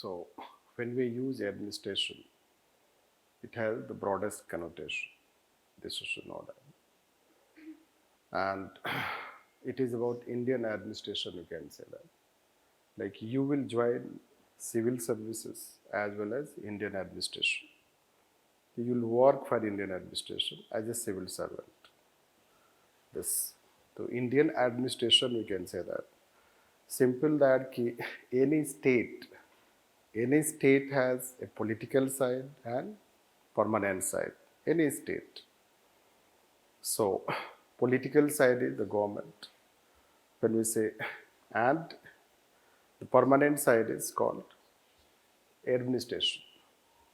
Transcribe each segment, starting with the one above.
So when we use administration, it has the broadest connotation. This you should know that. And it is about Indian administration, you can say that. Like you will join civil services as well as Indian administration. You will work for Indian administration as a civil servant. This. So Indian administration, we can say that. Simple that ki any state has a political side and permanent side. Any state. So political side is the government. When we say, and the permanent side is called administration.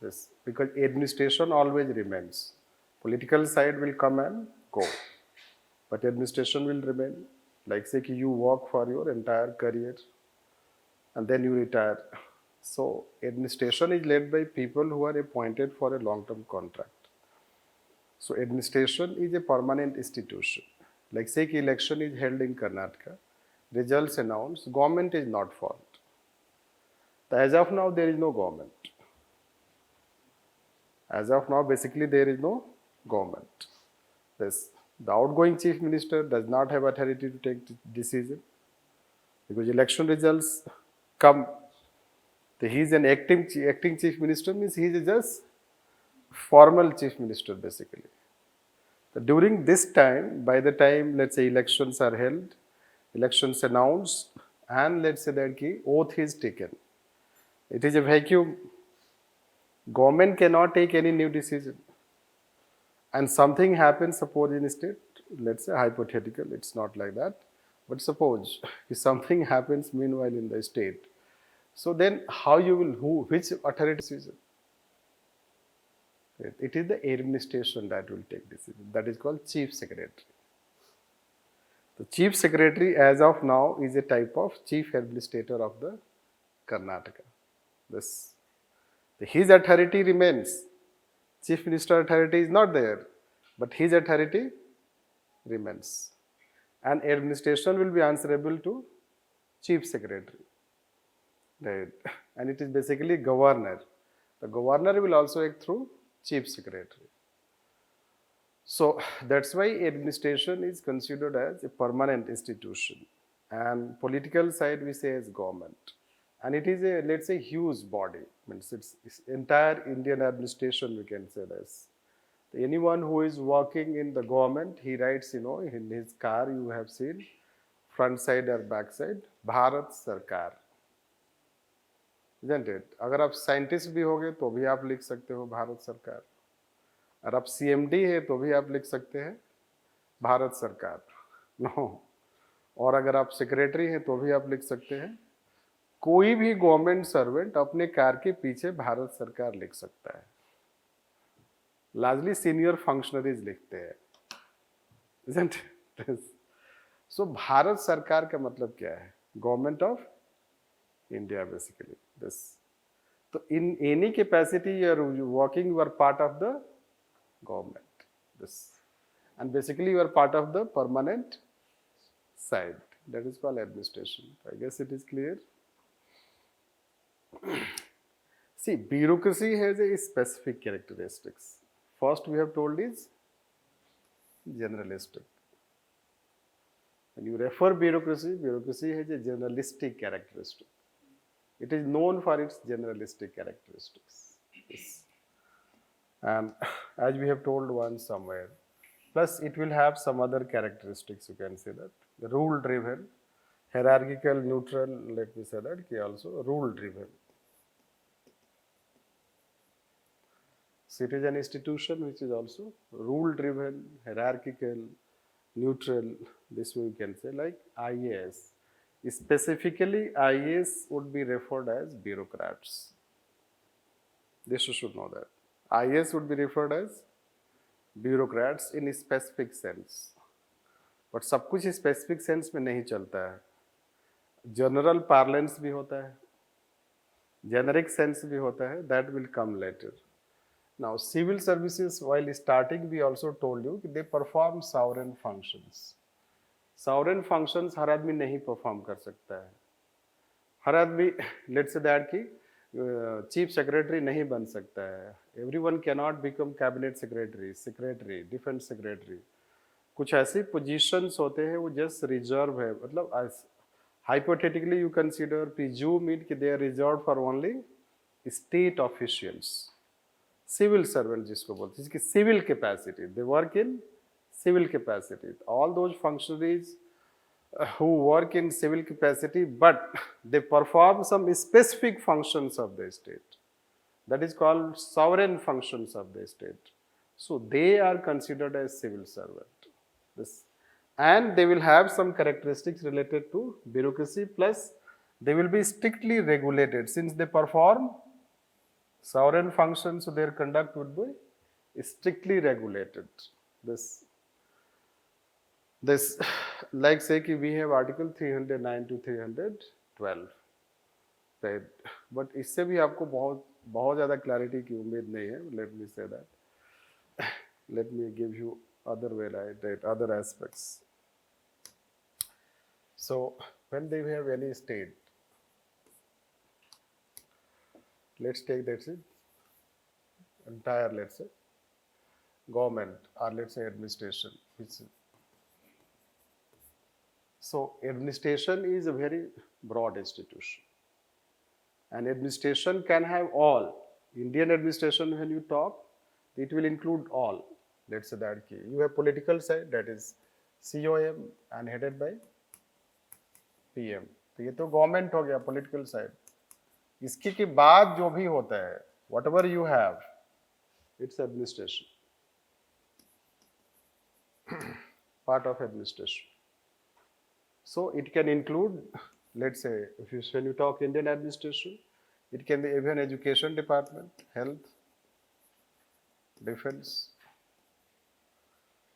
This because administration always remains. Political side will come and go, but administration will remain. Like say you work for your entire career and then you retire. So administration is led by people who are appointed for a long-term contract. So administration is a permanent institution. Like say election is held in Karnataka, results announced, government is not formed. As of now, there is no government. As of now, basically there is no government. The outgoing chief minister does not have authority to take decision because election results come. He is an acting chief minister, means he is just formal chief minister basically. So during this time, by the time let's say elections are held, elections announced, and let's say that ki oath is taken, it is a vacuum. Government cannot take any new decision. And something happens, suppose in a state, let's say hypothetical, it's not like that, but suppose if something happens meanwhile in the state, so then how you will, which authority decision? It is the administration that will take decision. That is called chief secretary. The chief secretary as of now is a type of chief administrator of the Karnataka. His authority remains. Chief minister authority is not there, but his authority remains. And administration will be answerable to chief secretary. Right. And it is basically governor. The governor will also act through chief secretary. So that's why administration is considered as a permanent institution. And political side we say as government. And it is a, let's say, huge body. Means it's entire Indian administration, we can say this. Anyone who is working in the government, he writes, in his car you have seen, front side or back side, Bharat Sarkar. Isn't it? अगर आप scientist भी होगे तो भी आप लिख सकते हो भारत सरकार. अगर आप CMD है तो भी आप लिख सकते हैं भारत सरकार. नो. और अगर आप सेक्रेटरी हैं तो भी आप लिख सकते हैं. कोई भी गवर्नमेंट सर्वेंट अपने कार के पीछे भारत सरकार लिख सकता है. लार्जली सीनियर फंक्शनरीज लिखते हैं. Isn't it? So भारत सरकार का मतलब क्या है? Government of India basically. This. So in any capacity you are working, you are part of the government. This. And basically you are part of the permanent side. That is called administration. I guess it is clear. See, bureaucracy has a specific characteristics. First we have told is generalistic. When you refer bureaucracy, bureaucracy has a generalistic characteristic. It is known for its generalistic characteristics. Yes. And as we have told once somewhere, plus it will have some other characteristics, you can say that. The rule driven, hierarchical, neutral, let me say that, also rule driven. So it is an institution which is also rule driven, hierarchical, neutral, this we can say, like IAS. Specifically, IAS would be referred as bureaucrats. This you should know that. IAS would be referred as bureaucrats in a specific sense. But सब कुछ specific sense में नहीं चलता है. General parlance भी होता है. Generic sense भी होता है. That will come later. Now, civil services, while starting, we also told you they perform sovereign functions. Sovereign functions हर आदमी नहीं perform कर सकता है. हर आदमी, let's say that कि चीफ सेक्रेटरी नहीं बन सकता है, everyone can not become cabinet secretary, secretary, defence secretary. कुछ ऐसी पोजीशंस होते हैं वो जस्ट रिजर्व है, मतलब hypothetically you consider, presume it कि they are reserve for only state officials, civil servant जिसको बोलते हैं, जिसकी civil capacity, they work in civil capacity, all those functionaries who work in civil capacity but they perform some specific functions of the state, that is called sovereign functions of the state, so they are considered as civil servant. This, and they will have some characteristics related to bureaucracy, plus they will be strictly regulated since they perform sovereign functions, so their conduct would be strictly regulated. This like say कि we have article 309 to 312, right, but इससे भी आपको बहुत ज़्यादा clarity की उम्मीद नहीं है, let me say that, let me give you other way, right, other aspects. So when they have any state, let's take that's it, entire, let's say government, or let's say administration, which so administration is a very broad institution, and administration can have all. Indian administration, when you talk, it will include all. Let's say that you have political side, that is COM and headed by PM, तो ये तो government हो गया political side. इसके के बाद जो भी होता है, what ever you have, it's administration, part of administration. So it can include, let's say, when you talk Indian administration, it can be even education department, health, defense,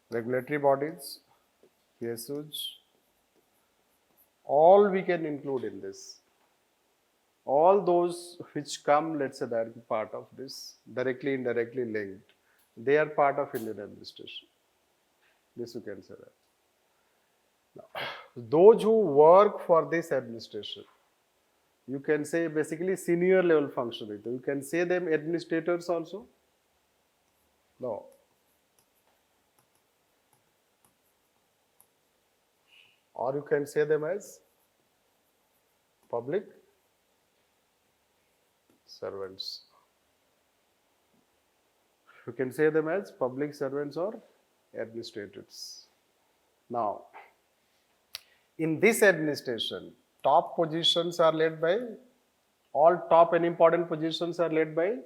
regulatory bodies, PSUs, all we can include in this. All those which come, let's say, that part of this, directly, indirectly linked, they are part of Indian administration. This you can say that. Now, those who work for this administration, you can say basically senior level functionary. You can say them administrators also. No. Or you can say them as public servants. You can say them as public servants or administrators. Now, in this administration, top positions are led by, all top and important positions are led by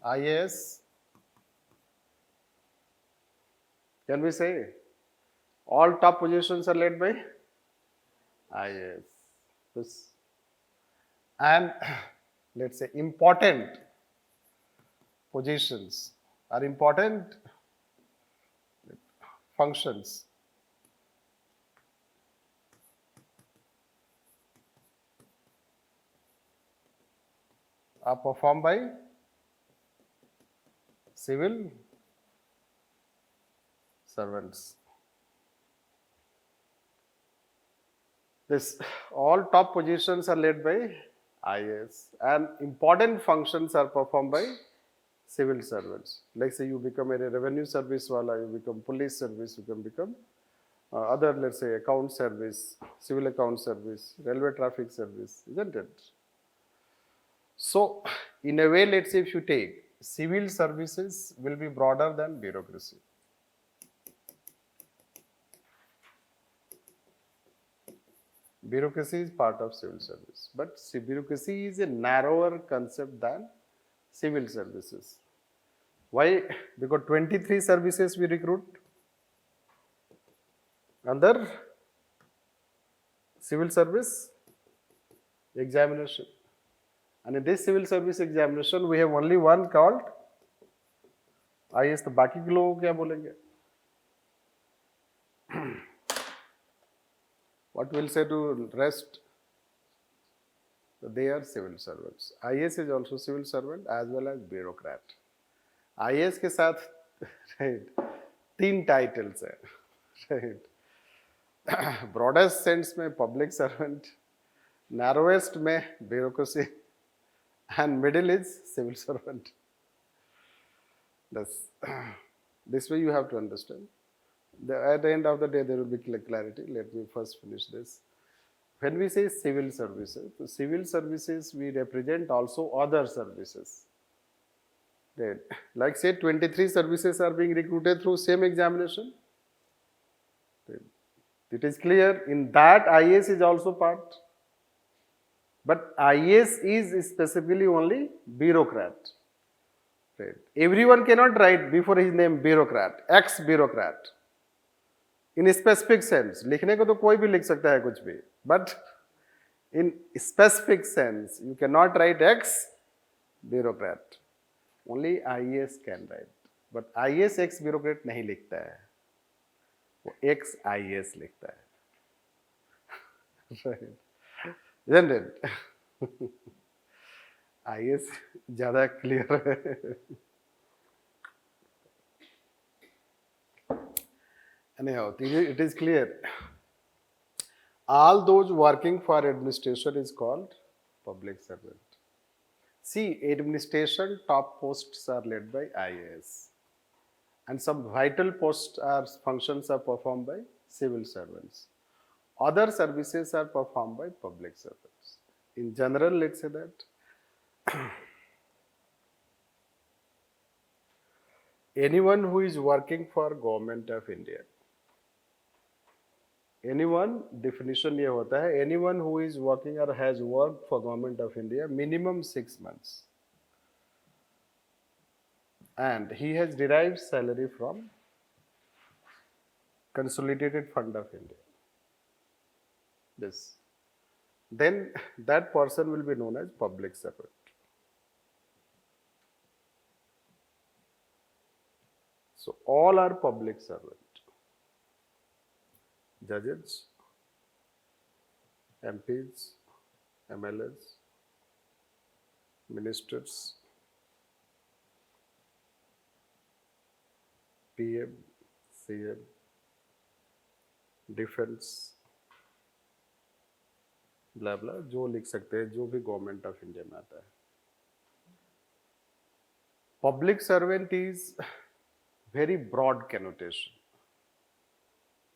IAS. Can we say all top positions are led by IAS? This, and let's say important positions are important functions are performed by civil servants. This, all top positions are led by IAS, and important functions are performed by civil servants. Like say you become a revenue service wala, you become police service, you can become other, let's say, account service, civil account service, railway traffic service, isn't it? So, in a way, let's say if you take, civil services will be broader than bureaucracy. Bureaucracy is part of civil service, but bureaucracy is a narrower concept than civil services. Why? Because 23 services we recruit under civil service examination. And in this civil service examination, we have only one called IAS. तो बाकी के लोगों को क्या बोलेंगे? What will say to rest? They are civil servants. IAS is also civil servant as well as bureaucrat. IAS के साथ right, 3 titles हैं, right? Broadest sense में public servant, narrowest में bureaucracy and middle is civil servant. That's this way you have to understand. At the end of the day, there will be clarity. Let me first finish this. When we say civil services, the civil services we represent also other services. Right. Like say 23 services are being recruited through same examination. Right. It is clear in that IAS is also part. But IAS is specifically only bureaucrat. Right. Everyone cannot write before his name bureaucrat, ex-bureaucrat. In a specific sense, लिखने को तो कोई भी लिख सकता है कुछ भी, but in specific sense, you cannot write ex-bureaucrat. Only IAS can write, but IAS ex-bureaucrat नहीं लिखता है, वो ex-IAS लिखता है, right? Isn't it? IAS ज़्यादा clear है. Anyhow, it is clear. All those working for administration is called public servant. See, administration top posts are led by IAS, and some vital posts or functions are performed by civil servants. Other services are performed by public servants. In general, let's say that anyone who is working for Government of India, anyone, definition ये होता है, anyone who is working or has worked for Government of India minimum 6 months, and he has derived salary from Consolidated Fund of India. This, then that person will be known as public servant. So all are public servant. Judges, MPs, MLAs, ministers, PM, CM, defense, blah blah, जो लिख सकते हैं, जो भी government of India में आता है. Public servant is very broad connotation.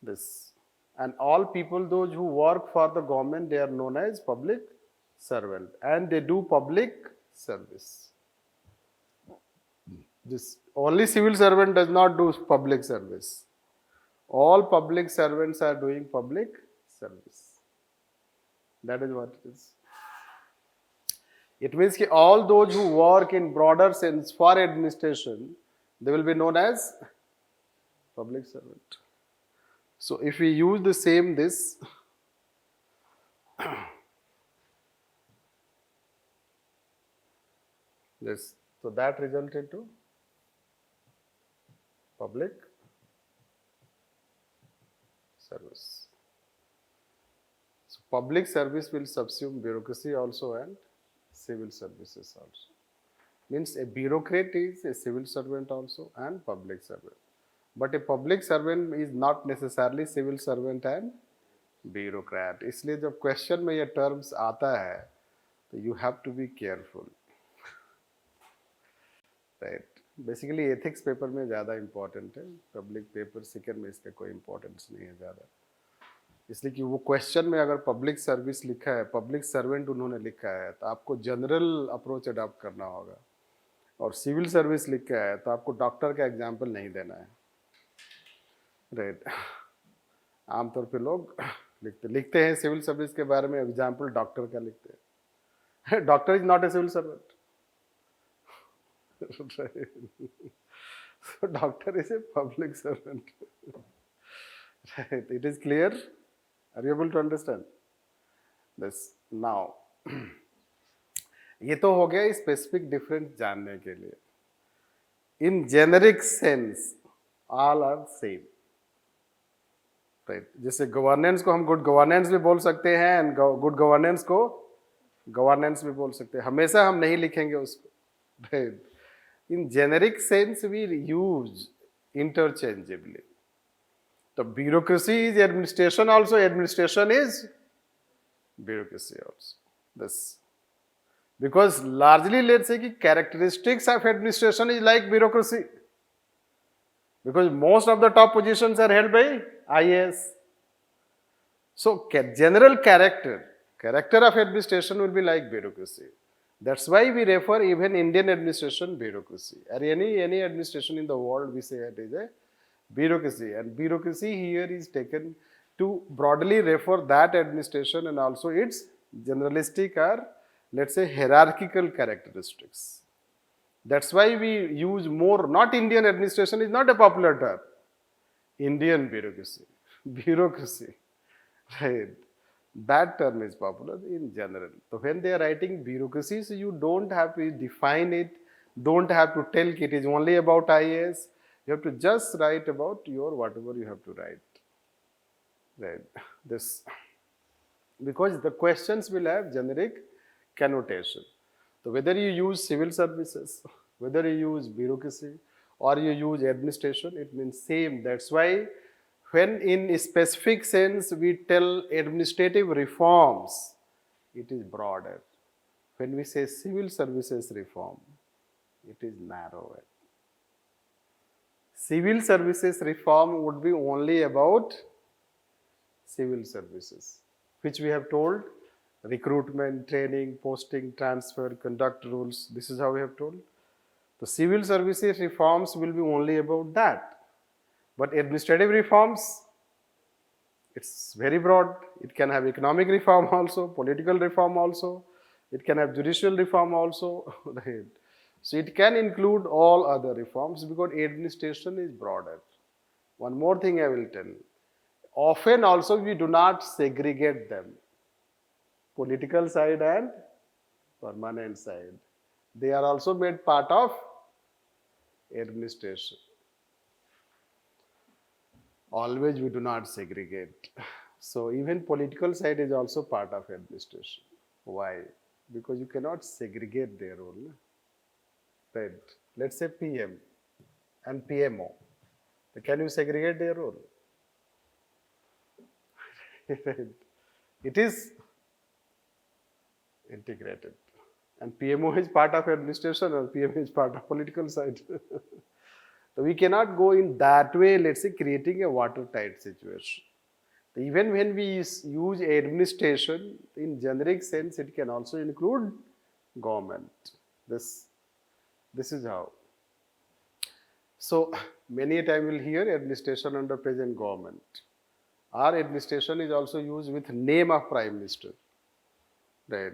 This, and all people, those who work for the government, they are known as public servant, and they do public service. This only civil servant does not do public service. All public servants are doing public service. That is what it is. It means that all those who work in broader sense for administration, they will be known as public servant. So if we use the same this, this, so that resulted to public service. So public service will subsume bureaucracy also and civil services also. Means a bureaucrat is a civil servant also and public servant. But a public servant is not necessarily civil servant and bureaucrat. इसलिए जब question में ये terms आता है, तो you have to be careful. Right. Basically ethics paper में ज़्यादा important है. Public paper second में इसका कोई importance नहीं है ज़्यादा. इसलिए कि वो क्वेश्चन में अगर पब्लिक सर्विस लिखा है, पब्लिक सर्वेंट उन्होंने लिखा है, तो आपको जनरल अप्रोच अडॉप्ट करना होगा. और सिविल सर्विस लिखा है तो आपको डॉक्टर का एग्जाम्पल नहीं देना है. राइट. आमतौर पे लोग लिखते हैं सिविल सर्विस के बारे में एग्जाम्पल डॉक्टर का लिखते हैं. Doctor is not a civil servant. Doctor is a public servant. Right. It is clear? Are you able to understand this? Now, ये तो हो गया स्पेसिफिक डिफरेंस जानने के लिए. In generic sense all are same. Right. जैसे governance को हम गुड गवर्नेंस भी बोल सकते हैं एंड गुड गवर्नेंस को गवर्नेंस भी बोल सकते हैं. हमेशा हम नहीं लिखेंगे उसको. Right. In generic sense we use bureaucracy also. This. Because largely, let's say, characteristics of administration is like bureaucracy. Because most of the top positions are held by IAS. So, general character of administration will be like bureaucracy. That's why we refer even Indian administration bureaucracy. Or any administration in the world, we say it is a bureaucracy. And bureaucracy here is taken to broadly refer that administration and also its generalistic or, let's say, hierarchical characteristics. That's why we use more, not Indian administration is not a popular term. Indian bureaucracy. Bureaucracy. Right. That term is popular in general. So when they are writing bureaucracies, you don't have to define it, don't have to tell it is only about IAS. You have to just write about your whatever you have to write. Right. This because the questions will have generic connotation. So whether you use civil services, whether you use bureaucracy or you use administration, it means same. That's why when in a specific sense we tell administrative reforms, it is broader. When we say civil services reform, it is narrower. Civil services reform would be only about civil services, which we have told recruitment, training, posting, transfer, conduct rules. This is how we have told. The civil services reforms will be only about that. But administrative reforms, it's very broad. It can have economic reform also, political reform also. It can have judicial reform also. Right. So it can include all other reforms because administration is broader. One more thing I will tell. Often also we do not segregate them. Political side and permanent side. They are also made part of administration. Always we do not segregate. So even political side is also part of administration. Why? Because you cannot segregate their role. Right. Let's say PM and PMO. Can you segregate their role? Right. It is integrated. And PMO is part of administration or PM is part of political side. So we cannot go in that way, let's say, creating a watertight situation. Even when we use administration, in generic sense, it can also include government. This is how. So many a time we'll hear administration under present government. Our administration is also used with name of Prime Minister. Right.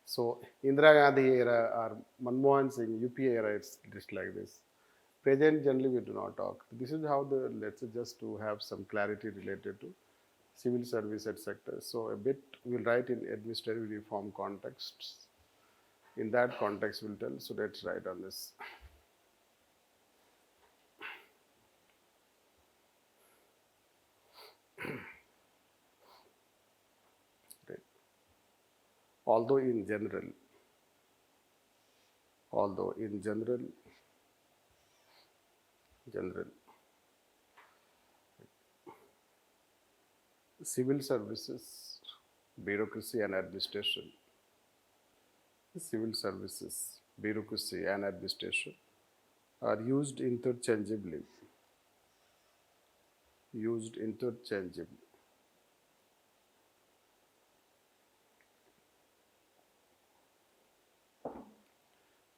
So Indira Gandhi era or Manmohan Singh, UPA era, it's just like this. Present generally we do not talk. This is how let's say just to have some clarity related to civil service etc. So a bit we'll write in administrative reform contexts. In that context we'll tell. So let's write on this. Right. Although in general, civil services, bureaucracy and administration, civil services, bureaucracy and administration are used interchangeably.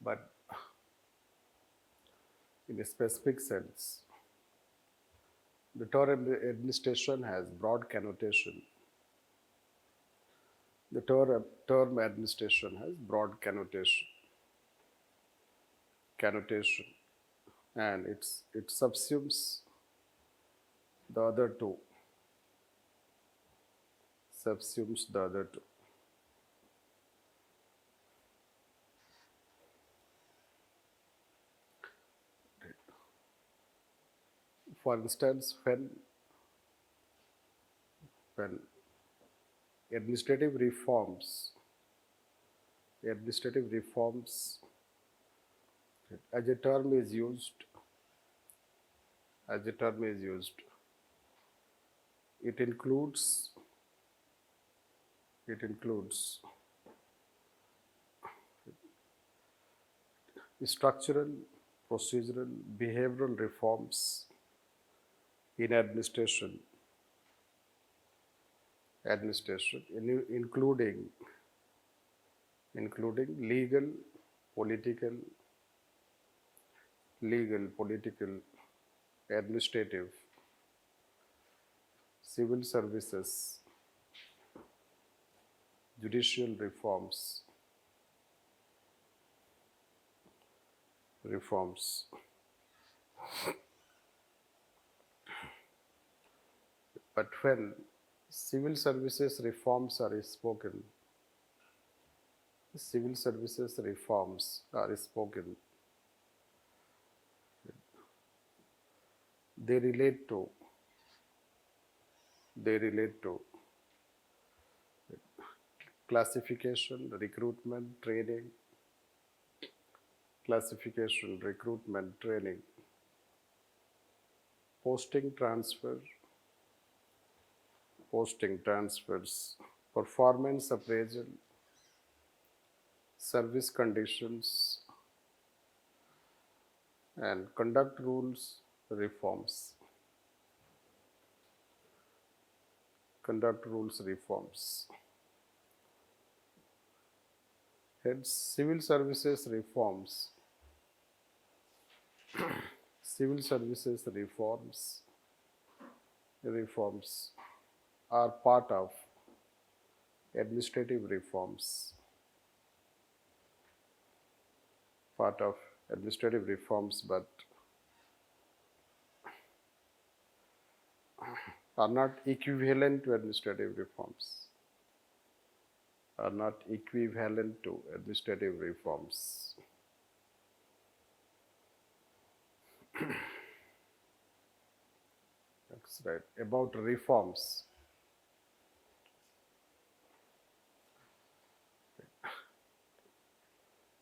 But in a specific sense, the term administration has broad connotation. The term administration has broad connotation, and it subsumes the other two. For instance, when administrative reforms, as a term is used, it includes It includes structural, procedural, behavioral reforms in administration, including political, political, administrative, civil services, judicial reforms. But when civil services reforms are spoken, civil services reforms are spoken, they relate to classification, recruitment, training, posting transfers, performance appraisal, service conditions, and conduct rules reforms. Hence, civil services reforms are part of administrative reforms, but are not equivalent to administrative reforms. That's right. About reforms,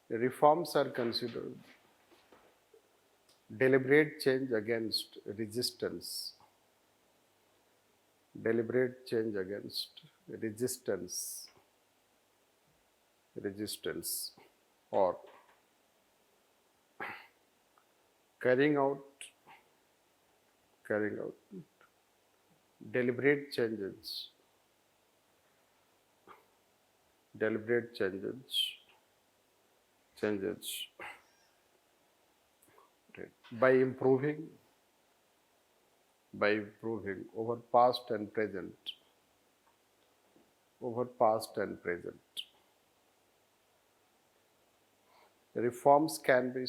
reforms are considered deliberate change against resistance, or carrying out deliberate changes, right, by improving over past and present. Reforms can be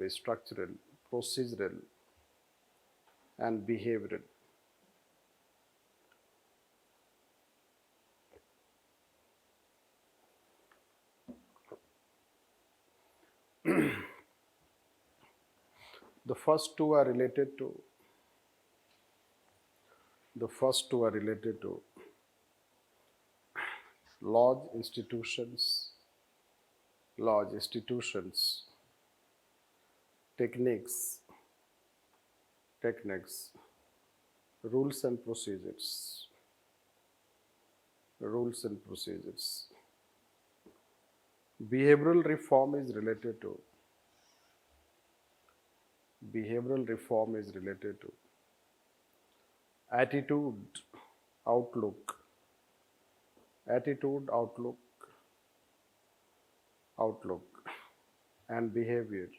structural, procedural, and behavioral. The first two are related to large institutions, techniques, rules and procedures. Behavioral reform is related to attitude, outlook, and behavior.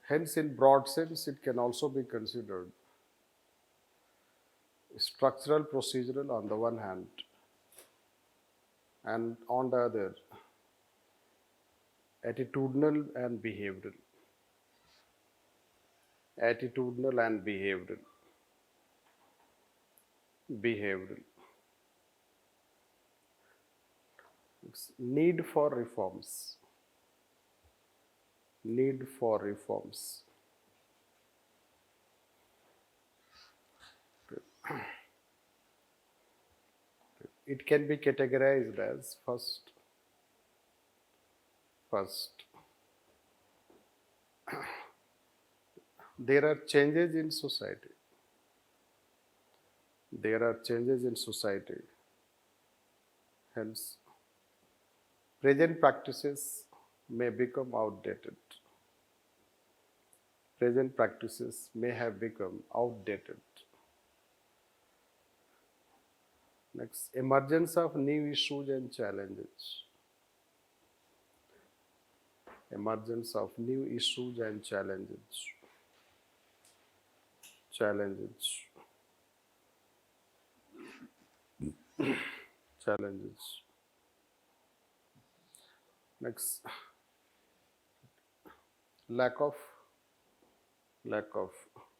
Hence, in broad sense, it can also be considered structural, procedural on the one hand, and on the other, attitudinal and behavioral. Need for reforms. It can be categorized as first, there are changes in society. There are changes in society. Hence, present practices may become outdated. Present practices may have become outdated. Next, emergence of new issues and challenges. Emergence of new issues and challenges. Challenges. Challenges. Next, lack of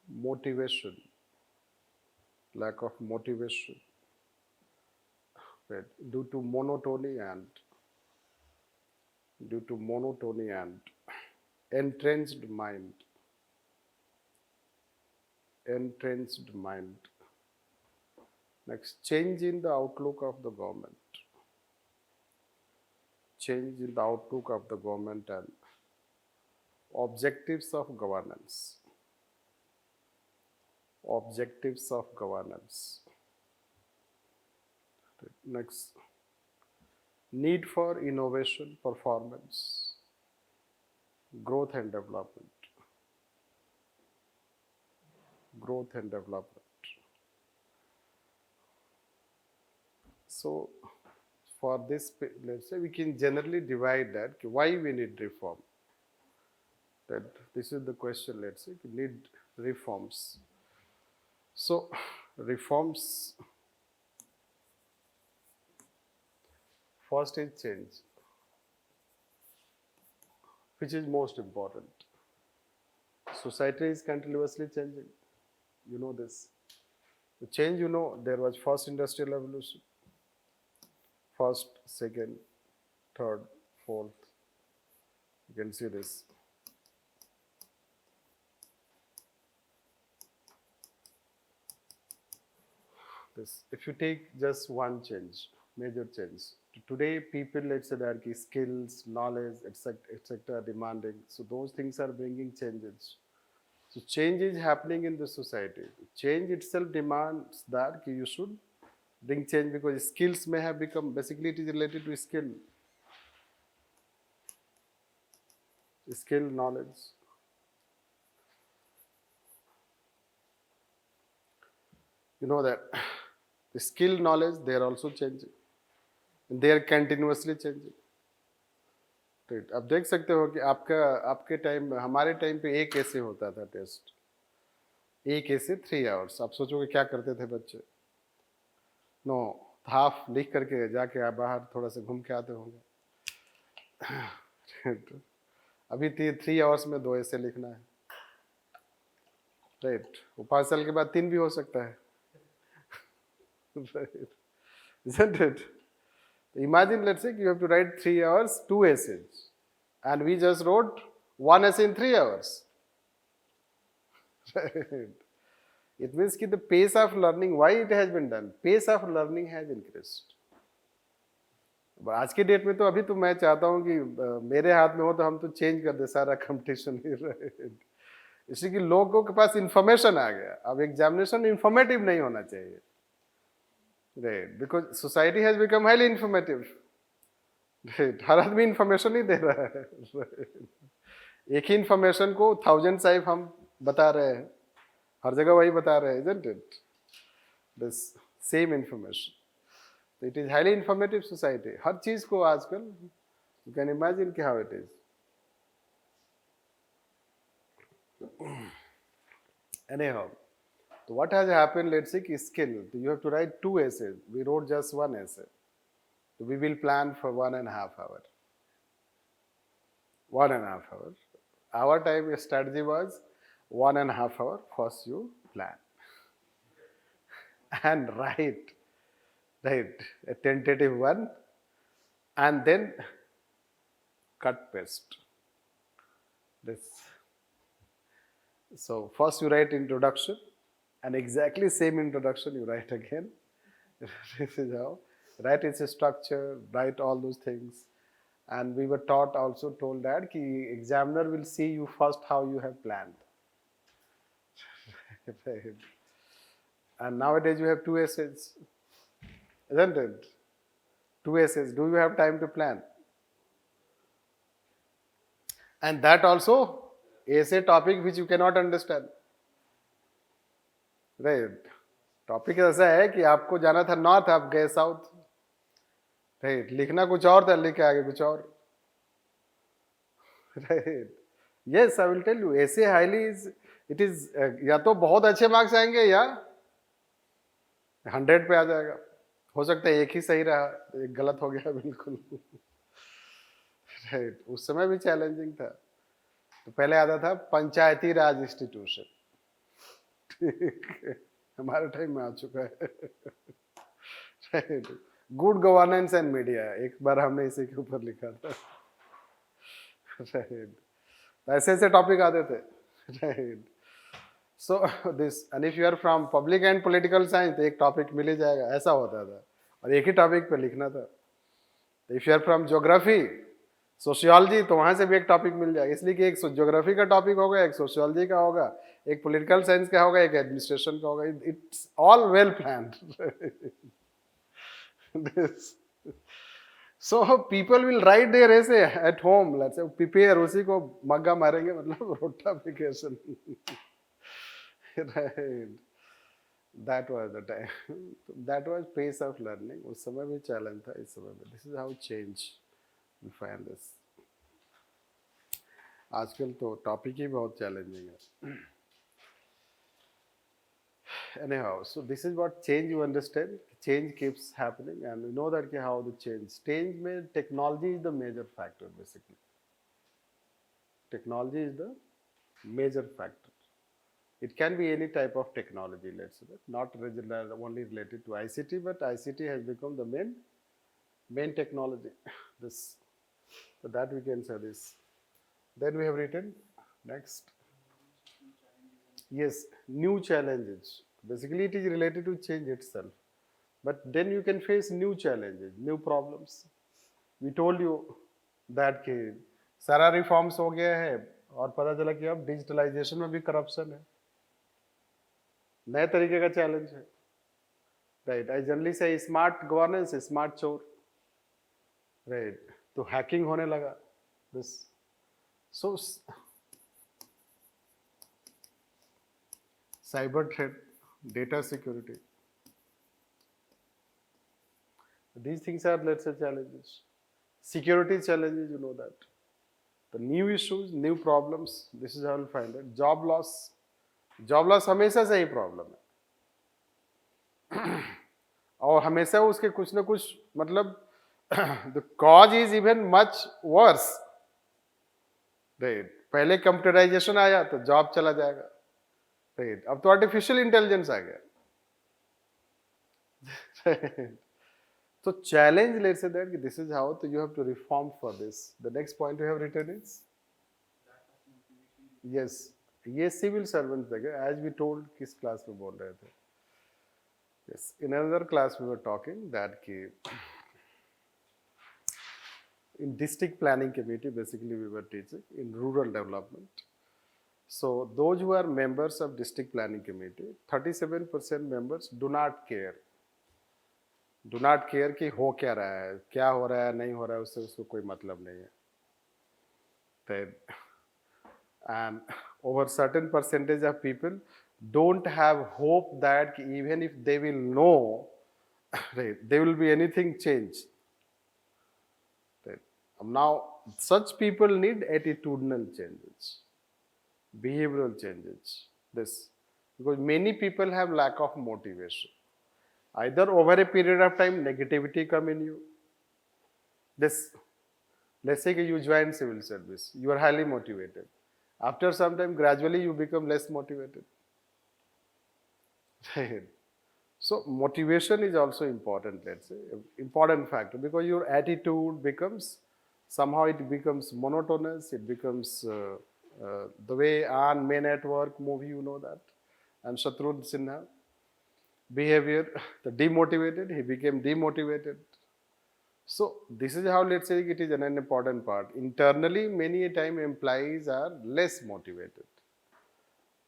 motivation. Lack of motivation. Right. Due to monotony and entrenched mind. Entrenched mind. Next, change in the outlook of the government. Change in the outlook of the government and objectives of governance. Objectives of governance. Next, need for innovation, performance, growth and development. Growth and development. So, for this, let's say we can generally divide that why we need reform. That this is the question, let's say, we need reforms. So, reforms, first is change, which is most important. Society is continuously changing. You know this. The change, you know, there was first industrial revolution, first, second, third, fourth. You can see this. If you take just one change, major change. Today, people, let's say, that skills, knowledge, etc., are demanding. So those things are bringing changes. So change is happening in the society. Change itself demands that you should bring change because skills may have become, basically it is related to skill. Skill, knowledge. You know that the skill, knowledge, they are also changing. And they are continuously changing. right. अब देख सकते हो कि आपके time में, हमारे time पे एक ऐसे होता था टेस्ट, एक ऐसे 3 आवर्स. आप सोचोगे क्या करते थे बच्चे? नो, हाफ लिख करके जाके आप बाहर थोड़ा सा घूम के आते होंगे. अभी 3 आवर्स में 2 ऐसे लिखना है. राइट. वो 5 साल के बाद 3 भी हो सकता है. Right. Isn't it? Imagine, let's say, you have to write 3 hours, 2 essays, and we just wrote 1 essay in 3 hours. Right. It means that the pace of learning, why it has been done? Pace of learning has increased. आज के date में तो अभी तो मैं चाहता हूँ कि मेरे हाथ में हो तो हम तो चेंज कर दे सारा कंपटीशन. इसलिए कि लोगों के पास इंफॉर्मेशन आ गया. अब एग्जामिनेशन इंफॉर्मेटिव नहीं होना चाहिए. Right, because society has become highly informative. Right, हर आदमी इंफॉर्मेशन ही दे रहा है. Right. एक ही इंफॉर्मेशन को 1000 टाइप हम बता रहे हैं, हर जगह वही बता रहे हैं, isn't it? This same information. It is highly informative society. हर चीज को आजकल, you can imagine how it is. Anyhow. So what has happened, let's say, skill. You have to write 2 essays. We wrote just 1 essay. So we will plan for 1.5 hours. 1.5 hours. Our time strategy was 1.5 hours. First you plan. And write a tentative one. And then cut paste. This. So first you write introduction. And exactly same introduction you write again. This is how. Write its structure, write all those things. And we were told that the examiner will see you first how you have planned. Right. And nowadays you have two essays, isn't it? Two essays. Do you have time to plan? And that also essay topic which you cannot understand. Right topic ऐसा है कि आपको जाना था north, आप गए south. Right लिखना कुछ और था, लिख के आगे कुछ और. Right yes I will tell you ऐसे हाईली इट इज या तो बहुत अच्छे मार्क्स आएंगे या 100 पे आ जाएगा. हो सकता है एक ही सही रहा, एक गलत हो गया बिल्कुल. राइट उस समय भी चैलेंजिंग था. तो पहले आता था पंचायती राज इंस्टीट्यूशन. हमारे टाइम में आ चुका है. Right good governance and media, एक बार हमने इसी के ऊपर लिखा था. राइट ऐसे ऐसे टॉपिक आते थे. Right so this and if you are from public and political science तो एक टॉपिक मिल ही जाएगा, ऐसा होता था. और एक ही टॉपिक पे लिखना था. If you are from geography sociology तो वहां से भी एक टॉपिक मिल जाएगा. इसलिए कि एक ज्योग्राफी का टॉपिक होगा, एक सोशियोलॉजी का होगा, एक पॉलिटिकल साइंस का होगा, एक एडमिनिस्ट्रेशन का होगा. It's all well planned. So people will write there ऐसे at home, let's say prepare, उसी को मग्गा मारेंगे, मतलब रोटाफिकेशन. Right that was the time, that was pace of learning. उस समय भी चैलेंज था, इस समय में. This is how change we find this. आजकल तो टॉपिक ही बहुत चैलेंजिंग है. Anyhow, so this is what change you understand. Change keeps happening and you know that how the change में technology is the major factor basically. Technology is the major factor. It can be any type of technology, let's say, not only related to ICT, but ICT has become the main technology. This. So that we can say this. Then we have written next. Yes, new challenges. Basically, it is related to change itself. But then you can face new challenges, new problems. We told you that कि सारा reforms हो गया है और पता चला कि अब डिजिटलाइजेशन में भी करप्शन है. नए तरीके का चैलेंज है. राइट आई जनरली से स्मार्ट गवर्नेंस, स्मार्ट चोर. राइट तो हैकिंग होने लगा. This so cyber threat, data security, these things are let's say challenges. Security challenges, you know that. The new issues, new problems, this is how you'll find it. Job loss हमेशा से ही problem है. और हमेशा उसके कुछ ना कुछ मतलब the cause is even much worse. Right पहले कंप्यूटराइजेशन आया तो जॉब चला जाएगा. राइट अब तो आर्टिफिशियल इंटेलिजेंस आ गया. So challenge, let's say that this is how you have to reform for this. The next point you have written is yes, ये civil servants देगा. As we told किस class में बोल रहे थे. Yes, in another class we were talking that कि in district planning committee basically we were teaching in rural development. So those who are members of district planning committee, 37% members do not care. Do not care कि हो क्या रहा है, क्या हो रहा है, नहीं हो रहा है, उससे उसको कोई मतलब नहीं है. And over certain percentage of people don't have hope that even if they will know they will be anything change. Now such people need attitudinal changes, behavioral changes. This because many people have lack of motivation. Either over a period of time negativity come in you. This, let's say you join civil service, you are highly motivated. After some time gradually you become less motivated. So motivation is also important, let's say, important factor, because your attitude becomes, somehow it becomes monotonous, it becomes the way on Men at Work movie, you know that, and Shatrughan Sinha. Behavior, the demotivated, he became demotivated. So this is how, let's say, it is an important part. Internally, many a time employees are less motivated.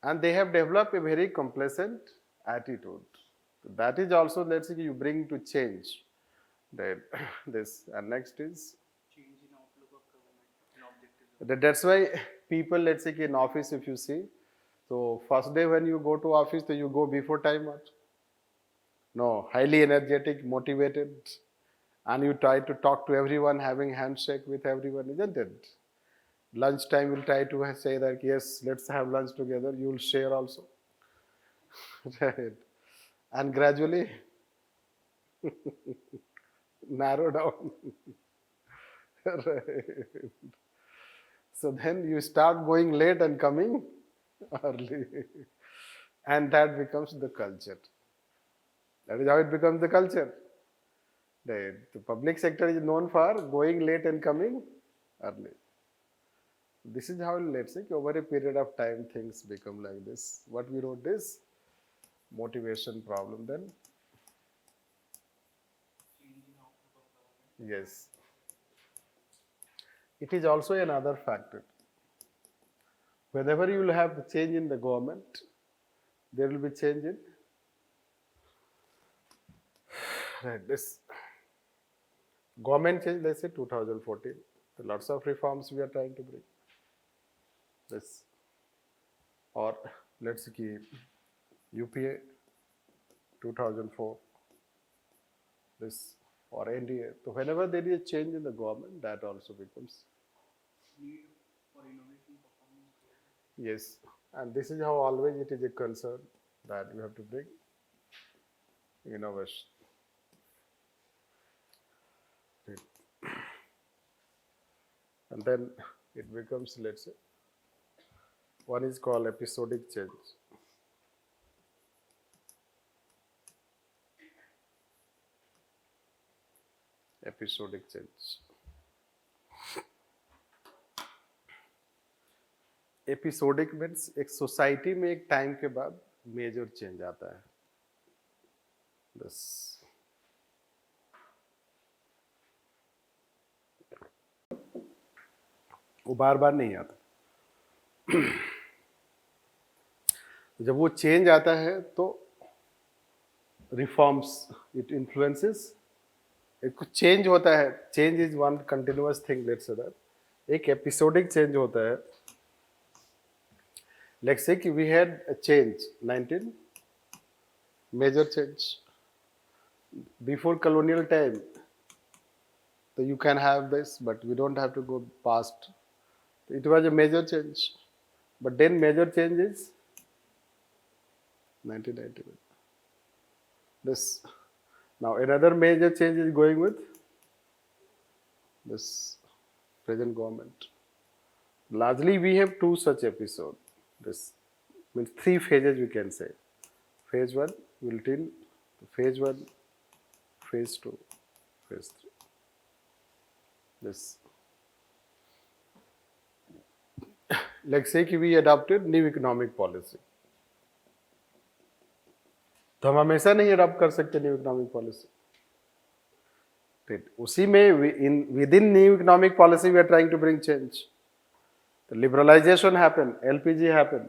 and they have developed a very complacent attitude. That is also, let's say, you bring to change. That this, and next is change in outlook of government and objectives. that's why people, let's say, in office, if you see, so first day when you go to office, so you go before time what? No, highly energetic, motivated, and you try to talk to everyone, having handshake with everyone, isn't it? Lunchtime, you'll try to say that yes, let's have lunch together. You'll share also, right? And gradually narrow down. Right. So then you start going late and coming early, and that becomes the culture. That is how it becomes the culture. The public sector is known for going late and coming early. This is how, let's say, over a period of time things become like this. What we wrote is motivation problem. Then Change in outlook of government. yes, it is also another factor. Whenever you will have the change in the government, there will be change in right, this government change. Let's say 2014, lots of reforms we are trying to bring. This, or let's keep UPA 2004. This, or NDA. So whenever there is a change in the government, that also becomes Need for innovation, performance growth. yes. And this is how always it is a concern that you have to bring innovation. And then it becomes, let's say, one is called episodic change. Episodic change. Episodic means एक society में एक time के बाद major change आता है. बस वो बार बार नहीं आता. जब वो चेंज आता है तो रिफॉर्म्स इट इन्फ्लुएंसेस. एक कुछ चेंज होता है. Change is one continuous thing. Let's say that एक एपिसोडिक चेंज होता है. Let's say we had a change, 19 major change. Before colonial time, so you can have this, but we don't have to go past. It was a major change, but then major change is 1991. This now another major change is going with this present government. Largely, we have two such episodes. This means three phases we can say. Phase 1 will till phase 1, phase 2, phase 3. This. Let's say we adopted new economic policy. तो हम हमेशा नहीं adopt कर सकते new economic policy. उसी में within new economic policy we are trying to bring change. The liberalization happened, LPG happened.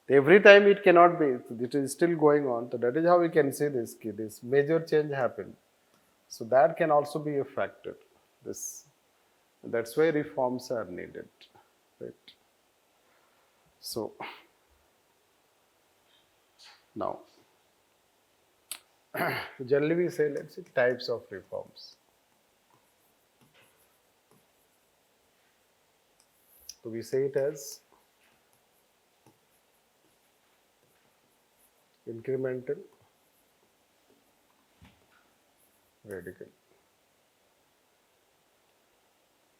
Every time it cannot be, it is still going on. So that is how we can say this major change happened. So that can also be a factor. That's why reforms are needed. Right? So now, generally we say, let's see, types of reforms. So we say it as incremental, radical.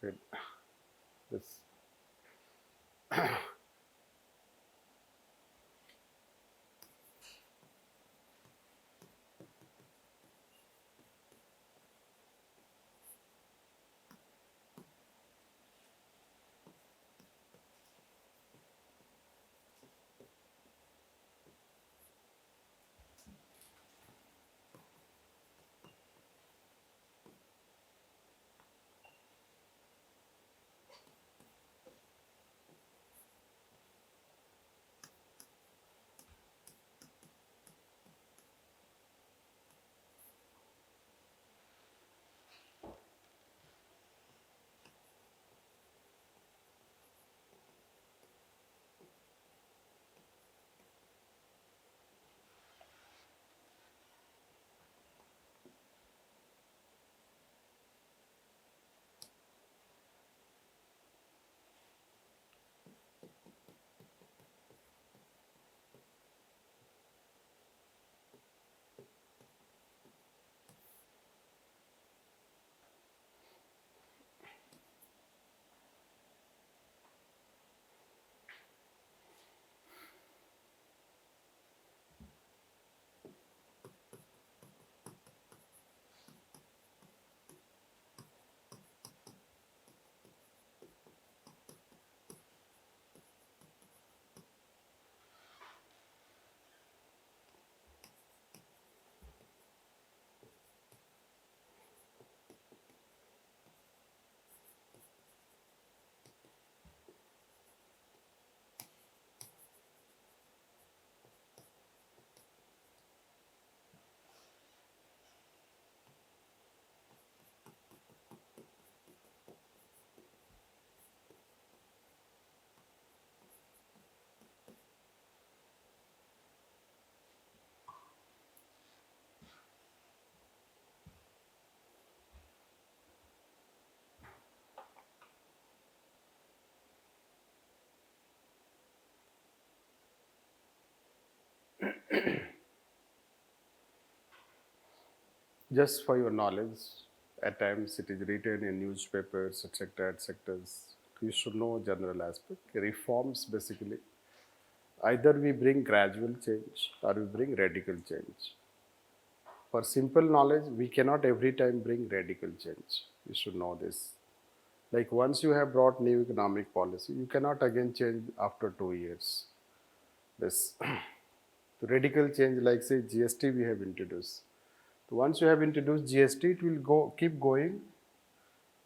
Right. This Just for your knowledge, at times it is written in newspapers, etc., etc. You should know general aspect. Reforms basically, either we bring gradual change or we bring radical change. For simple knowledge, we cannot every time bring radical change. You should know this. Like once you have brought new economic policy, you cannot again change after 2 years. This radical change, like say GST, we have introduced. So once you have introduced GST, it will keep going,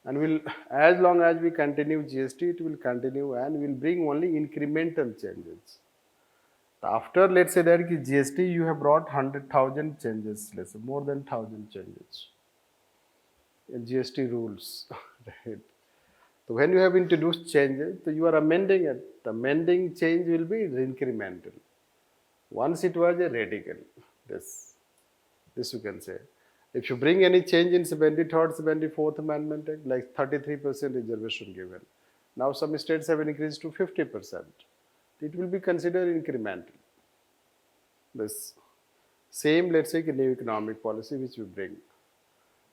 and will as long as we continue GST, it will continue and will bring only incremental changes. After let's say that GST, you have brought 100,000 changes, let's say more than 1,000 changes in GST rules, right? So when you have introduced changes, so you are amending it. The amending change will be incremental. Once it was a radical, this you can say. If you bring any change in 73rd, 74th Amendment Act, like 33% reservation given, now some states have increased to 50%. It will be considered incremental. This same, let's say, new economic policy which we bring.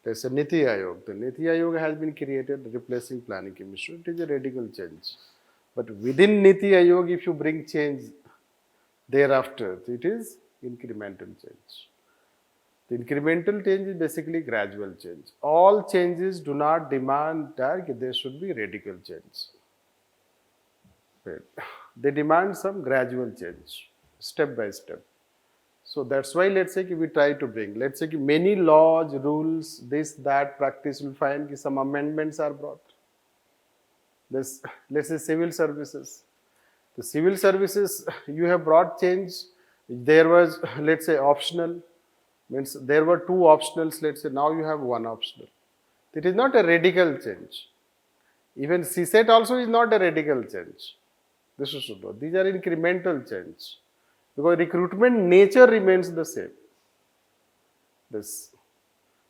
There's a Niti Ayog. The Niti Ayog has been created replacing Planning Commission. It is a radical change. But within Niti Ayog, if you bring change thereafter, it is incremental change. The incremental change is basically gradual change. All changes do not demand that there should be radical change. Right. They demand some gradual change, step by step. So that's why let's say we try to bring, let's say many laws, rules, this, that, practice will find some amendments are brought. This, let's say civil services. The civil services, you have brought change. There was, let's say, optional. Means there were 2 optionals, let's say now you have 1 optional. It is not a radical change. Even CSAT also is not a radical change. This is should know. These are incremental change. Because recruitment nature remains the same.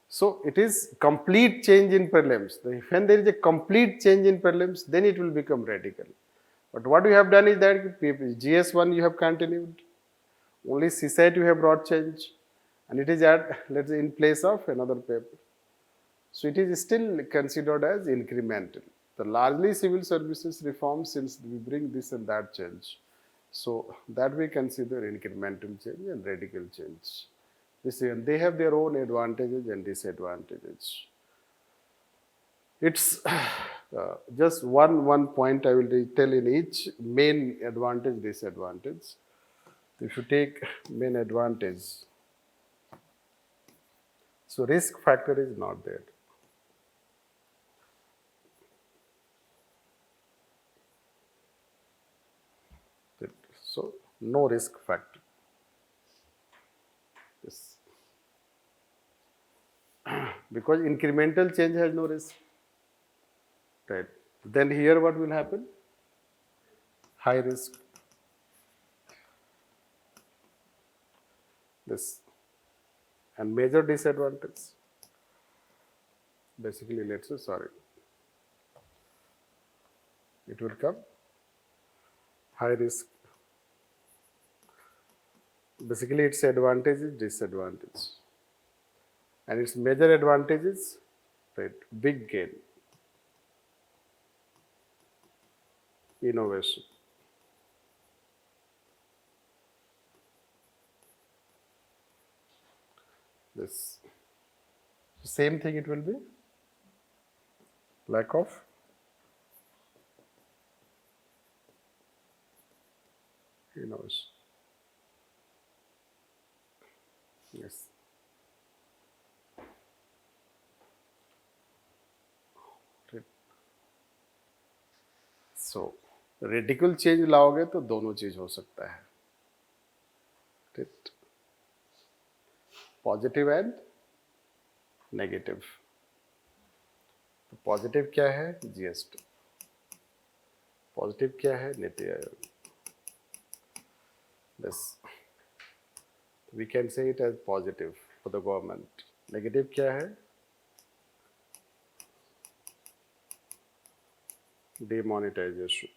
So it is complete change in prelims. When there is a complete change in prelims, then it will become radical. But what you have done is that GS1 you have continued. Only CSAT you have brought change. And it is at, let's say, in place of another paper. So it is still considered as incremental. The largely civil services reform, since we bring this and that change. So that we consider incremental change and radical change. They have their own advantages and disadvantages. It's just one point I will tell in each main advantage, disadvantage. If you take main advantage, so risk factor is not there. So no risk factor. Yes. Because incremental change has no risk. Right. Then here what will happen? High risk. This. And major disadvantage. Basically, let's say, sorry. It will come. High risk. Basically, its advantage is disadvantage. And its major advantage is, right, big gain. Innovation. This. Same thing it will be. Lack of innovation. Yes. Right. So radical change लाओगे तो दोनों चीज हो सकता है. Right. Positive and negative. तो positive क्या है? जीएसटी. पॉजिटिव क्या है? NITI Aayog. This we can say it as positive for the government. Negative क्या है? Demonetization.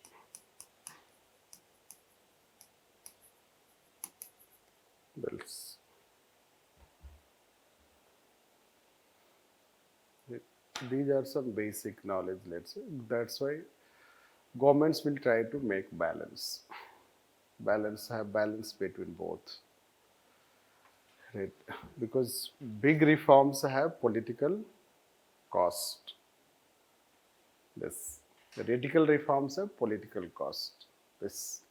there are some basic knowledge, let's say. That's why governments will try to make have balance between both, right? Because big reforms have political cost. This radical reforms have political cost. This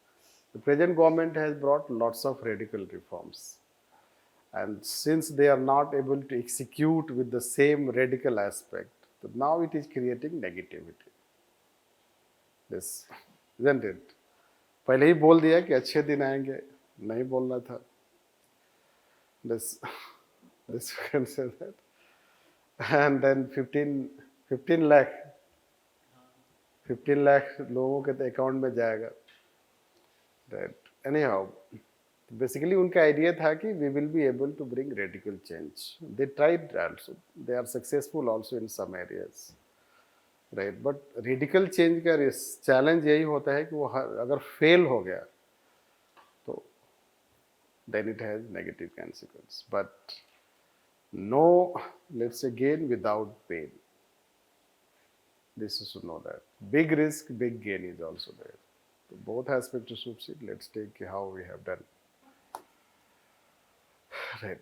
the present government has brought lots of radical reforms, and since they are not able to execute with the same radical aspect, now it is creating negativity. This isn't it? पहले ही बोल दिया कि अच्छे दिन आएंगे, नहीं बोलना था. This this you can say that. And then 15 lakh 15 lakh लोगों के तो अकाउंट में जाएगा. Right. Anyhow, basically उनका आइडिया था कि we will be able to bring radical change. They tried also. They are successful also in some areas. Right. But radical change का challenge यही होता है कि वो अगर फेल हो गया तो then it has negative consequence. But no, let's say, gain without pain. This is to know that. Big risk, big gain is also there. So both aspects to succeed. Let's take how we have done. Right.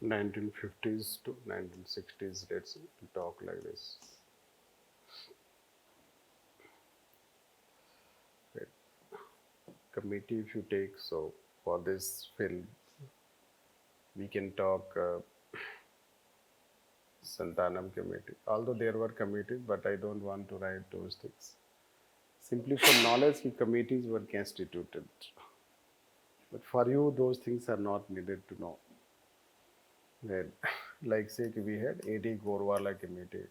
(1950s to 1960s), let's talk like this. Right. Committee, if you take, so for this film, we can talk Santanam committee. Although there were committees, but I don't want to write those things. Simply for knowledge, the committees were constituted. But for you, those things are not needed to know. Right. Like say we had AD Gorwala committee.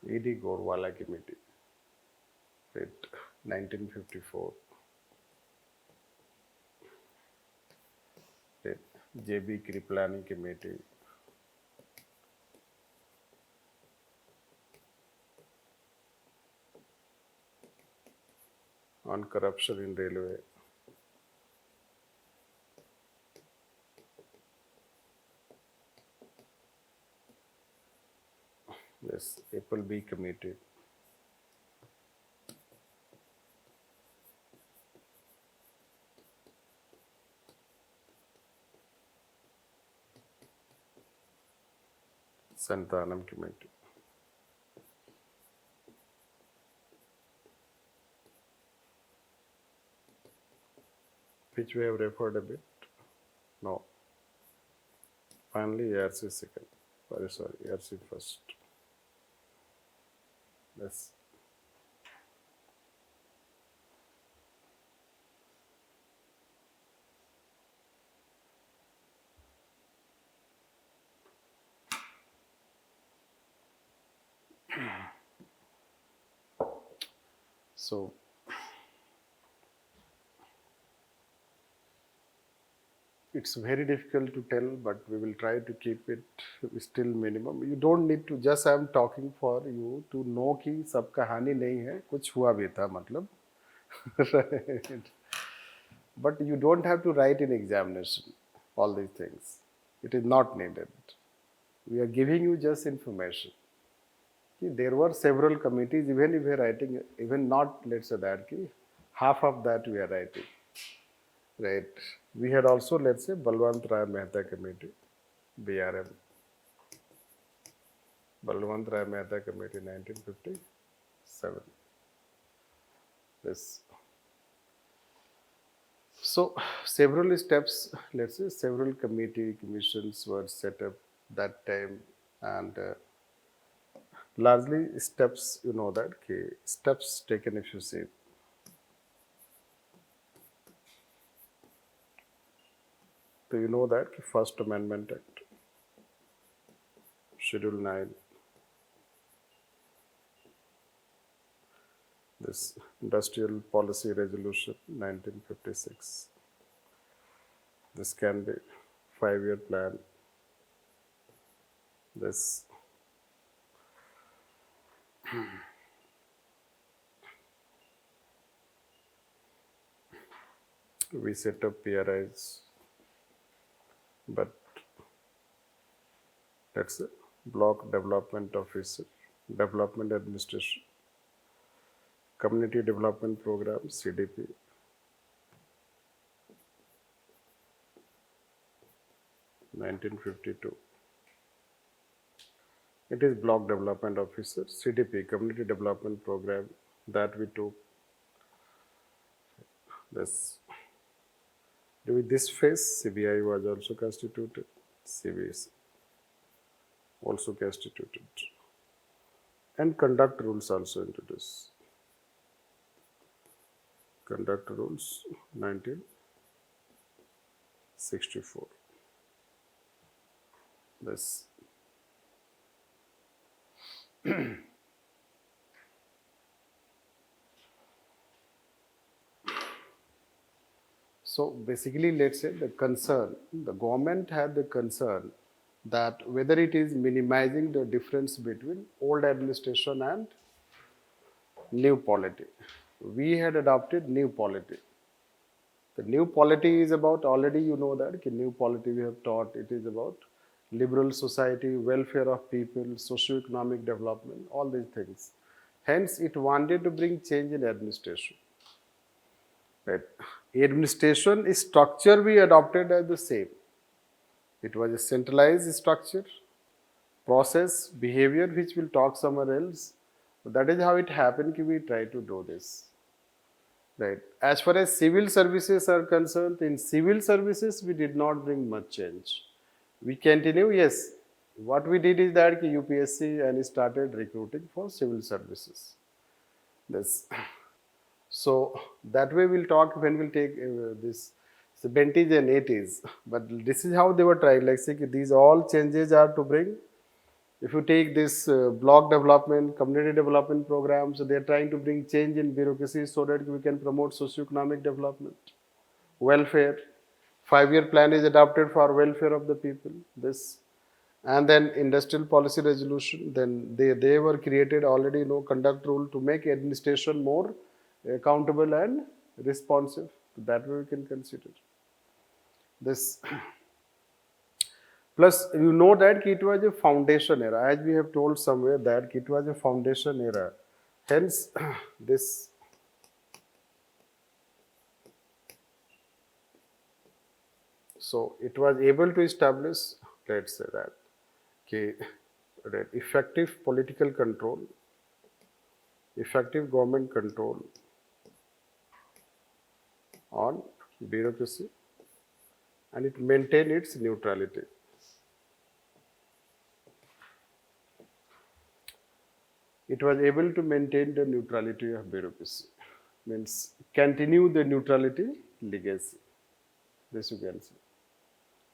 AD Gorwala committee. Right. 1954. Right. JB Kriplani committee. On corruption in railway. Yes, Apple B committee. Santanam committee. Which we have referred a bit. No. Finally, ARC second. Sorry, ARC first. Yes. So it's very difficult to tell, but we will try to keep it still minimum. You don't need to, just I am talking for you to know कि सब कहानी नहीं है, कुछ हुआ भी था मतलब. Right. But you don't have to write in examination all these things. It is not needed. We are giving you just information. There were several committees, even if we are writing, even not, let's say that, half of that we are writing. Right. We had also, let's say, Balwant Rai Mehta Committee, BRM. Balwant Rai Mehta Committee, 1957. This. So, several steps, let's say, several commissions were set up that time, and largely steps, you know that, steps taken if you see. So, you know that, First Amendment Act, Schedule 9, this Industrial Policy Resolution 1956. This can be 5-year plan. This we set up PRIs, but that's a Block Development Officer, Development Administration, Community Development Program, CDP. (1952). It is Block Development Officer, CDP, Community Development Program, that we took. During this phase, CBI was also constituted, CBS also constituted, and conduct rules also introduced. Conduct rules, 1964. This. So basically, let's say the government had the concern that whether it is minimizing the difference between old administration and new polity. We had adopted new polity. The new polity is about, already you know that, new polity we have taught, it is about liberal society, welfare of people, socio-economic development, all these things. Hence, it wanted to bring change in administration. Right. Administration structure we adopted as the same. It was a centralized structure, process, behavior, which we'll talk somewhere else. That is how it happened. We try to do this. Right. As far as civil services are concerned, in civil services we did not bring much change. We continue. Yes, what we did is that UPSC and started recruiting for civil services. This. So that way we'll talk when we'll take this 70s and 80s. But this is how they were trying. Like say these all changes are to bring. If you take this block development, community development programs, so they're trying to bring change in bureaucracy so that we can promote socio-economic development, welfare. 5-year plan is adopted for welfare of the people. This, and then industrial policy resolution. Then they were created already. Conduct rule to make administration more accountable and responsive. That way we can consider this. Plus, you know that it was a foundation era, as we have told somewhere that it was a foundation era. Hence, this. So, it was able to establish, let's say that, effective political control, effective government control on bureaucracy, and it maintained its neutrality. It was able to maintain the neutrality of bureaucracy, means continue the neutrality legacy. This you can see.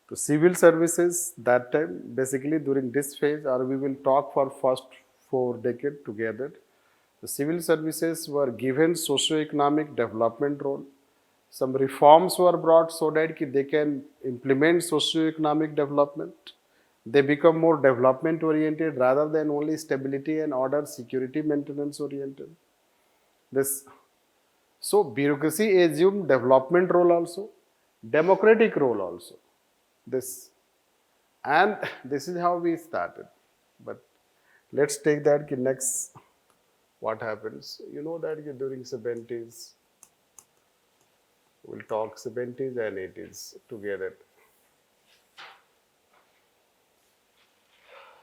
So civil services that time, basically during this phase, or we will talk for first 4 decades together, The civil services were given socio-economic development role. Some reforms were brought so that they can implement socio-economic development. They become more development oriented rather than only stability and order, security maintenance oriented. This so bureaucracy assumed development role also, democratic role also. This and this is how we started. But let's take that next. What happens? You know that during 70s, we'll talk 70s and 80s together.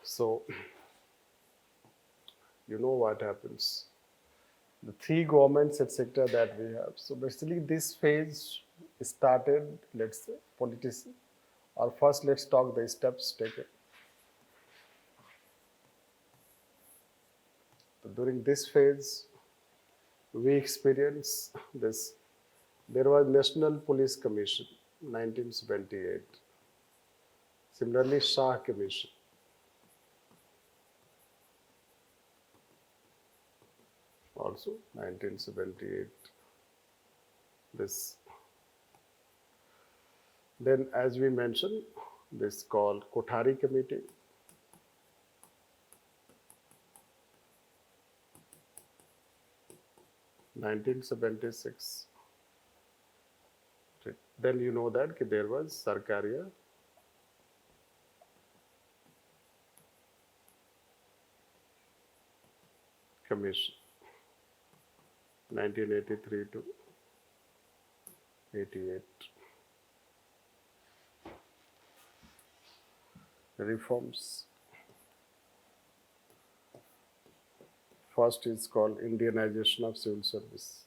So you know what happens. The three governments, etc., that we have. So basically, this phase started. Let's say politics. Or first, let's talk the steps taken. So during this phase, we experience this. There was National Police Commission, 1978. Similarly, Shah Commission. Also, 1978. This. Then, as we mentioned, this called Kothari Committee. (1976). Then you know that there was Sarkaria Commission, 1983 to 88. Reforms. First is called Indianization of Civil Service.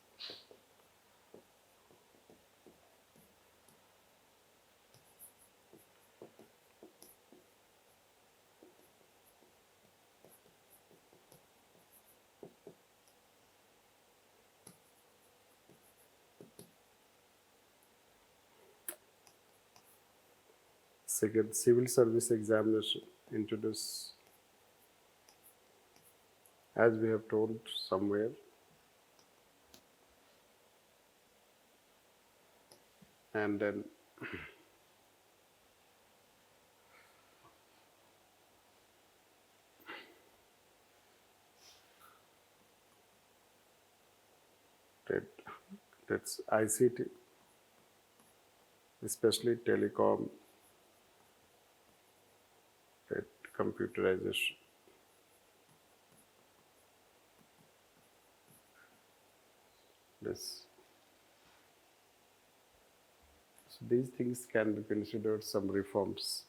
Second, civil service examination introduced, as we have told somewhere. And then that's ICT, especially telecom, computerization. This. So these things can be considered some reforms.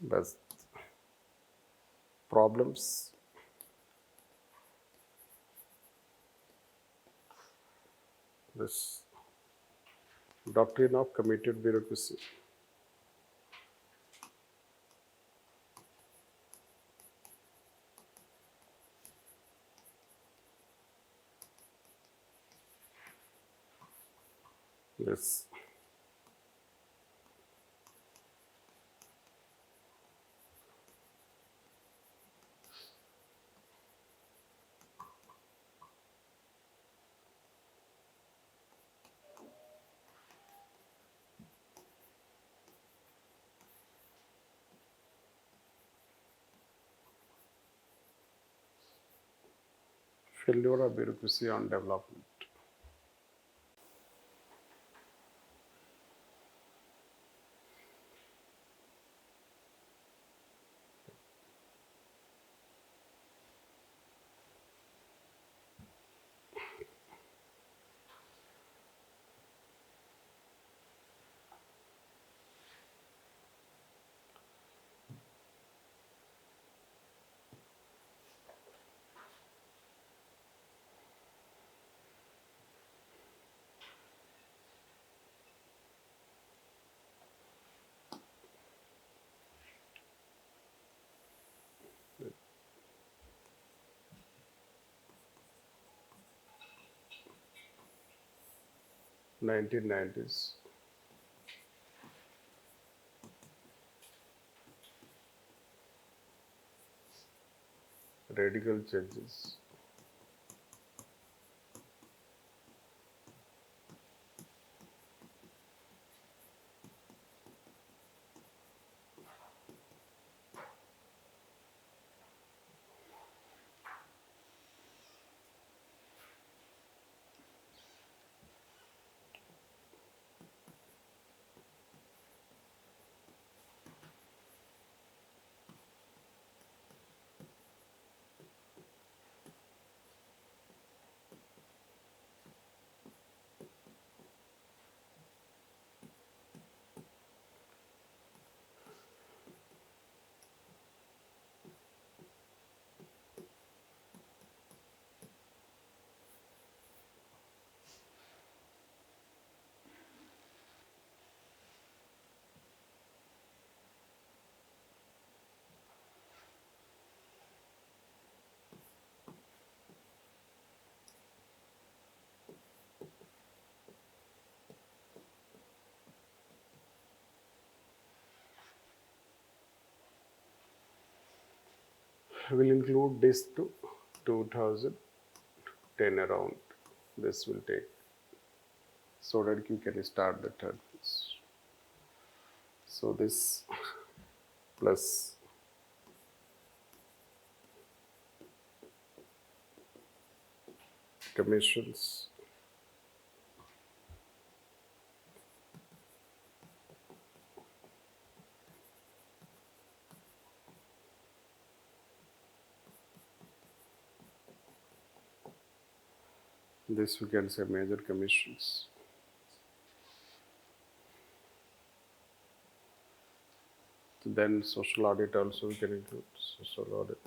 But problems. This doctrine of committed bureaucracy. Yes. Failure of bureaucracy on development. (1990s). radical changes. Will include this to 2010 around. This will take so that you can start the third phase. So this plus commissions, this we can say major commissions. Then social audit also we can include social audit.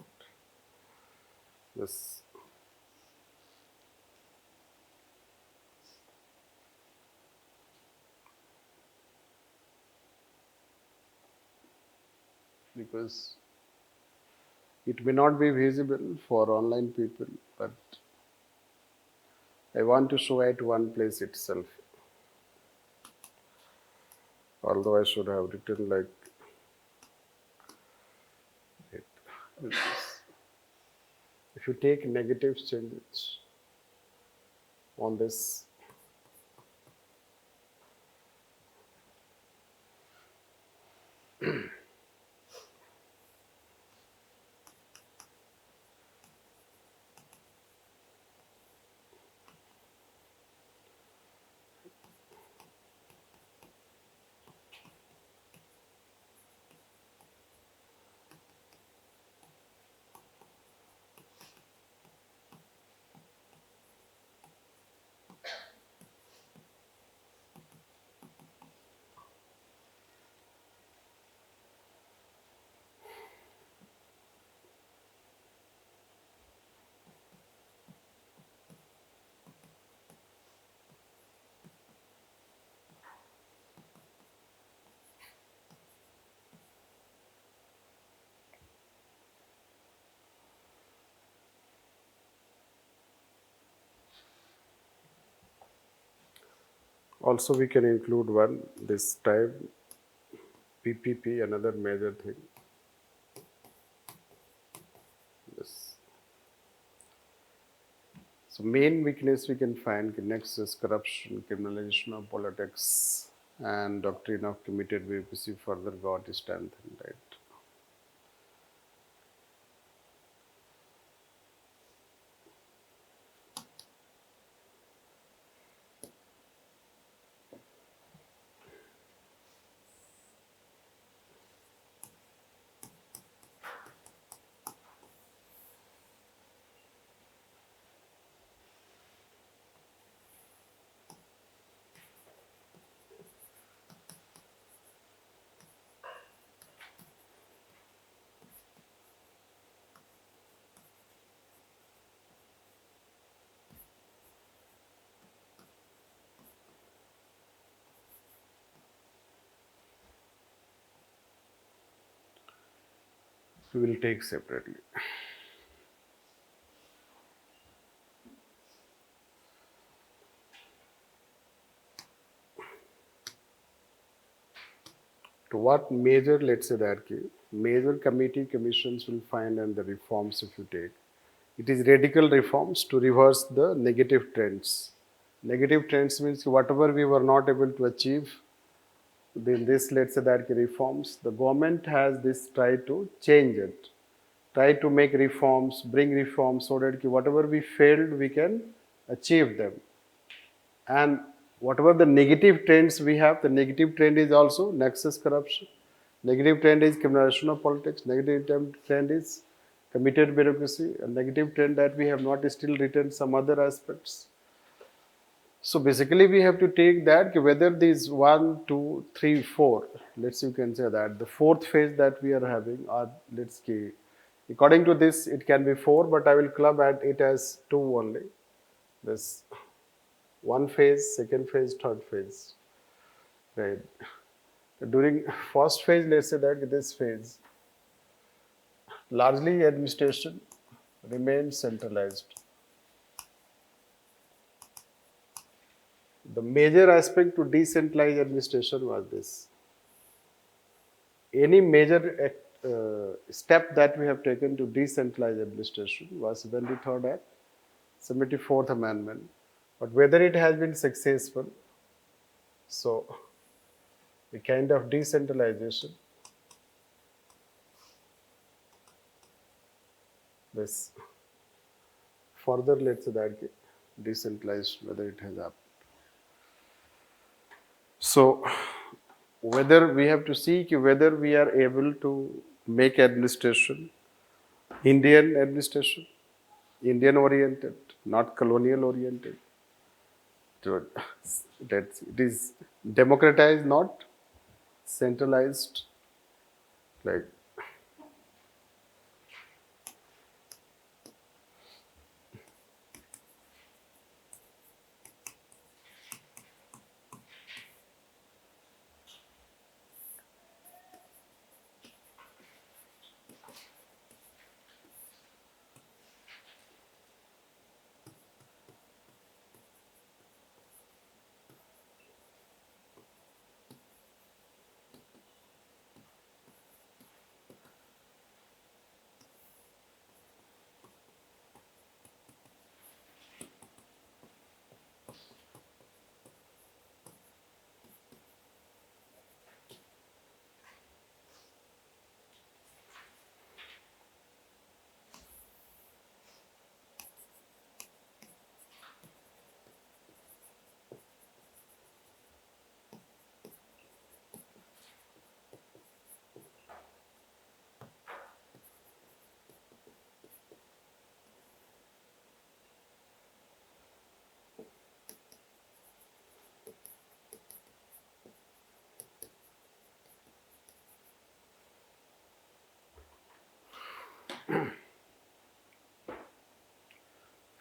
This because it may not be visible for online people, but I want to show at one place itself. Although I should have written like it. If you take negative changes on this, also we can include one this time PPP, another major thing. This. So main weakness we can find next is corruption, criminalization of politics, and doctrine of committed bureaucracy further got strengthened, right? We will take separately. To what major, let's say that major committee commissions will find and the reforms if you take. It is radical reforms to reverse the negative trends. Negative trends means whatever we were not able to achieve in this, let's say that reforms, the government has this try to change it, try to make reforms, bring reforms so that whatever we failed, we can achieve them. And whatever the negative trends we have, the negative trend is also nexus corruption. Negative trend is criminalization of politics. Negative trend is committed bureaucracy. A negative trend that we have not still written some other aspects. So basically, we have to take that whether these 1, 2, 3, 4. Let's you can say that the fourth phase that we are having are let's see. According to this, it can be 4, but I will club at it as 2 only. This one phase, second phase, third phase. Right. During first phase, let's say that this phase, largely administration remains centralized. The major aspect to decentralize administration was this. Any major step that we have taken to decentralize administration was 23rd Act, 74th Amendment. But whether it has been successful, so the kind of decentralization, this further let's say that decentralized, whether it has happened. So whether we have to see whether we are able to make administration Indian administration, Indian oriented, not colonial oriented. So that it is democratized, not centralized. Like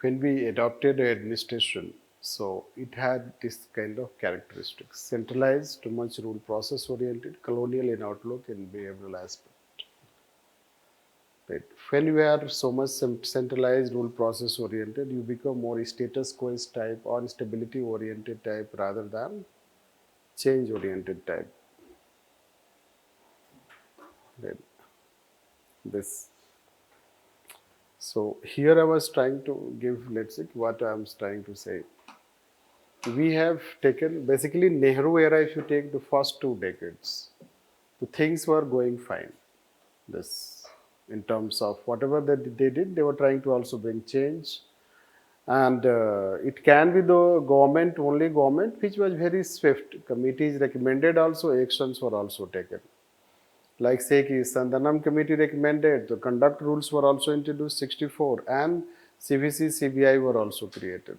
when we adopted administration, so it had this kind of characteristics: centralized, too much rule process oriented, colonial in outlook and behavioral aspect. Right. When you are so much centralized, rule process oriented, you become more status quo type or stability oriented type rather than change oriented type. Right. This. So here I was trying to give, let's see what I am trying to say. We have taken basically Nehru era. If you take the first 2 decades, the things were going fine. This in terms of whatever that they did, they were trying to also bring change, and it can be the government only government which was very swift. Committees recommended also, actions were also taken. Like say ki Sandanam committee recommended, the conduct rules were also introduced 64 and CVC CBI were also created.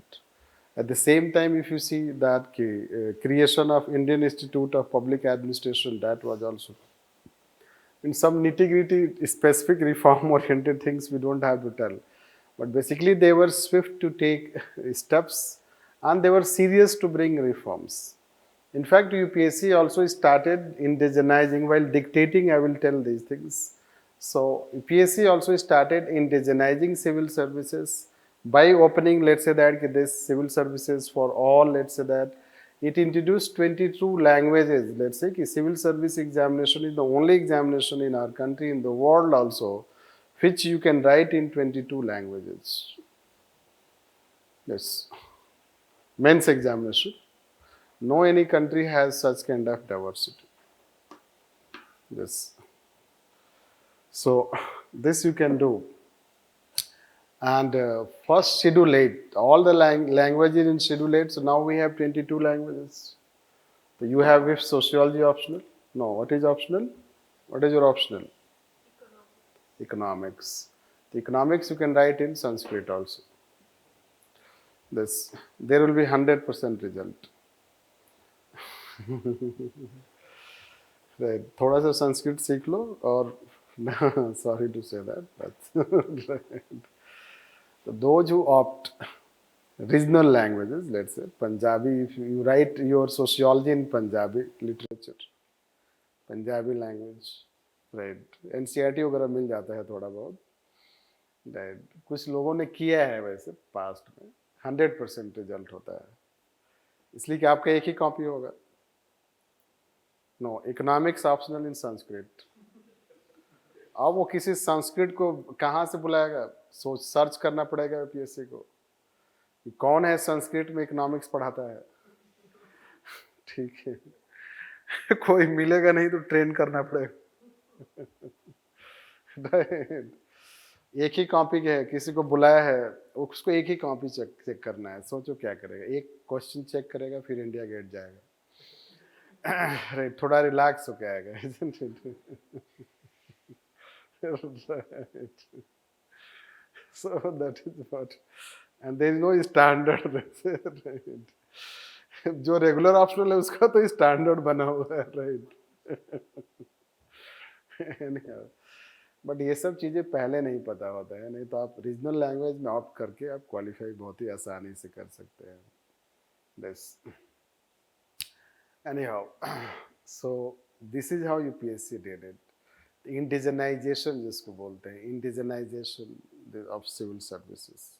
At the same time, if you see that creation of Indian Institute of Public Administration, that was also in some nitty-gritty specific reform-oriented things we don't have to tell. But basically they were swift to take steps and they were serious to bring reforms. In fact, UPSC also started indigenizing while dictating, I will tell these things. So UPSC also started indigenizing civil services by opening, let's say that this civil services for all, let's say that it introduced 22 languages. Let's say civil service examination is the only examination in our country, in the world also, which you can write in 22 languages. Yes. Men's examination. No any country has such kind of diversity. Yes. So this you can do. And first schedule 8, all the languages in schedule 8. So now we have 22 languages. So you have if sociology optional? No, what is optional? What is your optional? Economics. The economics you can write in Sanskrit also. This there will be 100% result. Right. थोड़ा सा संस्कृत सीख लो और sorry to say that, but right. So those who opt regional languages, let's say Punjabi, if you write your sociology in Punjabi literature, Punjabi language, right, NCERT वगैरह मिल जाता है थोड़ा बहुत, right. कुछ लोगों ने किया है वैसे पास्ट में, 100% रिजल्ट होता है, इसलिए कि आपका एक ही कॉपी होगा. No, economics optional in Sanskrit. अब वो किसी संस्कृत को कहाँ से बुलाएगा, सोच सर्च करना पड़ेगा यूपीएससी को कि कौन है संस्कृत में इकोनॉमिक्स पढ़ाता है. ठीक है, कोई मिलेगा नहीं तो ट्रेन करना पड़ेगा. राइट. एक ही कॉपी के है, किसी को बुलाया है उसको एक ही कॉपी चेक करना है. सोचो क्या करेगा, एक क्वेश्चन चेक करेगा फिर इंडिया गेट जाएगा. राइट. थोड़ा रिलैक्स होके आएगा. Right. So that is what, and there is no standard. Right. जो रेगुलर ऑप्शनल है उसका तो स्टैंडर्ड बना हुआ है. राइट. बट ये सब चीज़ें पहले नहीं पता होता है, नहीं तो आप रीजनल लैंग्वेज में ऑप्ट करके आप क्वालिफाई बहुत ही आसानी से कर सकते हैं. This anyhow, so this is how UPSC did it. Indigenization जिसको बोलते हैं, indigenization of civil services,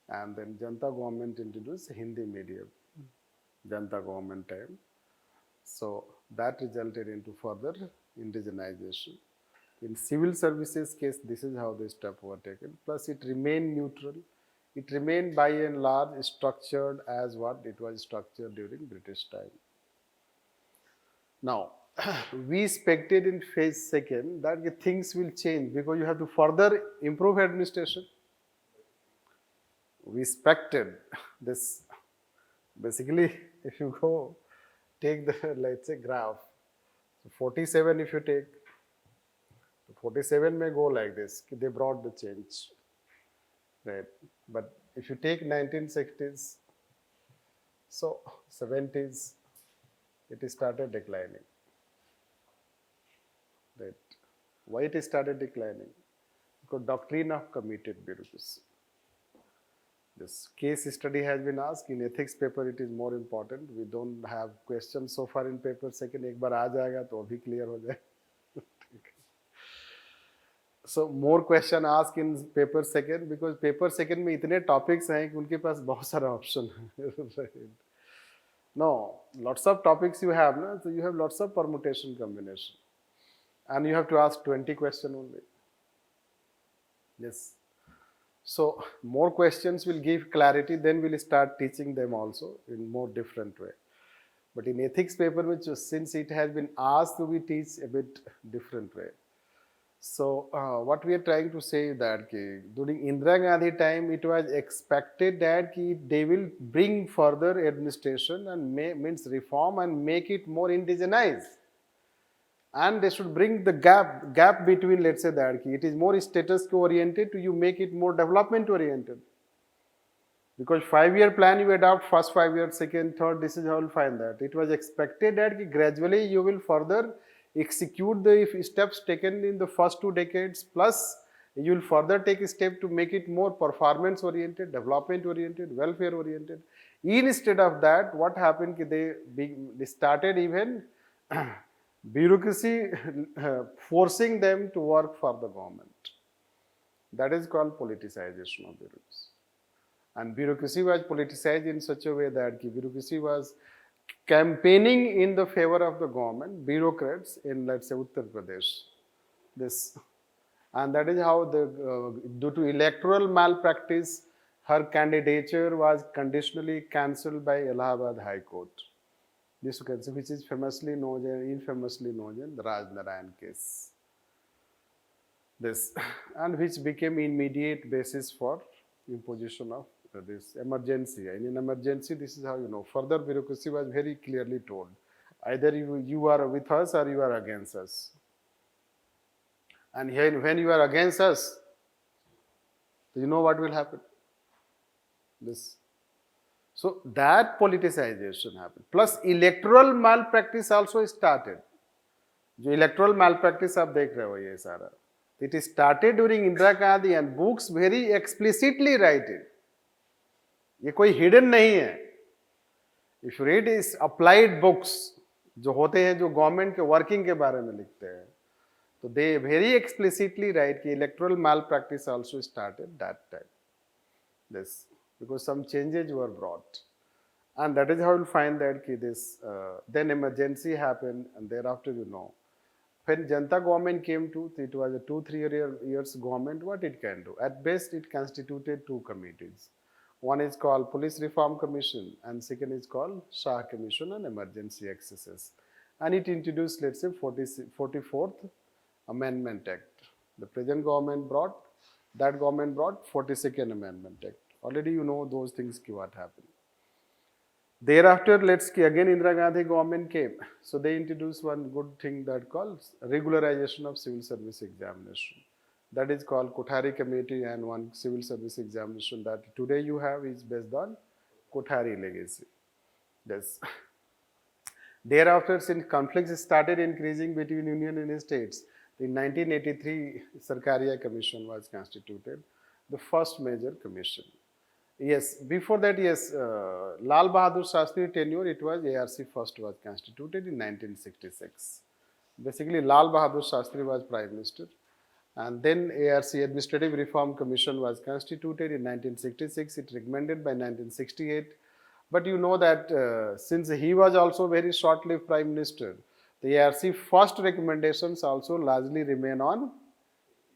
and then Janata government introduced Hindi medium, Janata government time. So that resulted into further indigenization. In civil services case, this is how the steps were taken. Plus, it remained neutral. It remained by and large structured as what it was structured during British time. Now, we expected in phase second that things will change because you have to further improve administration. We expected this. Basically, if you go take the, let's say, graph, so 47 if you take, 47 may go like this, they brought the change, right? But if you take 1960s, so 70s, it started declining, right? Why it started declining? Because doctrine of committed bureaucracy. This case study has been asked in ethics paper. It is more important. We don't have questions so far in paper second. एक बार आ जाएगा तो अभी clear हो जाए. So more question asked in paper second because paper second में इतने topics हैं कि उनके पास बहुत सारा option है. No, lots of topics you have, ना, so you have lots of permutation combination, and you have to ask 20 questions only. Yes. So more questions will give clarity, then we'll start teaching them also in more different way. But in ethics paper, which since it has been asked, we teach a bit different way. So what we are trying to say is that during Indira Gandhi time, it was expected that they will bring further administration and means reform and make it more indigenized. And they should bring the gap between, let's say that it is more status quo oriented to you make it more development oriented. Because 5-year plan you adopt first 5 years, second, third, this is how you'll find that. It was expected that gradually you will further execute the steps taken in the first 2 decades, plus you will further take a step to make it more performance oriented, development oriented, welfare oriented. Instead of that, what happened, they started even bureaucracy forcing them to work for the government. That is called politicization of bureaucracy. And bureaucracy was politicized in such a way that bureaucracy was campaigning in the favor of the government, bureaucrats in, let's say, Uttar Pradesh. This, And that is how due to electoral malpractice, her candidature was conditionally cancelled by Allahabad High Court. This you can see, which is famously known and infamously known as the Raj Narayan case. This and which became immediate basis for imposition of this emergency. And in emergency, this is how you know. Further bureaucracy was very clearly told. Either you are with us or you are against us. And here, when you are against us, you know what will happen? This. So that politicization happened. Plus electoral malpractice also started. जो electoral malpractice आप देख रहे हो ये सारा. It started during Indira Gandhi and books very explicitly write it. ये कोई hidden नहीं है. If you read is applied books जो होते हैं जो गवर्नमेंट के वर्किंग के बारे में लिखते हैं तो they very explicitly write कि electoral malpractice also started that time. This because some changes were brought. And that is how you'll find that this then emergency happened and thereafter you know. When Janta government came to, it was a 2-3 years government, what it can do? At best, it constituted 2 committees. One is called Police Reform Commission and second is called Shah Commission on Emergency Excesses. And it introduced, let's say, 44th Amendment Act. The present government brought, that government brought 42nd Amendment Act. Already you know those things what happened. Thereafter, let's see, again Indira Gandhi government came. So they introduced one good thing that calls regularization of civil service examination. That is called Kothari Committee and one civil service examination that today you have is based on Kothari legacy. Yes. Thereafter, since conflicts started increasing between union and states, in 1983 Sarkaria Commission was constituted, the first major commission. Yes, before that, yes, Lal Bahadur Shastri tenure, it was ARC first was constituted in 1966. Basically, Lal Bahadur Shastri was Prime Minister. And then ARC Administrative Reform Commission was constituted in 1966. It recommended by 1968. But you know that since he was also very short-lived Prime Minister, the ARC first recommendations also largely remain on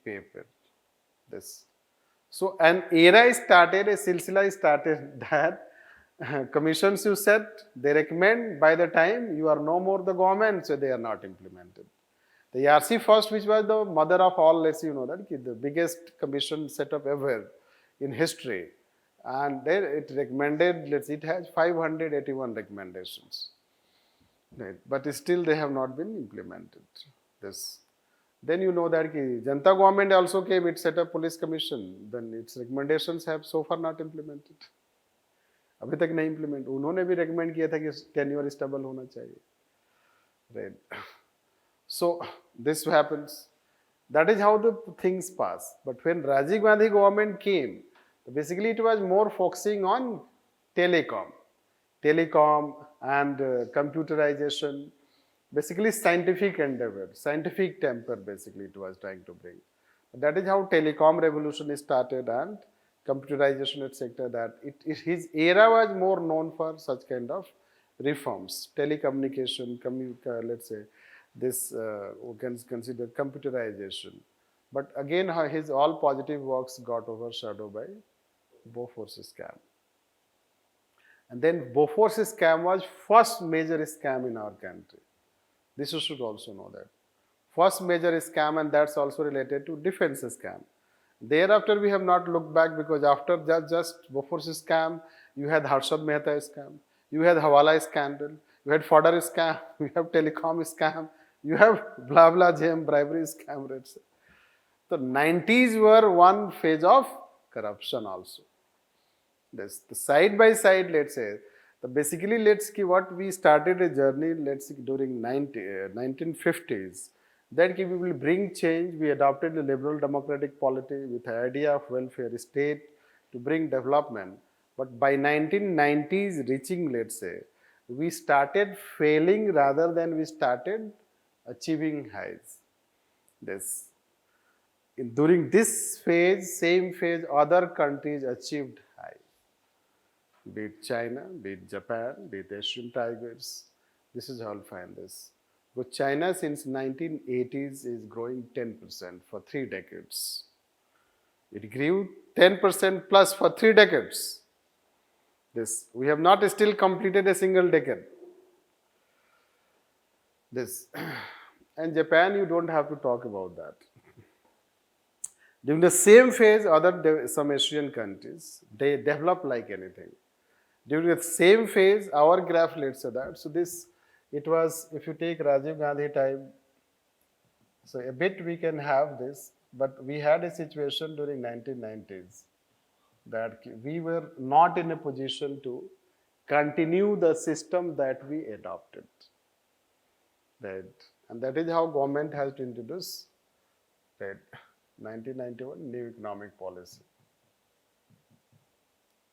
paper. This. So an era started, a silsila started that commissions you set, they recommend by the time you are no more the government, so they are not implemented. The ARC first, which was the mother of all, let's you know that the biggest commission set up ever in history, and then it recommended, it has 581 recommendations, right? But still they have not been implemented. This. Then you know that Janta government also came, it set up police commission, then its recommendations have so far not implemented. अभी तक नहीं implement, उन्होंने भी recommend किया था कि tenure stable होना चाहिए, right? So this happens. That is how the things pass. But when Rajiv Gandhi government came, basically it was more focusing on telecom and computerization. Basically scientific endeavor, scientific temper basically it was trying to bring. That is how telecom revolution started and computerization etc. That his era was more known for such kind of reforms. Telecommunication, let's say this we can consider computerization. But again his all positive works got overshadowed by Bofors scam. And then Bofors scam was first major scam in our country. This you should also know that. First major scam, and that's also related to defense scam. Thereafter, we have not looked back because after just Bofors scam, you had Harshad Mehta scam, you had Hawala scandal, you had fodder scam, you have telecom scam, you have blah blah jam bribery scam. The 90s were one phase of corruption also. This the side by side, let's say. Basically, let's see what we started a journey, let's see, during 1950s. That we will bring change. We adopted the liberal democratic polity with the idea of welfare state to bring development. But by 1990s reaching, let's say, we started failing rather than we started achieving highs. During this phase, same phase, other countries achieved high. Be it China, be it Japan, be it Asian tigers. This is how you'll find this. But China since 1980s is growing 10% for 3 decades. It grew 10% plus for 3 decades. We have not still completed a single decade. And Japan, you don't have to talk about that. During the same phase, some Asian countries, they develop like anything. During the same phase, our graph leads to that. So it was, if you take Rajiv Gandhi time, so a bit we can have this, but we had a situation during 1990s that we were not in a position to continue the system that we adopted. Right? And that is how government has to introduce, right, 1991 new economic policy.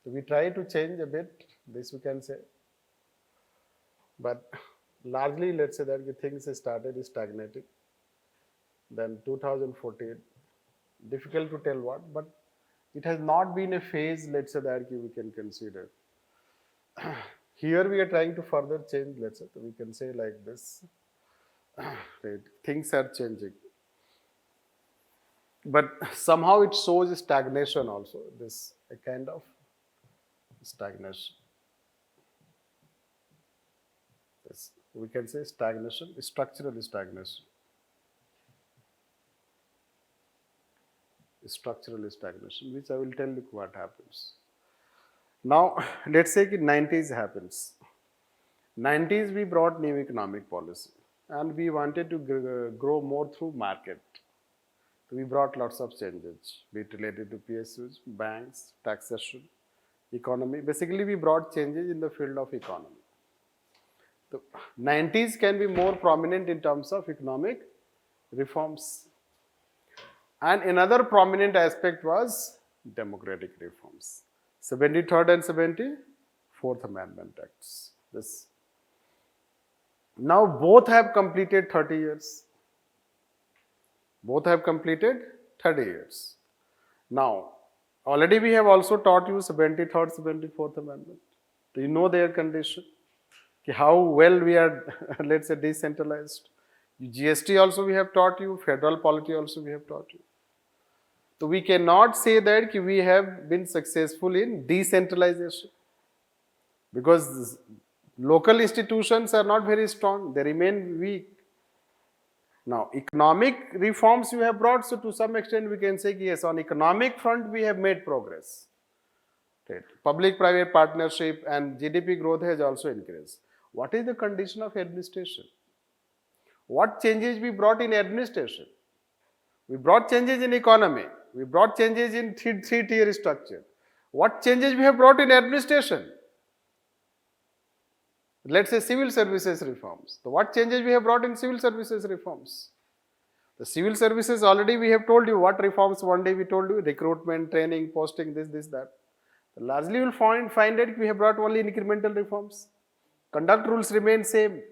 So we try to change a bit, this we can say. But largely, let's say that the things started stagnating. Then 2014, difficult to tell what, but it has not been a phase, let's say, that we can consider. Here we are trying to further change, let's say, we can say like this. Right. Things are changing. But somehow it shows stagnation also, a kind of stagnation. We can say stagnation, structural stagnation. Structural stagnation, which I will tell you what happens. Now, let's say that 90s happens. 90s we brought new economic policy and we wanted to grow more through market. So we brought lots of changes, be it related to PSUs, banks, taxation, economy. Basically, we brought changes in the field of economy. The 90s can be more prominent in terms of economic reforms. And another prominent aspect was democratic reforms. 73rd and 74th Amendment Acts. Now both have completed 30 years. Both have completed 30 years. Now, already we have also taught you 73rd, 74th Amendment. Do you know their condition? How well we are, let's say, decentralized. GST also we have taught you, federal polity also we have taught you. So we cannot say that we have been successful in decentralization because local institutions are not very strong, they remain weak. Now, economic reforms you have brought, so to some extent we can say yes, on economic front we have made progress. Right. Public-private partnership and GDP growth has also increased. What is the condition of administration? What changes we brought in administration? We brought changes in economy. We brought changes in three-tier structure. What changes we have brought in administration? Let's say civil services reforms. So what changes we have brought in civil services reforms? The civil services already we have told you what reforms. One day we told you recruitment, training, posting, this, that. Largely you will find that we have brought only incremental reforms. Conduct rules remain same.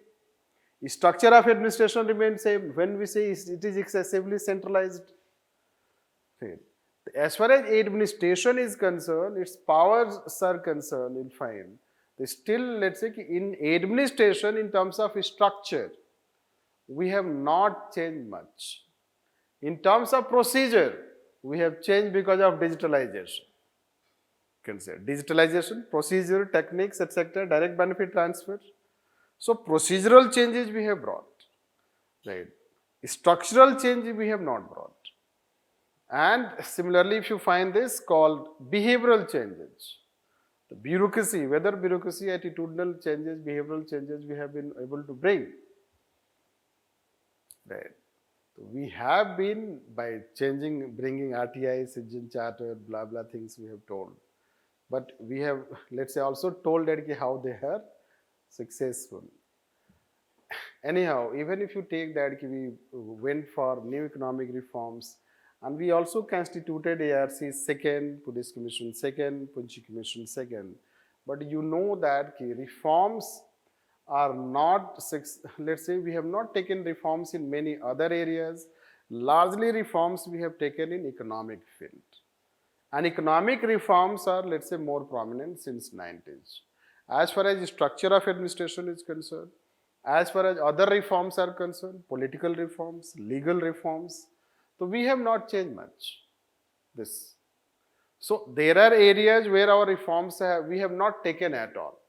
Structure of administration remains same. When we say it is excessively centralized. As far as administration is concerned, its powers are concerned, you'll find. They still, let's say, in administration, in terms of structure, we have not changed much. In terms of procedure, we have changed because of digitalization. You can say digitalization, procedure, techniques, etc., direct benefit transfer. So procedural changes we have brought, right? Structural changes we have not brought. And similarly, if you find this called behavioral changes, the bureaucracy, whether bureaucracy, attitudinal changes, behavioral changes we have been able to bring, right? So we have been, by bringing RTI, Citizen Charter, blah, blah things we have told. But we have, let's say, also told that how they are successful. Anyhow, even if you take that we went for new economic reforms, and we also constituted ARC second, Police Commission second, Punchi Commission second. But you know that reforms are not, let's say we have not taken reforms in many other areas. Largely reforms we have taken in economic field. And economic reforms are, let's say, more prominent since 90s. As far as the structure of administration is concerned, As far as other reforms are concerned, political reforms, legal reforms, so we have not changed much. This. So there are areas where our reforms we have not taken at all.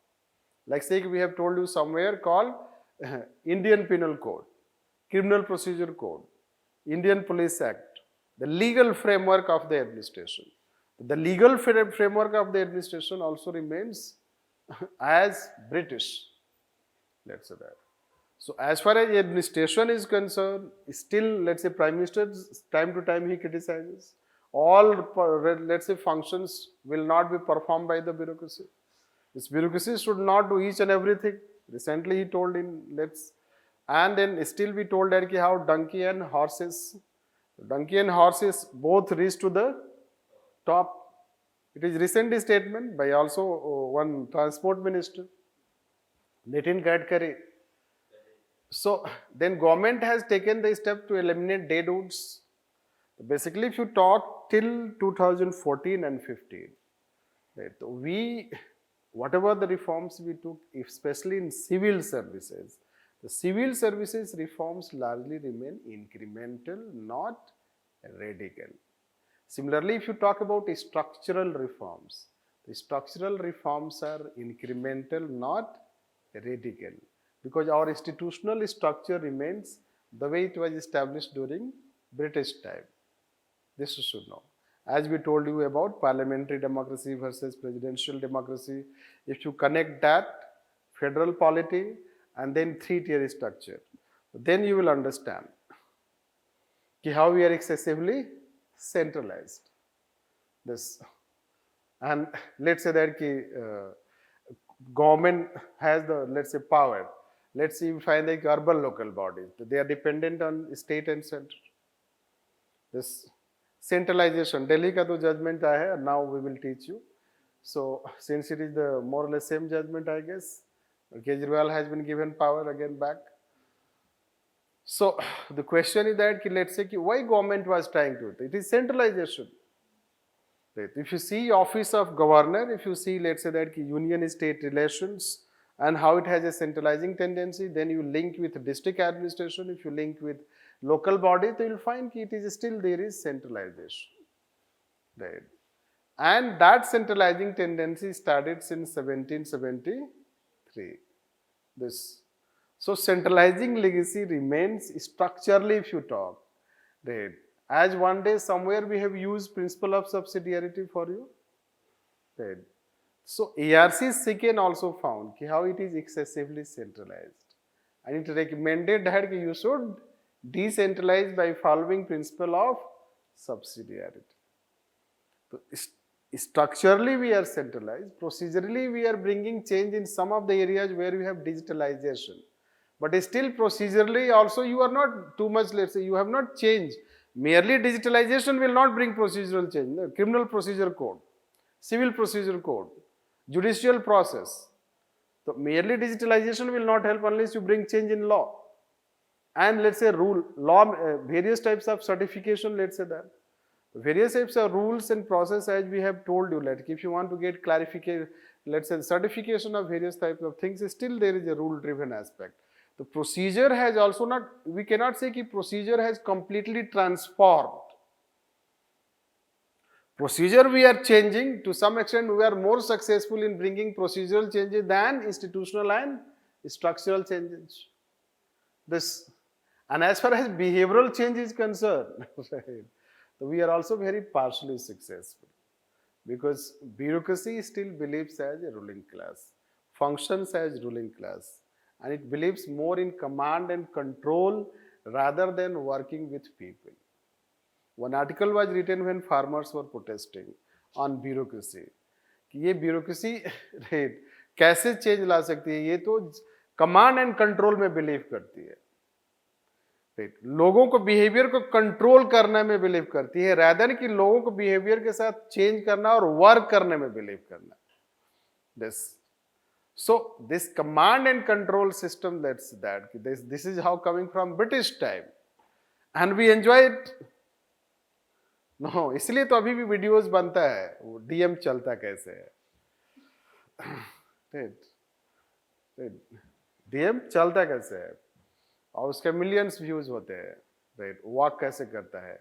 Like say we have told you somewhere called Indian Penal Code, Criminal Procedure Code, Indian Police Act, the legal framework of the administration. The legal framework of the administration also remains as British, let's say that. So as far as administration is concerned, still let's say Prime Minister time to time he criticizes. All let's say functions will not be performed by the bureaucracy. This bureaucracy should not do each and everything. Recently he told in and then still we told that how donkey and horses both reach to the top. It is recent statement by also one transport minister, Nitin Gadkari. So then government has taken the step to eliminate deadwoods. Basically, if you talk till 2014 and 15, right, whatever the reforms we took, especially in civil services, the civil services reforms largely remain incremental, not radical. Similarly, if you talk about structural reforms, the structural reforms are incremental, not radical, because our institutional structure remains the way it was established during British time. This you should know. As we told you about parliamentary democracy versus presidential democracy, if you connect that, federal polity, and then three-tier structure, then you will understand how we are excessively centralized. This, and let's say that government has the, let's say, power. Let's see, we find like urban local bodies, they are dependent on state and center. This centralization, Delhi ka to judgment aaya hai, now we will teach you. So since it is the more or less same judgment, I guess, Kejriwal has been given power again back. So the question is that let's say why government was trying to do it? It is centralization. Right. If you see office of governor, if you see let's say that union state relations and how it has a centralizing tendency, then you link with district administration, if you link with local body, then you will find it is still there is centralization. Right. And that centralizing tendency started since 1773. This. So centralizing legacy remains structurally if you talk. Right. As one day somewhere we have used principle of subsidiarity for you. Right. So ARC SICAN also found how it is excessively centralized. And it recommended that you should decentralize by following principle of subsidiarity. So structurally we are centralized, procedurally we are bringing change in some of the areas where we have digitalization. But still procedurally also you are not too much, let's say, you have not changed. Merely digitalization will not bring procedural change. No, criminal procedure code, civil procedure code, judicial process. So merely digitalization will not help unless you bring change in law. And let's say various types of certification, let's say that. Various types of rules and process, as we have told you, like if you want to get clarification, let's say certification of various types of things, still there is a rule driven aspect. The procedure has also not, we cannot say that procedure has completely transformed. Procedure we are changing, to some extent we are more successful in bringing procedural changes than institutional and structural changes. This, and as far as behavioral change is concerned, right, so we are also very partially successful, because bureaucracy still believes as a ruling class, functions as ruling class, and it believes more in command and control rather than working with people. One article was written when farmers were protesting on bureaucracy. कि ये bureaucracy right, कैसे change ला सकती है? ये तो command and control में believe करती है. Right. लोगों को behavior को control करने में believe करती है, rather कि लोगों को behavior के साथ change करना और work करने में believe करना. This. So this command and control system, that's that. This is how coming from British time, and we enjoy it. No, इसलिए तो अभी भी वीडियोस बनता है, वो डीएम चलता कैसे है. Right. Right. डीएम चलता कैसे है और उसके मिलियंस व्यूज होते हैं, राइट, वॉक कैसे करता है,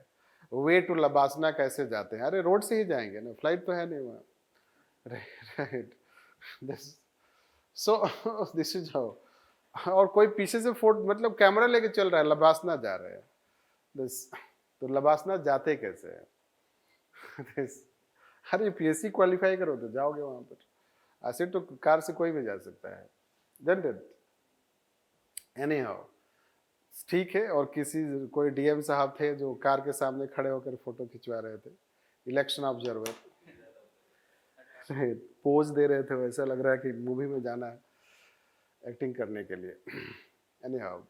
वे टू लबासना कैसे जाते हैं, अरे रोड से ही जाएंगे ना, फ्लाइट तो है नहीं वहाँ, right, this, so this is how, और कोई पीछे से फोटो मतलब कैमरा लेके चल रहा है, लबासना जा रहे हैं, दिस, तो लबासना जाते कैसे हैं, दिस, अरे पीएससी क्वालिफाई करो तो जाओगे वहां पर, ऐसे तो कार से कोई भी जा सकता है, डोंट इट, एनी हाउ, ठीक है। और किसी कोई डीएम साहब थे जो कार के सामने खड़े होकर फोटो खिंचवा रहे थे, इलेक्शन ऑब्जर्वर, पोज दे रहे थे, वैसा लग रहा है कि मूवी में जाना है एक्टिंग करने के लिए, any how,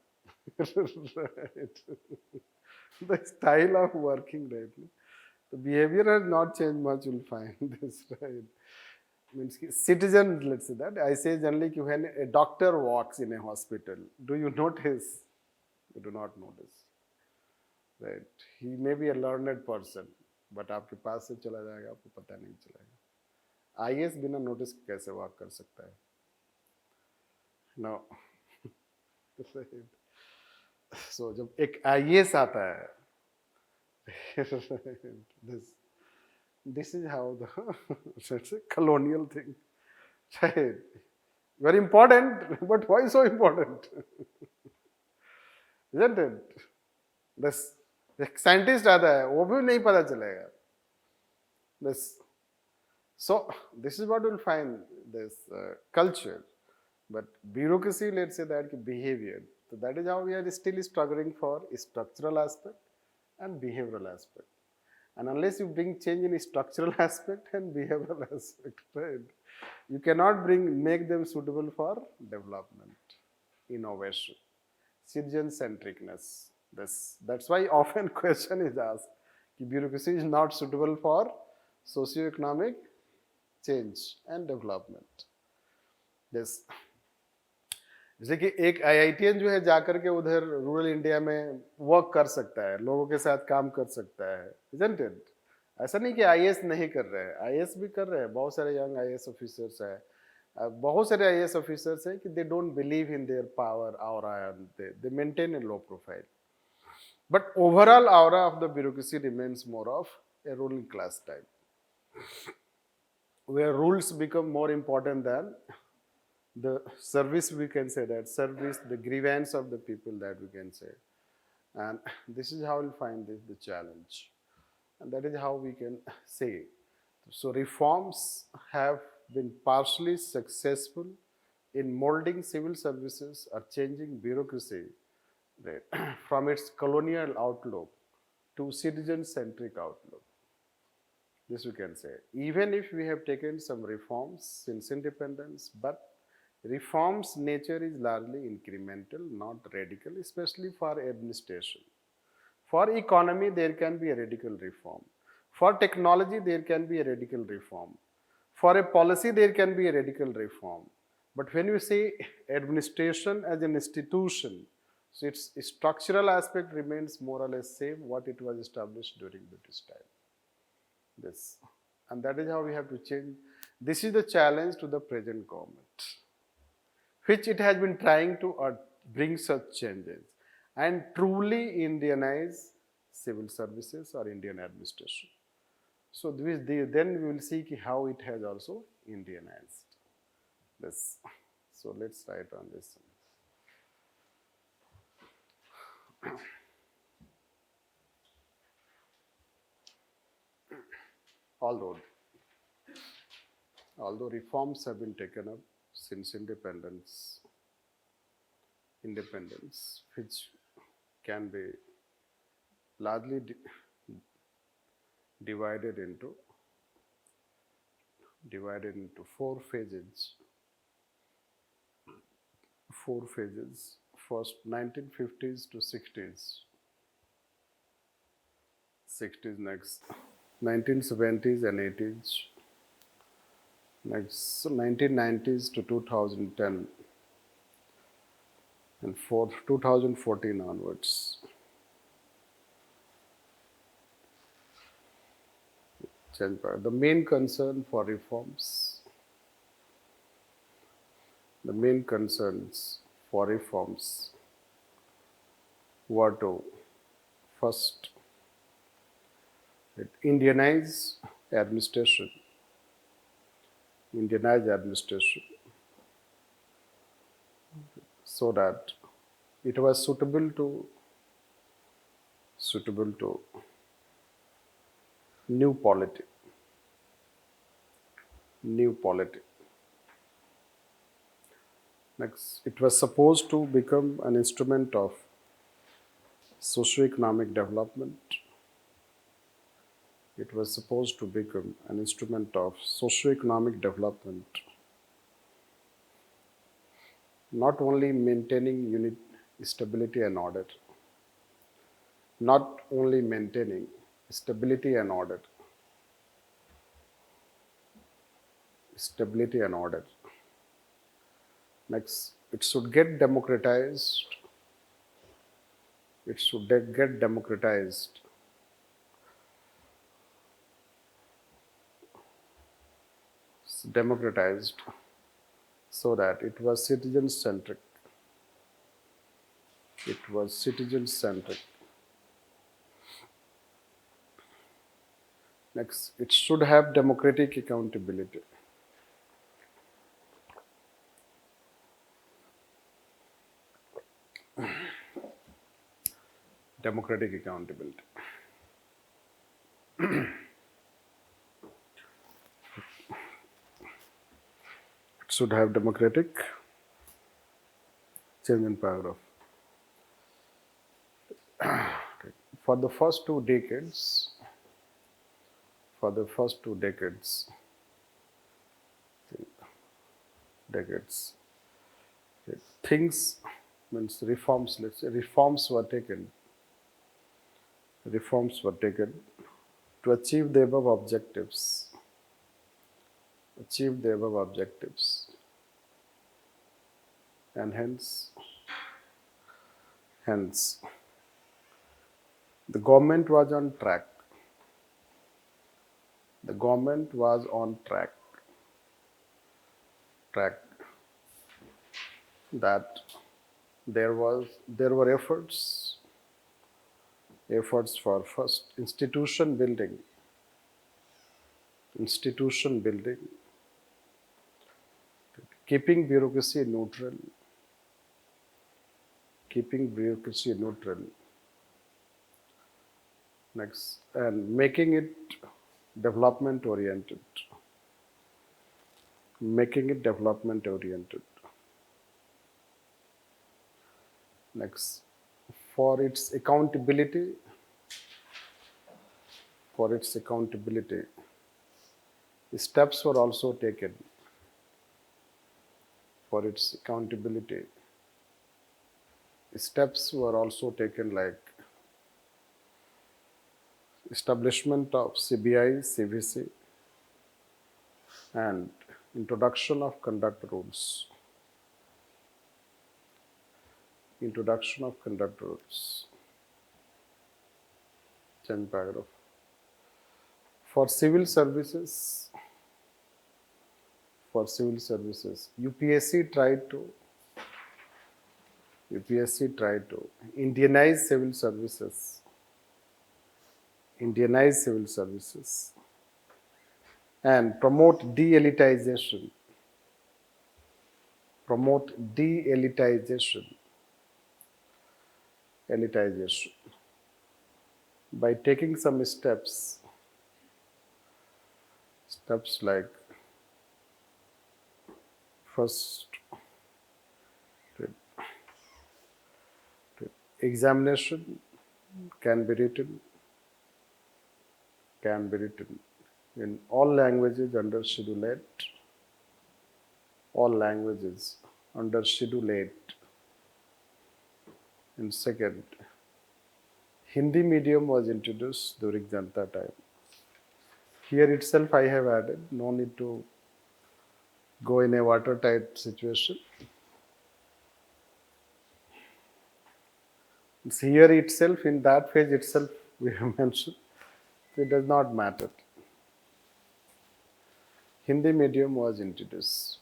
the style of working, right, the behavior has not changed much, you'll find this, right, means citizen, let's say that I say generally when a doctor walks in a hospital, do you notice? You do not notice, right, he may be a learned person but आपके पास से चला जाएगा, आपको पता नहीं चलेगा। IAS बिना notice कैसे वॉक कर सकता है? नो। सो जब एक आईएएस आता है, this is how the it's a colonial thing, right, very important, but why so important? Isn't it? this एक साइंटिस्ट आता है, वो भी नहीं पता चलेगा, this, so this is what you'll find, this culture, but bureaucracy, let's say that behavior, so that is how we are still struggling for structural aspect and behavioral aspect, and unless you bring change in structural aspect and behavioral aspect, right, you cannot make them suitable for development, innovation, citizen centricness. That's why often question is asked कि bureaucracy is not suitable for socio-economic change and development. Yes. जैसे कि एक IITian जो है जाकर के उधर rural India में वर्क कर सकता है, लोगों के साथ काम कर सकता है, isn't it? ऐसा नहीं कि आईएएस नहीं कर रहे हैं, आईएएस भी कर रहे हैं, बहुत सारे यंग आईएएस ऑफिसर्स हैं, बहुत सारे आईएएस ऑफिसर्स हैं कि they don't believe in their power aura and they maintain A low profile, but overall aura of the bureaucracy remains more of a ruling class type, where rules become more important than the service, we can say that service, the grievance of the people, that we can say, and this is how we'll find this the challenge, and that is how we can say. So reforms have been partially successful in molding civil services or changing bureaucracy, right, from its colonial outlook to citizen-centric outlook. This we can say. Even if we have taken some reforms since independence, but reforms' nature is largely incremental, not radical, especially for administration. For economy, there can be a radical reform. For technology, there can be a radical reform. For a policy, there can be a radical reform. But when you say administration as an institution, so its structural aspect remains more or less same what it was established during British time. This, and that is how we have to change. This is the challenge to the present government, which it has been trying to bring such changes and truly Indianize civil services or Indian administration. So then we will see how it has also Indianized this. So let's write on this. Although reforms have been taken up since independence, which can be largely divided into four phases. First, 1950s to 60s. 60s next, 1970s and 80s. Next, 1990s to 2010. And for 2014 onwards. The main concern for reforms, for reforms were to first Indianize administration, Indianize administration, so that it was suitable to new polity, new polity. Next, it was supposed to become an instrument of socio-economic development. It was supposed to become an instrument of socio-economic development, not only maintaining unit stability and order, not only maintaining stability and order, stability and order. Next, it should get democratized. It should get democratized, democratized, so that it was citizen-centric. It was citizen-centric. Next, it should have democratic accountability. Democratic accountability. It should have democratic, change in paragraph. For the first two decades, things means reforms. Let's say reforms were taken to achieve the above objectives. And hence, the government was on track. That there were efforts for first institution building, keeping bureaucracy neutral, next, and making it development oriented. Next, for its accountability, steps were also taken. Like establishment of CBI, CVC, and introduction of conduct rules. Change paragraph. For civil services, UPSC tried to Indianize civil services, and promote de-elitization, by taking some steps like first examination can be written in all languages under Schedule 8. And second, Hindi medium was introduced during Janta time. Here itself I have added, no need to go in a watertight situation. It's here itself, in that page itself, we have mentioned. It does not matter. Hindi medium was introduced.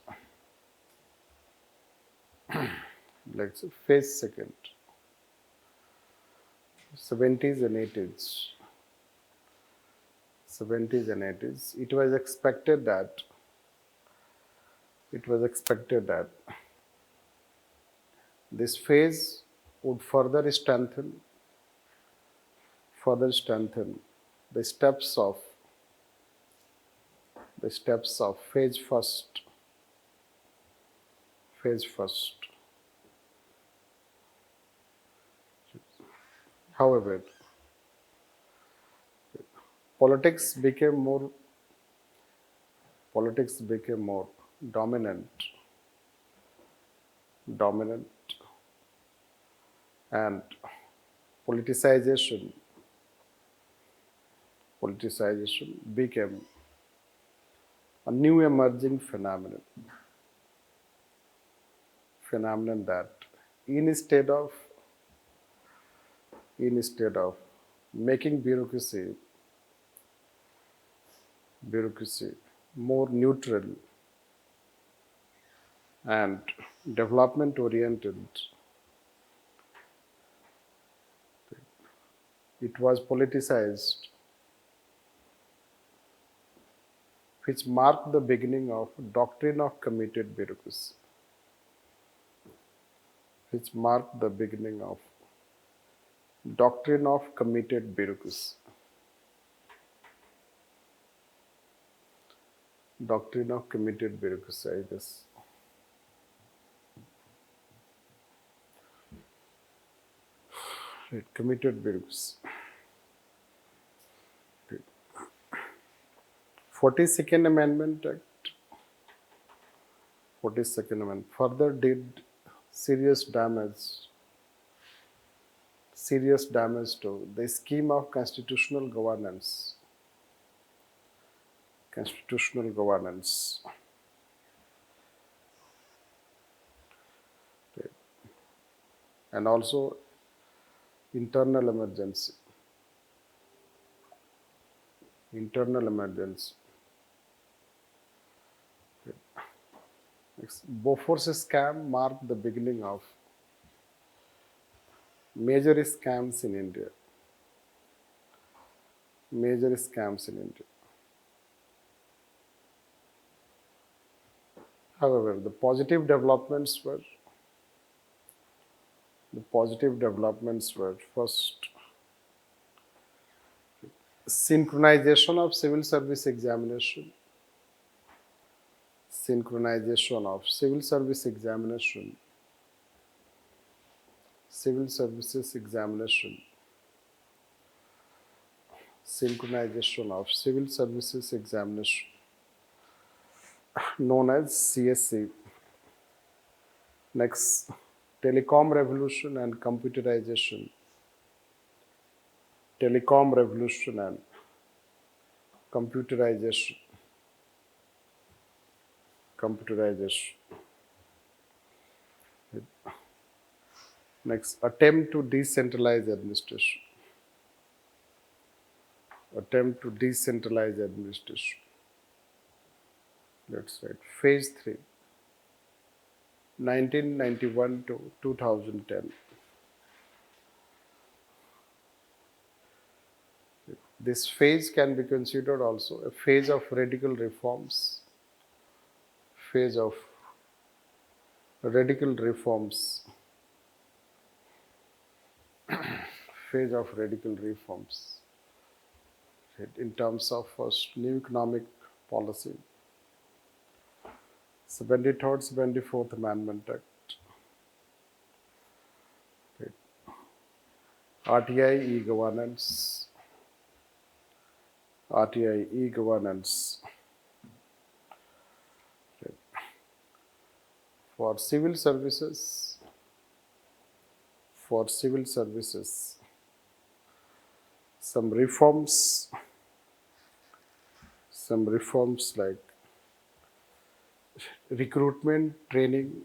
Let's say phase second, 70s and 80s. 70s and 80s. It was expected that this phase would further strengthen the steps of phase first. However, politics became more dominant, and politicization became a new emerging phenomenon that instead of making bureaucracy more neutral and development oriented, it was politicized, which marked the beginning of doctrine of committed bureaucracy. Which marked the beginning of doctrine of committed bureaucracy. Doctrine of committed bureaucracy, I guess. Right, committed bureaucracy. Right. 42nd Amendment Act. 42nd Amendment further did serious damage to the scheme of constitutional governance. Right. And also internal emergency. Next, Bofors scam marked the beginning of major scams in India. However, the positive developments were first, synchronization of civil service examination. Civil services examination. Synchronization of civil services examination, known as CSAT. Next, telecom revolution and computerization. Computerization. Next, attempt to decentralize administration. That's right. Phase 3, 1991 to 2010. This phase can be considered also a phase of radical reforms. Phase of radical reforms. In terms of first, new economic policy. 73rd, 74th Amendment Act. RTI e-governance. For civil services, some reforms like recruitment training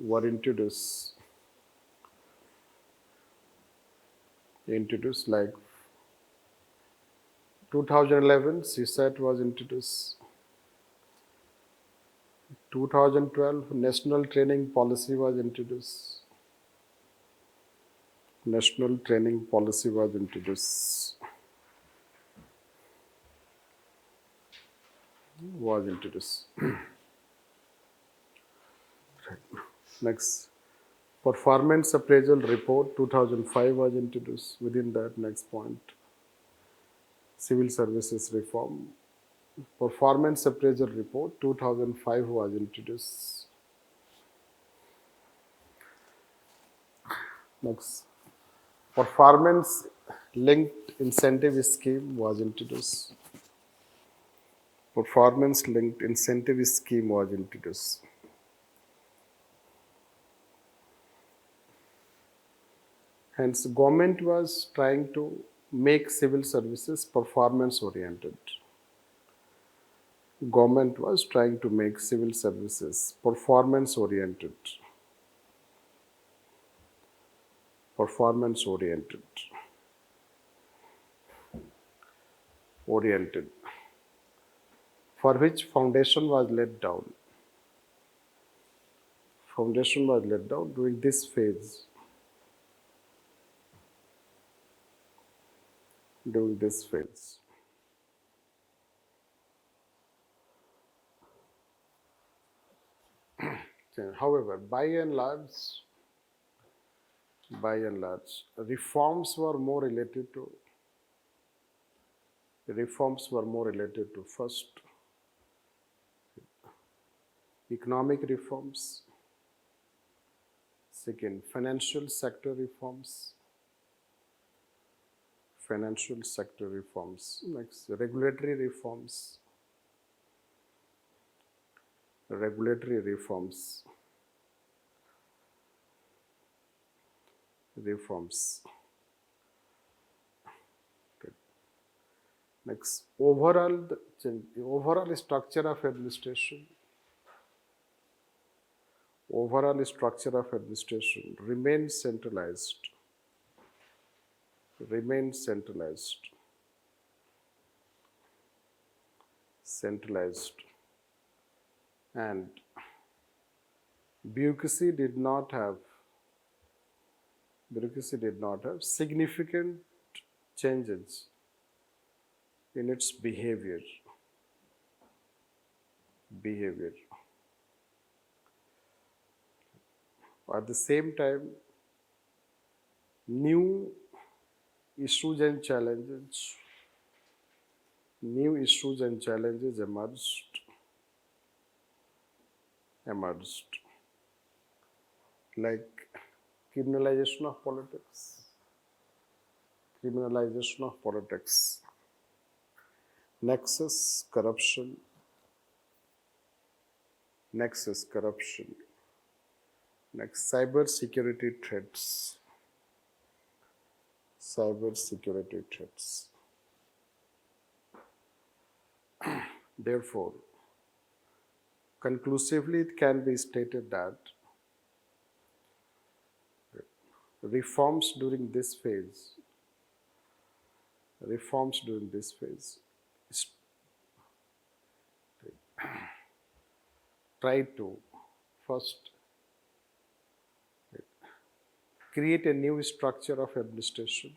were introduced like 2011 CSAT was introduced. 2012, National Training Policy was introduced. National Training Policy was introduced. Next, Performance Appraisal Report 2005 was introduced. Within that, next point, Civil Services Reform. Performance Appraisal Report 2005 was introduced. Next, Performance Linked Incentive Scheme was introduced. Performance Linked Incentive Scheme was introduced. Hence, government was trying to make civil services performance oriented. Government was trying to make civil services performance oriented. Performance oriented. For which foundation was laid down. Foundation was laid down during this phase. However, by and large, reforms were more related to first, economic reforms, second, financial sector reforms, next, regulatory reforms, next, overall structure of administration. Overall structure of administration remains centralized. And bureaucracy did not have significant changes in its behavior. At the same time, new issues and challenges emerged, like criminalization of politics, nexus corruption, next, cyber security threats. Therefore, conclusively, it can be stated that reforms during this phase try to first create a new structure of administration.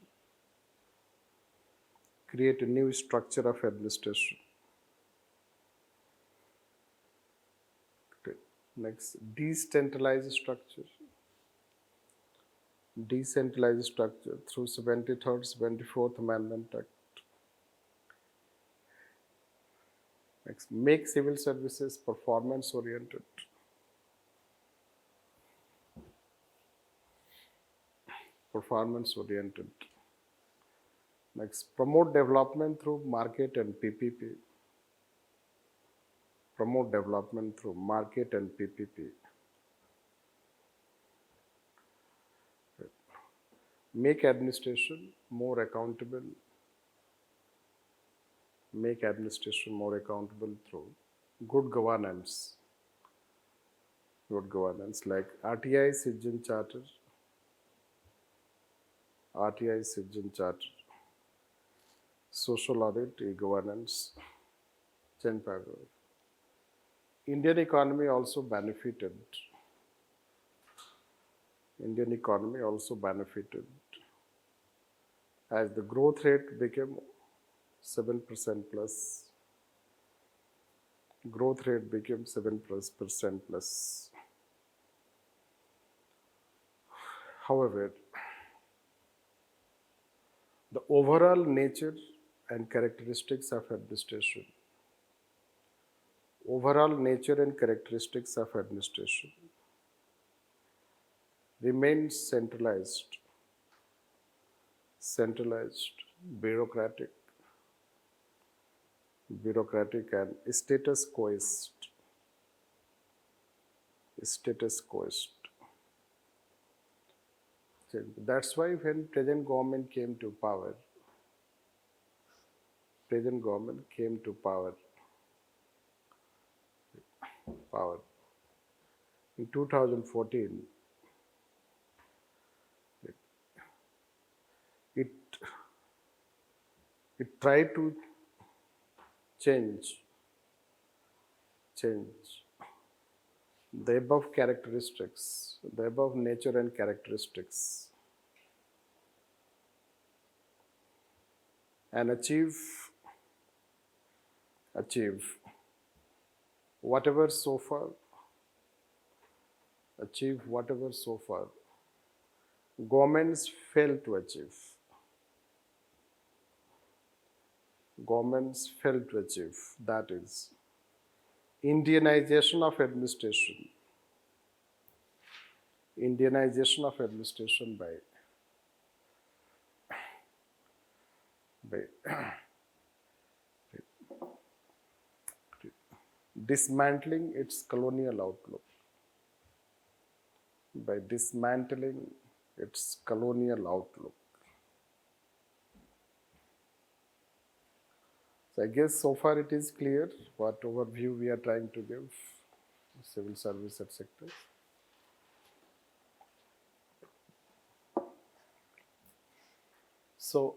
Next, decentralized structure through 73rd, 74th Amendment Act. Next, make civil services performance oriented. Next, promote development through market and PPP. Make administration more accountable. Through good governance. Like RTI Citizen Charter, social audit, e-governance, 10 paragraph. Indian economy also benefited. Indian economy also benefited as the growth rate became 7% plus. Growth rate became 7% plus. However, the overall nature and characteristics of administration, overall nature and characteristics of administration remains centralized, bureaucratic, and status quoist. Status quoist. That's why when present government came to power, power in 2014, it it tried to change the above characteristics, the above nature and characteristics, and achieve whatever so far, governments fail to achieve. That is Indianization of administration. By dismantling its colonial outlook. So I guess so far it is clear what overview we are trying to give civil service sector. So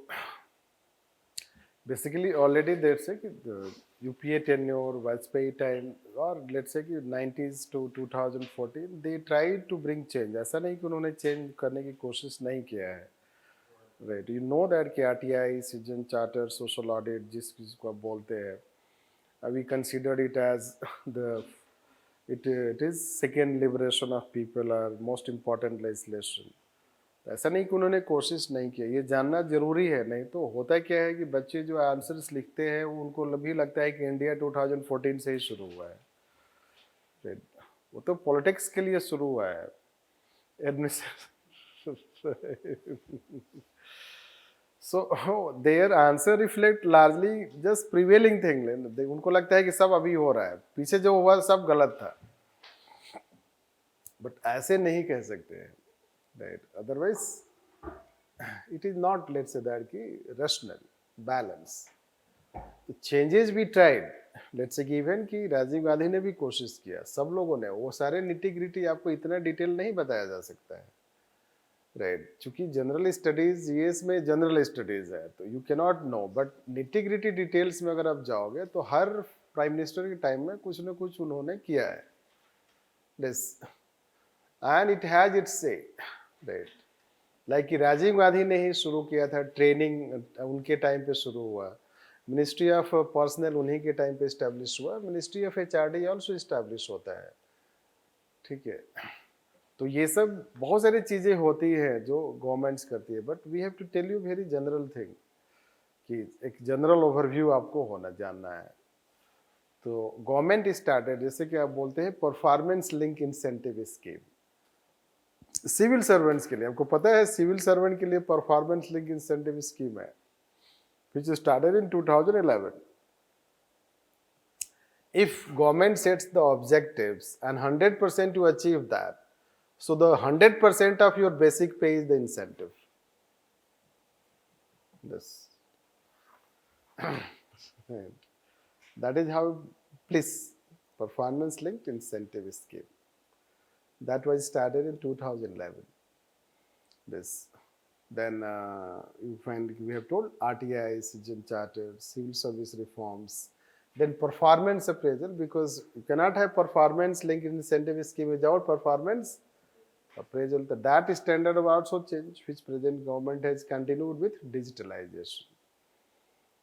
basically already there's a the UPA tenure, Vajpayee time, or let's say कि 90s to 2014 they tried to bring change. ऐसा नहीं कि उन्होंने change करने की कोशिश नहीं किया है. Right, you know that कि RTI, citizen charter, social audit जिसको आप बोलते हैं, we considered it as it is second liberation of people or most important legislation. ऐसा नहीं कि उन्होंने कोशिश नहीं की, ये जानना जरूरी है. नहीं तो होता क्या है कि बच्चे जो आंसर्स लिखते हैं उनको भी लगता है कि इंडिया 2014 से ही शुरू हुआ है. वो तो पॉलिटिक्स के लिए शुरू हुआ है. So their answer reflect largely just prevailing thing. उनको लगता है कि सब अभी हो रहा है, पीछे जो हुआ सब गलत था. बट ऐसे नहीं कह सकते हैं, right? Otherwise it is not, let's say that कि rational, balance. The changes we tried, let's say given कि राजीव गांधी ने भी कोशिश किया, सब लोगों ने, वो सारे निटी ग्रिटी आपको इतना डिटेल नहीं बताया जा सकता है. राइट, चूंकि जनरल स्टडीज जीएस में जनरल स्टडीज है तो you can not know, but nitty gritty details में अगर आप जाओगे तो हर प्राइम मिनिस्टर के टाइम में कुछ ना कुछ उन्होंने किया है. This and it has its से, राइट, लाइक कि राजीव गांधी ने ही शुरू किया था ट्रेनिंग, उनके टाइम पे शुरू हुआ. मिनिस्ट्री ऑफ पर्सनल उन्हीं के टाइम पे इस्टेब्लिश हुआ. Ministry of HRD also establish होता है. ठीक है, तो ये सब बहुत सारी चीज़ें होती हैं जो गवर्नमेंट्स करती है. But we have to tell you very general thing कि एक जनरल ओवरव्यू आपको होना जानना है. तो गवर्नमेंट स्टार्टेड, जैसे कि आप बोलते हैं performance link incentive scheme civil servants के लिए. आपको पता है सिविल सर्वेंट के लिए परफॉर्मेंस लिंक इंसेंटिव स्कीम है which started in 2011. If government sets the objectives and 100% to achieve that, so the 100% of your basic pay is the incentive. This. That is how, please, performance linked incentive scheme. That was started in 2011. This. Then you find we have told RTI, citizen charter, civil service reforms, Then performance appraisal, because you cannot have performance linked incentive scheme without performance appraisal. That standard will also change, which present government has continued with digitalization.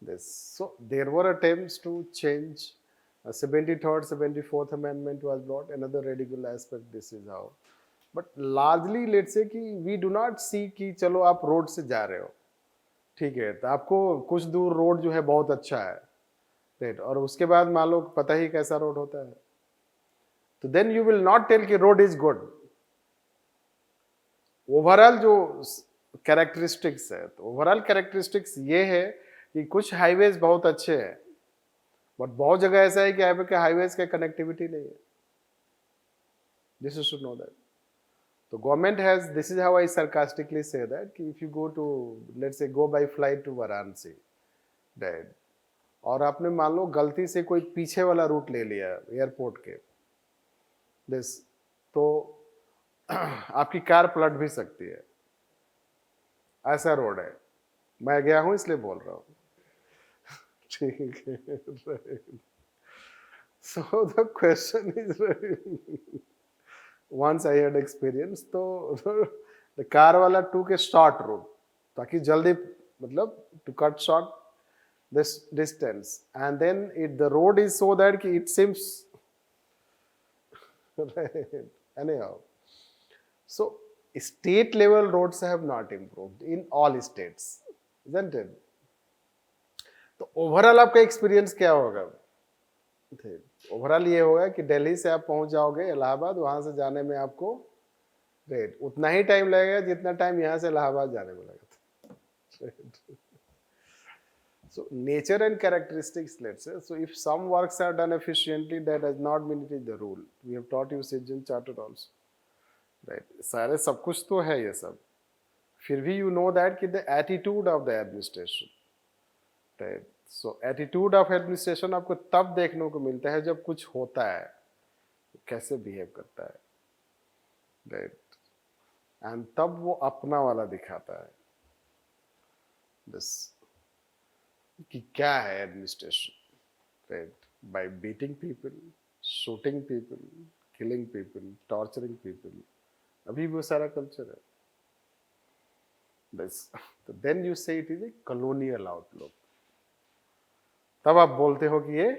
This. So there were attempts to change. 73rd, 74th amendment was brought, another radical aspect. This is how. But largely let's say कि we do not see कि चलो आप road से जा रहे हो, ठीक है, तो आपको कुछ दूर रोड जो है बहुत अच्छा है, राइट, और उसके बाद मान लो पता ही कैसा रोड होता है, तो then you will not tell कि रोड इज गुड. ओवरऑल जो कैरेक्टरिस्टिक्स है, तो ओवरऑल कैरेक्टरिस्टिक्स ये है कि कुछ हाईवेज बहुत अच्छे हैं, बट बहुत जगह ऐसा है कि हाईवेज का कनेक्टिविटी नहीं है. This you should know that. So government has, this is how I sarcastically say that, कि if you go to, let's say go by flight to Varanasi, right, और आपने मान लो गलती से कोई पीछे वाला रूट ले लिया एयरपोर्ट के, दिस, तो आपकी कार पलट भी सकती है, ऐसा रोड है. मैं गया हूं इसलिए बोल रहा हूं. ठीक है. So the question is, once I had experience, तो the कार वाला took a short route, ताकि जल्दी, मतलब to cut short this distance, and then the road is so that कि it seems right. Anyhow, so state level roads have not improved in all states, isn't it? तो overall आपका experience क्या होगा? Overall ये होगा कि दिल्ली से आप पहुंच जाओगे इलाहाबाद, वहां से जाने में आपको रेट उतना ही टाइम लगेगा जितना टाइम यहाँ से इलाहाबाद जाने में लगा था. So nature and characteristics, let's say, so if some works are done efficiently, that does not mean it is the rule. We have taught you citizen charter also, right? सारे सब कुछ तो है ये सब, फिर भी you know that कि the attitude of the administration, right? So attitude of administration आपको तब देखने को मिलता है जब कुछ होता है, कैसे बिहेव करता है, राइट, एंड तब वो अपना वाला दिखाता है, बस, कि क्या है administration, right, bye beating people, shooting people, killing people, torturing people, अभी वो सारा कल्चर है, बस. तो देन यू से it is a colonial outlook. तब आप बोलते हो कि ये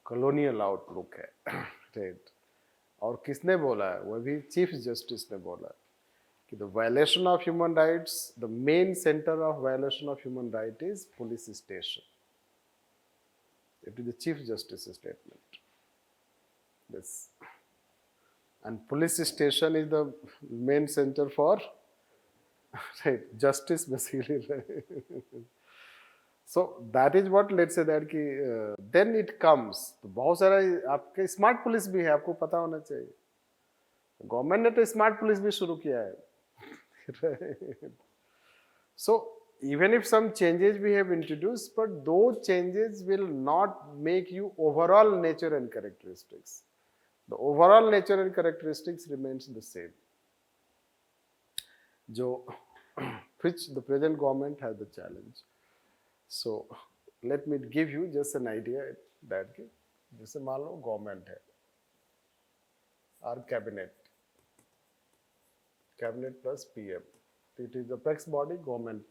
कॉलोनियल आउटलुक है, राइट. और किसने बोला है? वो भी चीफ जस्टिस ने बोला कि the violation of human rights, the main centre of violation of human right is police station. It is the chief justice statement. This, and police station is the main centre for, right, justice basically. So that is what, let's say that कि then it comes, तो बहुत सारा आपके smart police भी है, आपको पता होना चाहिए. गवर्नमेंट ने तो स्मार्ट पुलिस भी शुरू किया है. So even if some changes we have introduced, but those changes will not make you overall nature and characteristics. The overall nature and characteristics remains the same, जो which the present government has the challenge. So let me give you just an idea that कि जैसे मान लो government है, और cabinet plus PM, it is apex body, government,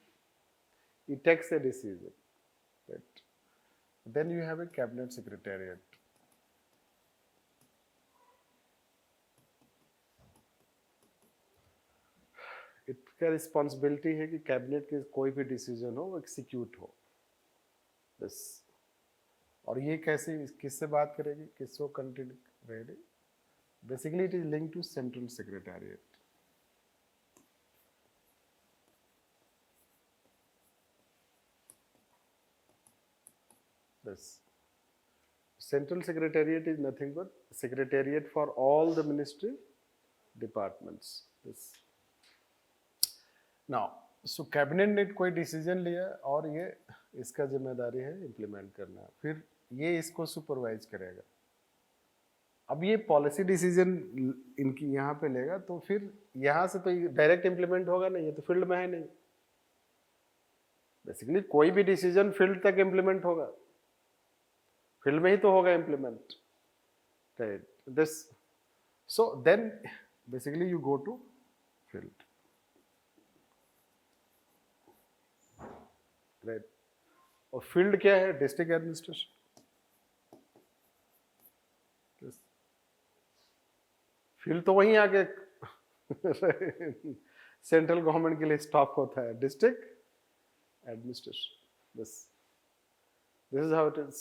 it takes a decision, right? Then you have a cabinet secretariat. इसका responsibility है कि cabinet के कोई भी डिसीजन हो वो एग्जीक्यूट हो, बस. और ये कैसे, किससे बात करेगी, किसको कंटिन्यू रहेगी? Basically it is link to central secretariat. बस, central secretariat is nothing but secretariat for all the ministry departments. बस. नाउ सो कैबिनेट ने कोई डिसीजन लिया और ये इसका जिम्मेदारी है इम्प्लीमेंट करना, फिर ये इसको सुपरवाइज करेगा. अब ये पॉलिसी डिसीजन इनकी यहाँ पे लेगा, तो फिर यहाँ से तो डायरेक्ट इम्प्लीमेंट होगा नहीं, ये तो फील्ड में है नहीं. बेसिकली कोई भी डिसीजन फील्ड तक इम्प्लीमेंट होगा, फील्ड में ही तो होगा implement, right. This, so then basically you go to field, right. और फील्ड क्या है? District administration. फील्ड तो वहीं आके सेंट्रल गवर्नमेंट के लिए स्टॉप होता है, district administration. This is how it is.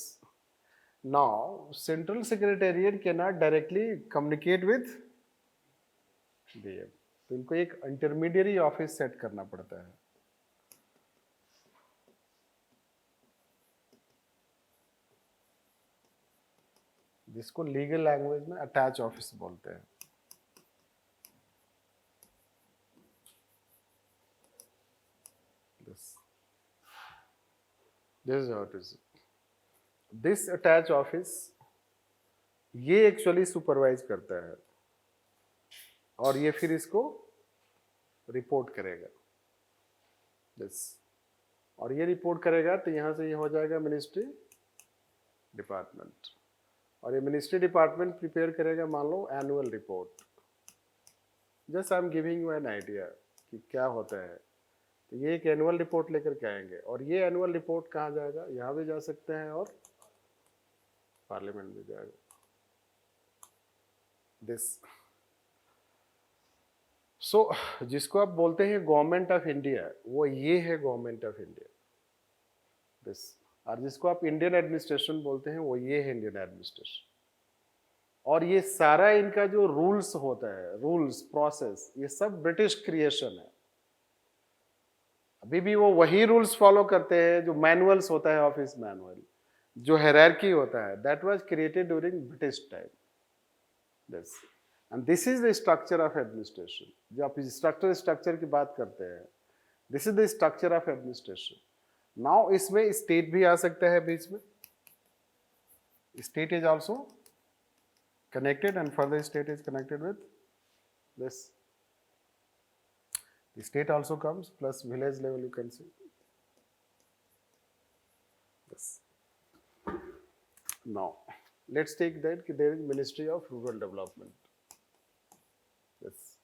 Now central secretariat can not directly communicate with DM, तो इनको एक इंटरमीडिएरी ऑफिस सेट करना पड़ता है. जिसको लीगल लैंग्वेज में अटैच ऑफिस बोलते हैं. This is how it is. This attached office ये एक्चुअली सुपरवाइज करता है और ये फिर इसको रिपोर्ट करेगा. दिस, और ये रिपोर्ट करेगा तो यहाँ से ये हो जाएगा मिनिस्ट्री डिपार्टमेंट, और ये मिनिस्ट्री डिपार्टमेंट प्रिपेयर करेगा मान लो annual report. Just I am giving you an idea कि क्या होता है. तो ये एक एनुअल रिपोर्ट लेकर के आएंगे, और ये एनुअल रिपोर्ट कहाँ जाएगा? यहाँ भी जा सकते हैं और पार्लियामेंट में जाएगा. दिस, सो जिसको आप बोलते हैं गवर्नमेंट ऑफ इंडिया, वो ये है गवर्नमेंट ऑफ इंडिया. दिस, और जिसको आप इंडियन एडमिनिस्ट्रेशन बोलते हैं वो ये है इंडियन एडमिनिस्ट्रेशन. और ये सारा इनका जो रूल्स होता है, रूल्स प्रोसेस, ये सब ब्रिटिश क्रिएशन है. अभी भी वो वही रूल्स फॉलो करते हैं जो मैनुअल्स होता है, ऑफिस मैनुअल, जो हायरार्की होता है, that was created during British time. This, and this is the structure of administration. जो आप स्ट्रक्चर की बात करते हैं, this is the structure of administration. Now इसमें स्टेट भी आ सकता है बीच में. State is also connected, and further state is connected with this. The state also comes, plus village level you can see. Yes. Now let's take that कि there is Ministry of Rural Development. Yes.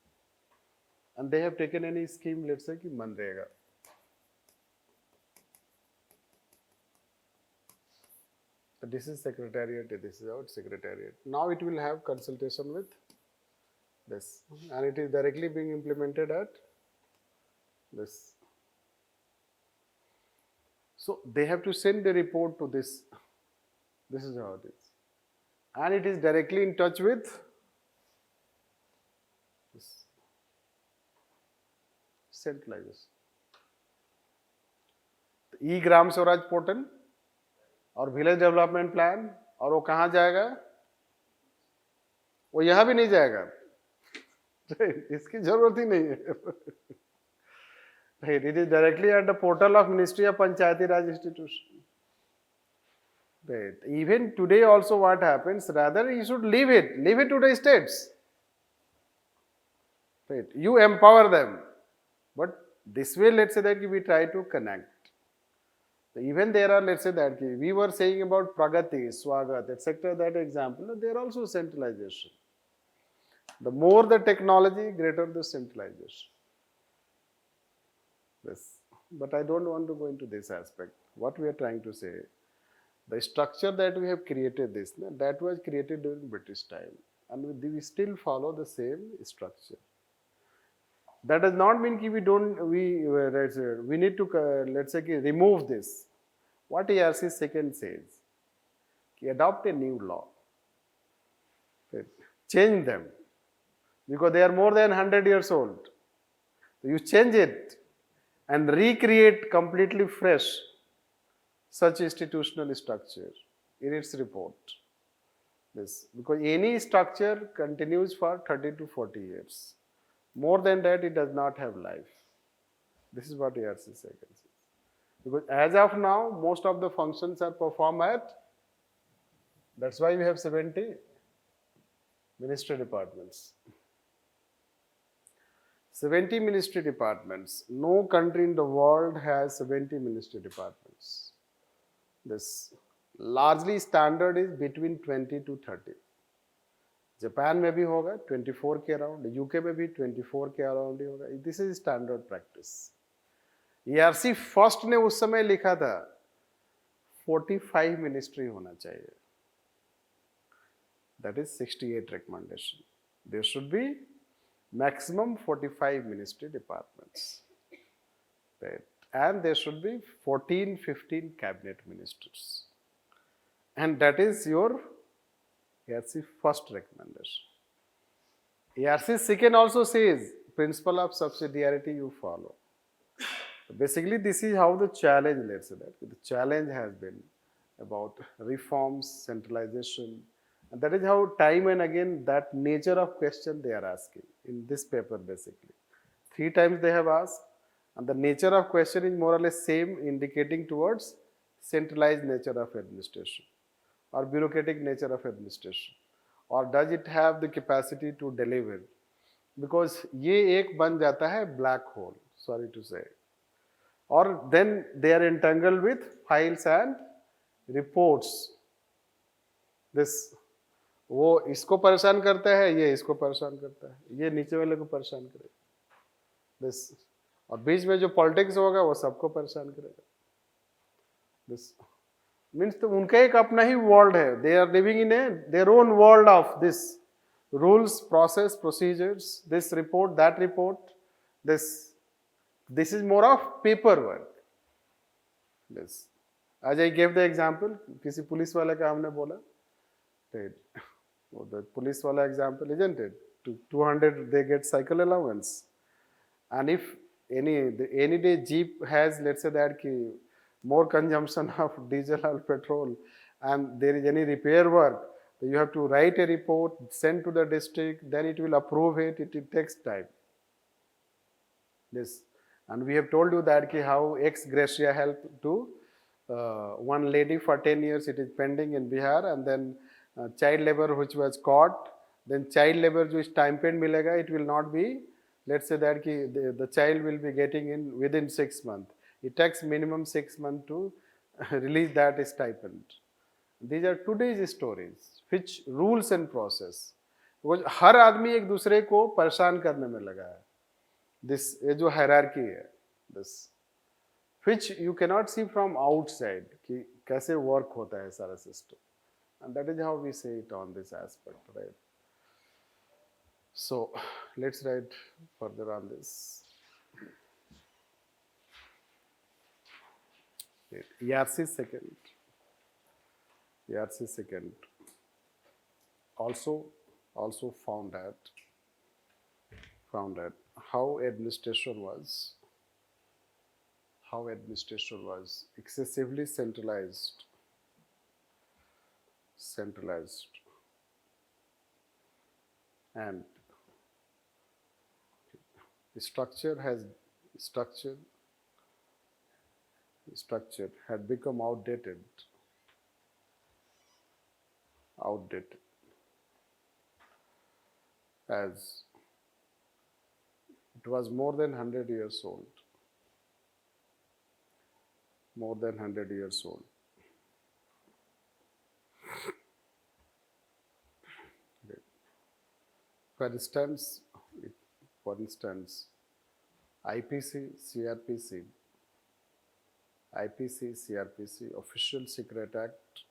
And they have taken any scheme, let's say कि MNREGA. This is secretariat, this is our secretariat. Now it will have consultation with this, and it is directly being implemented at this. So they have to send a report to this. This is how it is, and it is directly in touch with this centralization. E-Gram Swaraj portal और village development plan, और वो कहाँ जाएगा? वो यहाँ भी नहीं जाएगा. इसकी जरूरत ही नहीं है. It is directly at the portal of Ministry of Panchayati Raj Institution. Right. Even today also what happens, rather you should leave it to the states. Right. You empower them, but this way let's say that we try to connect. So even there are, let's say that we were saying about Pragati, Swagat, etc. That example, they are also centralization. The more the technology, greater the centralization. Yes. But I don't want to go into this aspect. What we are trying to say, the structure that we have created this, that was created during British time, and we still follow the same structure. That does not mean that we need to let's say remove this. What ARC second says, adopt a new law, change them, because they are more than 100 years old. So you change it and recreate completely fresh such institutional structure in its report. This, because any structure continues for 30 to 40 years. More than that, it does not have life. This is what ARC says. Because as of now, most of the functions are performed at, that's why we have 70 ministry departments. 70 ministry departments. No country in the world has 70 ministry departments. This, Largely standard is between 20 to 30. Japan में भी होगा 24 के around, UK में भी 24 के around ही होगा. This is standard practice. ERC first ने उस समय लिखा था 45 मिनिस्ट्री होना चाहिए. That is 68 recommendation. There should be maximum 45 ministry departments. Right? And there should be 14, 15 cabinet ministers. And that is your ARC first recommendation. ARC second also says principle of subsidiarity you follow. Basically, this is how the challenge, let's say that, the challenge has been about reforms, centralization, and that is how time and again that nature of question they are asking in this paper basically. 3 times they have asked, and the nature of question is more or less same, indicating towards centralized nature of administration or bureaucratic nature of administration, or does it have the capacity to deliver? Because ये एक बन जाता है black hole, sorry to say, or then they are entangled with files and reports. This वो इसको परेशान करता है, ये इसको परेशान करता है, ये नीचे वाले को परेशान करेगा. This और बीच में जो पॉलिटिक्स होगा वो सबको परेशान करेगा. This means तो उनका एक अपना ही वर्ल्ड है. They are living in a their own world of this rules, process, procedures, this report, that report. This is more of paperwork. This as I gave the example, किसी police वाले का हमने बोला, right? The police wala example, isn't it? 200 they get cycle allowance, and if any day jeep has, let's say that ki more consumption of diesel or petrol, and there is any repair work, you have to write a report, send to the district, then it will approve it. It takes time. This, and we have told you that ki how ex gratia helped to one lady for 10 years. It is pending in Bihar, and then child labor which was caught, then child labor जो stipend मिलेगा, it will not be, let's say that कि the child will be getting in within 6 months. It takes minimum 6 months to release that stipend. These are today's stories, which rules and process. because हर आदमी एक दूसरे को परेशान करने में लगा है. This ये जो hierarchy है, this which you cannot see from outside कि कैसे work होता है सारा system. And that is how we say it on this aspect, right? So let's write further on this. ERC second. ERC second. Also found that how administration was excessively centralized, and structure had become outdated as it was more than 100 years old. For instance, IPC, CRPC, Official Secret Act,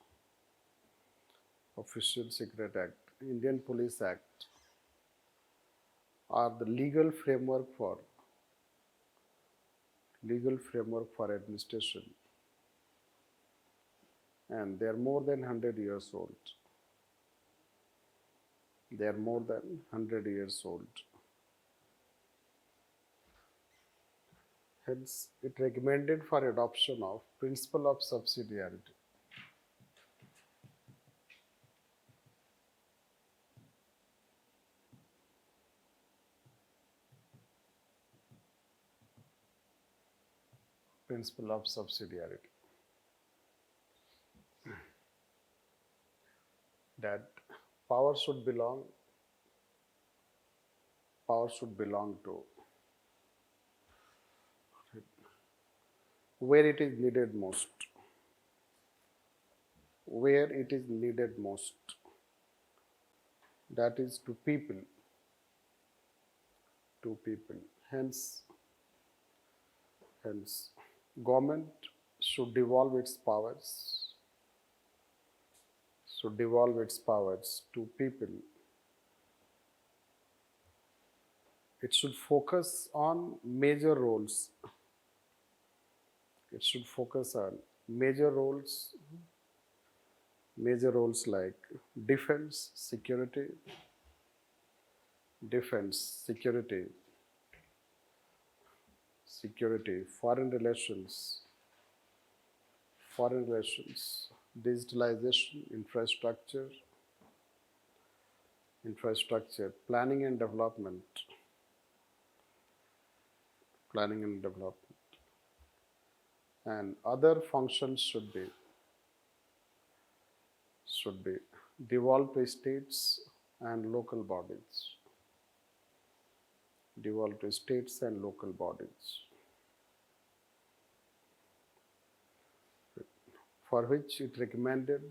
Indian Police Act are the legal framework for administration, and they are more than 100 years old. Hence, it recommended for adoption of principle of subsidiarity. Principle of subsidiarity. That power should belong to where it is needed most. where it is needed most, that is to people. Hence, government should devolve its powers to people. It should focus on major roles. Major roles like defense, security, foreign relations, digitalization, infrastructure, planning and development, and other functions should be devolved to states and local bodies. For which it recommended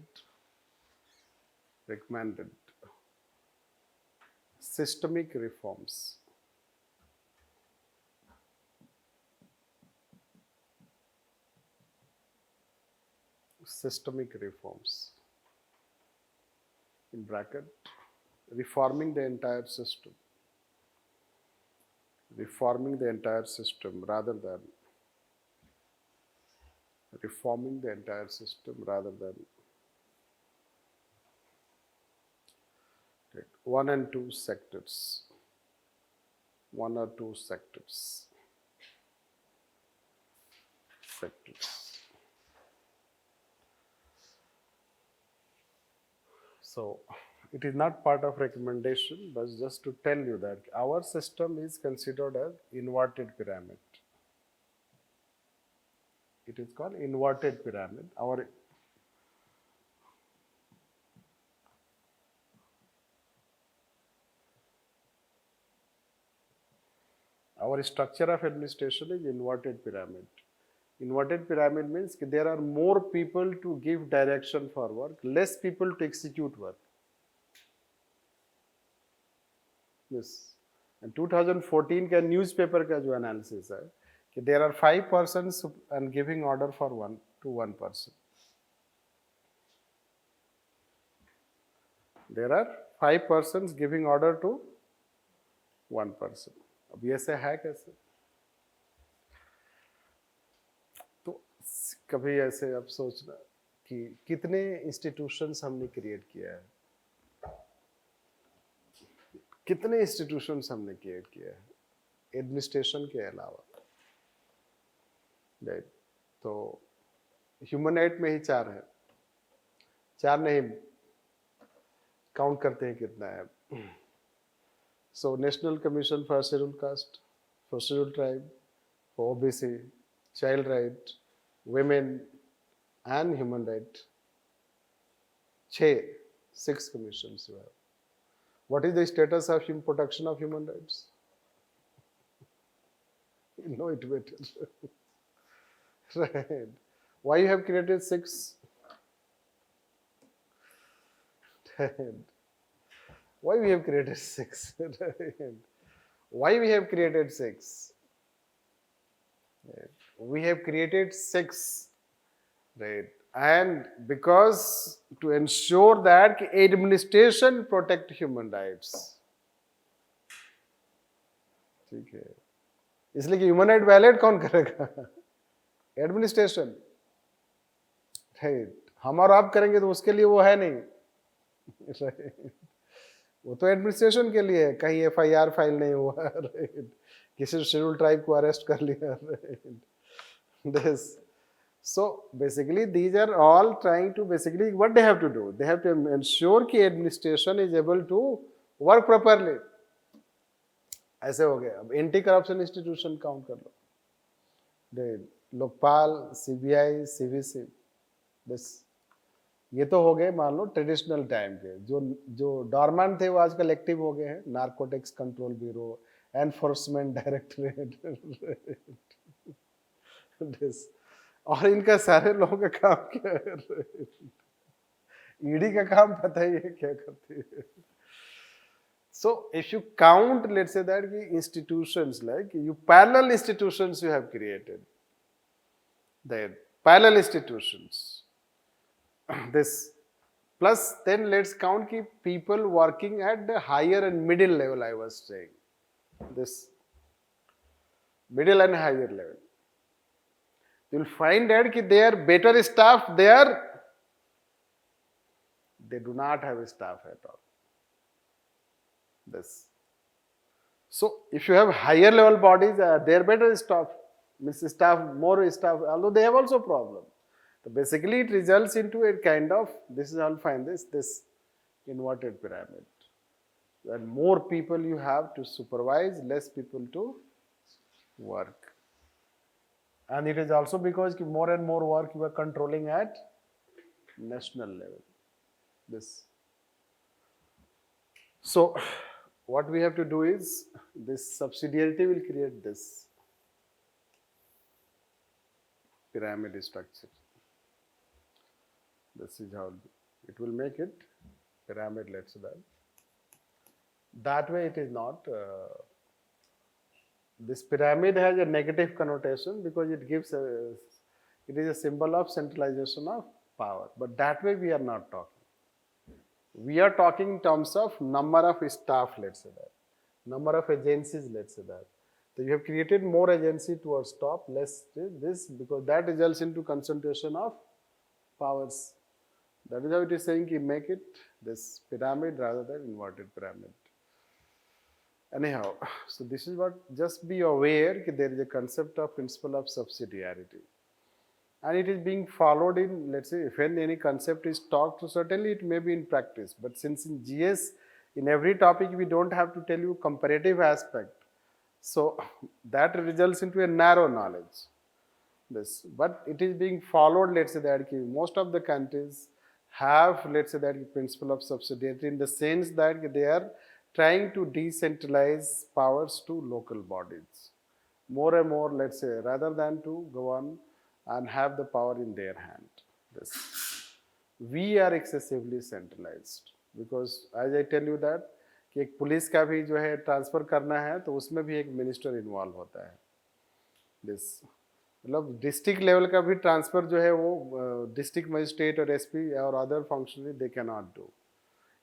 systemic reforms. In bracket, reforming the entire system rather than one or two sectors. So it is not part of recommendation, but just to tell you that our system is considered as inverted pyramid. It is called inverted pyramid. Our structure of administration is inverted pyramid. Inverted pyramid means there are more people to give direction for work, less people to execute work. Yes. And 2014 का newspaper का जो analysis है कि there are 5 persons and giving order for one person. There are 5 persons giving order to one person. अब ये से है कैसे? तो कभी ऐसे आप सोचना कि कितने इंस्टीट्यूशंस हमने क्रिएट किया है, एडमिनिस्ट्रेशन के अलावा, राइट? तो ह्यूमन राइट में ही 4 है, 4 नहीं, काउंट करते हैं कितना है. So National Commission for Scheduled Caste, for Scheduled Tribe, for OBC, Child Right, Women and Human Right. 6 commissions you have. What is the status of protection of human rights? You know it better. Right. Why you have created 6? Right. Why we have created 6? Why we have created 6? We have created 6, right? And because to ensure that administration protect human rights. ठीक है, इसलिए कि human right violate कौन करेगा? Administration, right? हम और आप करेंगे तो उसके लिए वो है नहीं, राइट? वो तो एडमिनिस्ट्रेशन के लिए है, कहीं FIR फाइल नहीं हुआ, राइट? किसी शेड्यूल ट्राइब को अरेस्ट कर लिया, right? This. So basically these are all trying to basically what they have to do. They have to ensure कि administration is able to work properly. ऐसे हो गया. अब एंटी करप्शन इंस्टीट्यूशन काउंट कर लो, Lokpal, CBI, CVC, बस ये तो हो गए मान लो ट्रेडिशनल टाइम के. जो डॉर्मेंट थे वो आजकल एक्टिव हो गए हैं. Narcotics control bureau, enforcement directorate, और इनका सारे लोगों का काम क्या है? ईडी का काम पता ही है क्या करती है. So if you count, let's say that institutions, like you parallel institutions you have created, then parallel institutions, this plus then let's count people working at the higher and middle level. I was saying this middle and higher level. You'll find that they are better staff there. They do not have a staff at all. This. So if you have higher level bodies, they are better staff, means staff, more staff, although they have also problem. So basically it results into a kind of, this is, I'll find this inverted pyramid. And more people you have to supervise, less people to work. And it is also because more and more work you are controlling at national level. This. So what we have to do is, this subsidiarity will create this pyramid structure. This is how it will make it pyramid, let's say that. That way it is not, this pyramid has a negative connotation because it gives it is a symbol of centralization of power. But that way we are not talking. We are talking in terms of number of staff, let's say that. Number of agencies, let's say that. So you have created more agency towards top, less this, because that results into concentration of powers. That is how it is saying make it this pyramid rather than inverted pyramid. Anyhow, so this is what, just be aware that there is a concept of principle of subsidiarity. And it is being followed in, let's say, when any concept is taught, so certainly it may be in practice. But since in GS, in every topic, we don't have to tell you comparative aspect. So that results into a narrow knowledge. This, but it is being followed, let's say that most of the countries have, let's say that principle of subsidiarity in the sense that they are trying to decentralize powers to local bodies. More and more, let's say, rather than to go on and have the power in their hand. This. We are excessively centralized because as I tell you that कि एक police का भी जो है transfer करना है तो उसमें भी एक मिनिस्टर इन्वॉल्व होता है. दिस मतलब डिस्ट्रिक्ट लेवल का भी ट्रांसफर जो है वो डिस्ट्रिक्ट मजिस्ट्रेट और एसपी और other functionary they can not do.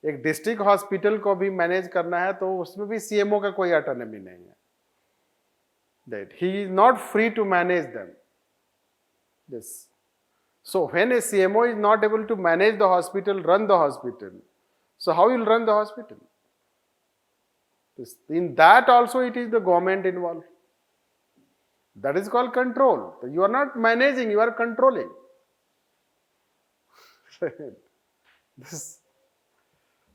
एक डिस्ट्रिक्ट हॉस्पिटल को भी मैनेज करना है तो उसमें भी सीएमओ का कोई ऑटोनॉमी नहीं है. That he is not free to manage them. This. So when a CMO is not able to manage the hospital, run the hospital, so how you will run the hospital? In that also it is the government involved. That is called control. You are not managing, you are controlling. This.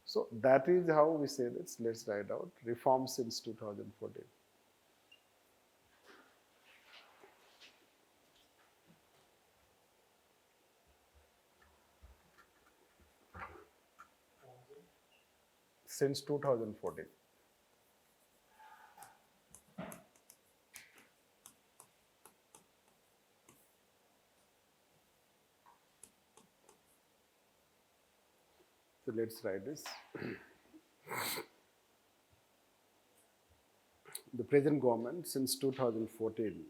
So that is how we say this. Let's write out reforms since 2014. Since 2014. So let's write this. The present government since 2014,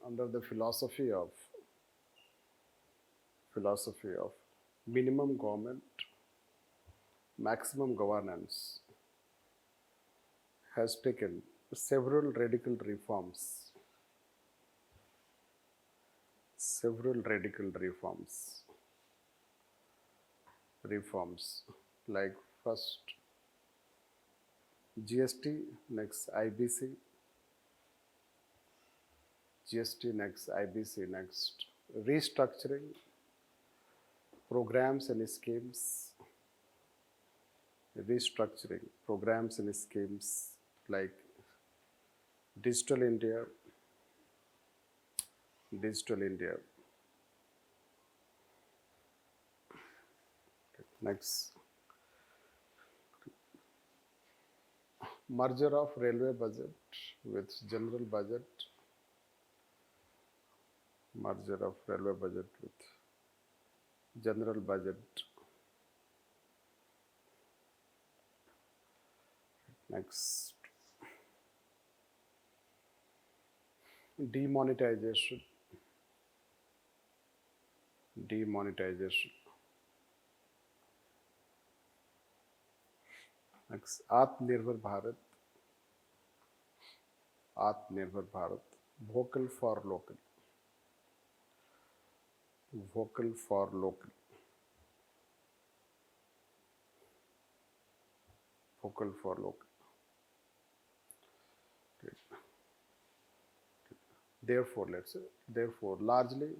under the philosophy of minimum government, maximum governance, has taken several radical reforms. Reforms like first GST, next IBC, next restructuring, programs and schemes, like Digital India. Next, merger of railway budget with general budget, merger of railway budget with general budget. Next, demonetization. Demonetization. Next, Atmanirbhar Bharat. Atmanirbhar Bharat. Vocal for local. Vocal for local. Vocal for local. Okay. Therefore, let's say, therefore, largely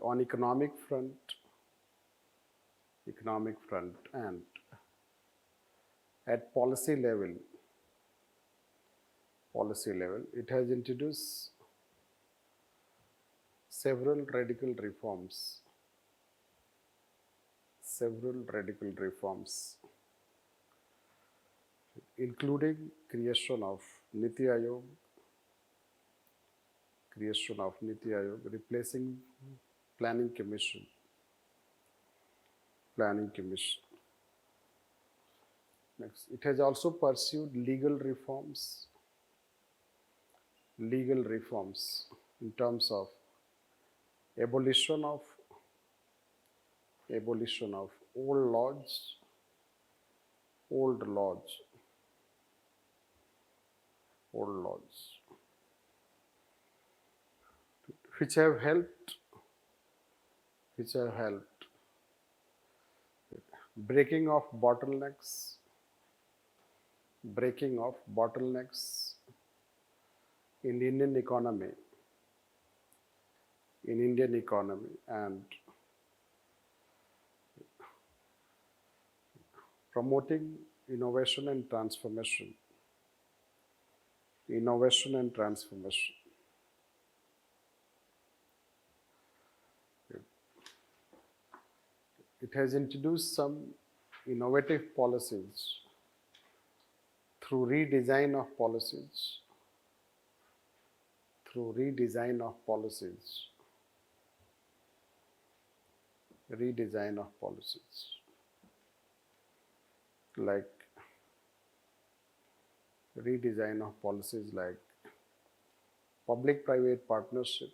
on economic front and at policy level, it has introduced several radical reforms, including creation of Niti Aayog, replacing Planning Commission. Next, it has also pursued legal reforms in terms of abolition of old laws, which have helped breaking of bottlenecks in Indian economy and promoting innovation and transformation. It has introduced some innovative policies through redesign of policies, like public-private partnership,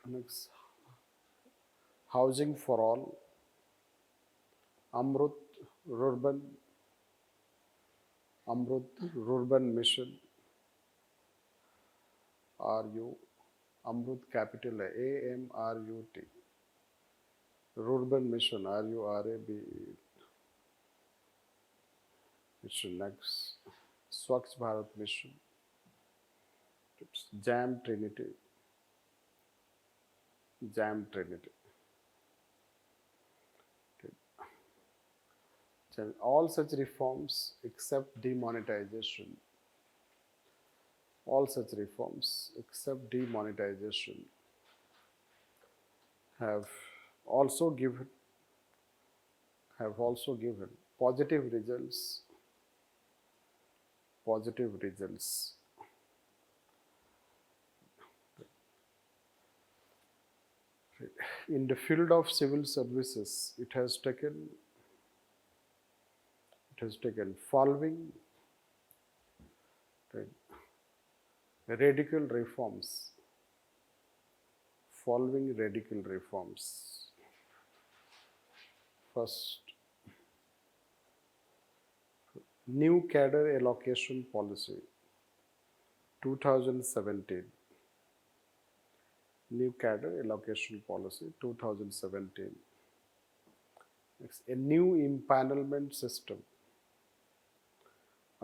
next, housing for all, Amrut Rural Mission, Amrut capital AMRUT, Rural Mission, RURAB mission. Next, Swachh Bharat Mission, Jam Trinity. Okay. All such reforms except demonetization. Have also given positive results. In the field of civil services, it has taken following radical reforms. First, new cadre allocation policy, 2017. New cadre allocation policy, 2017. Next, a new empanelment system.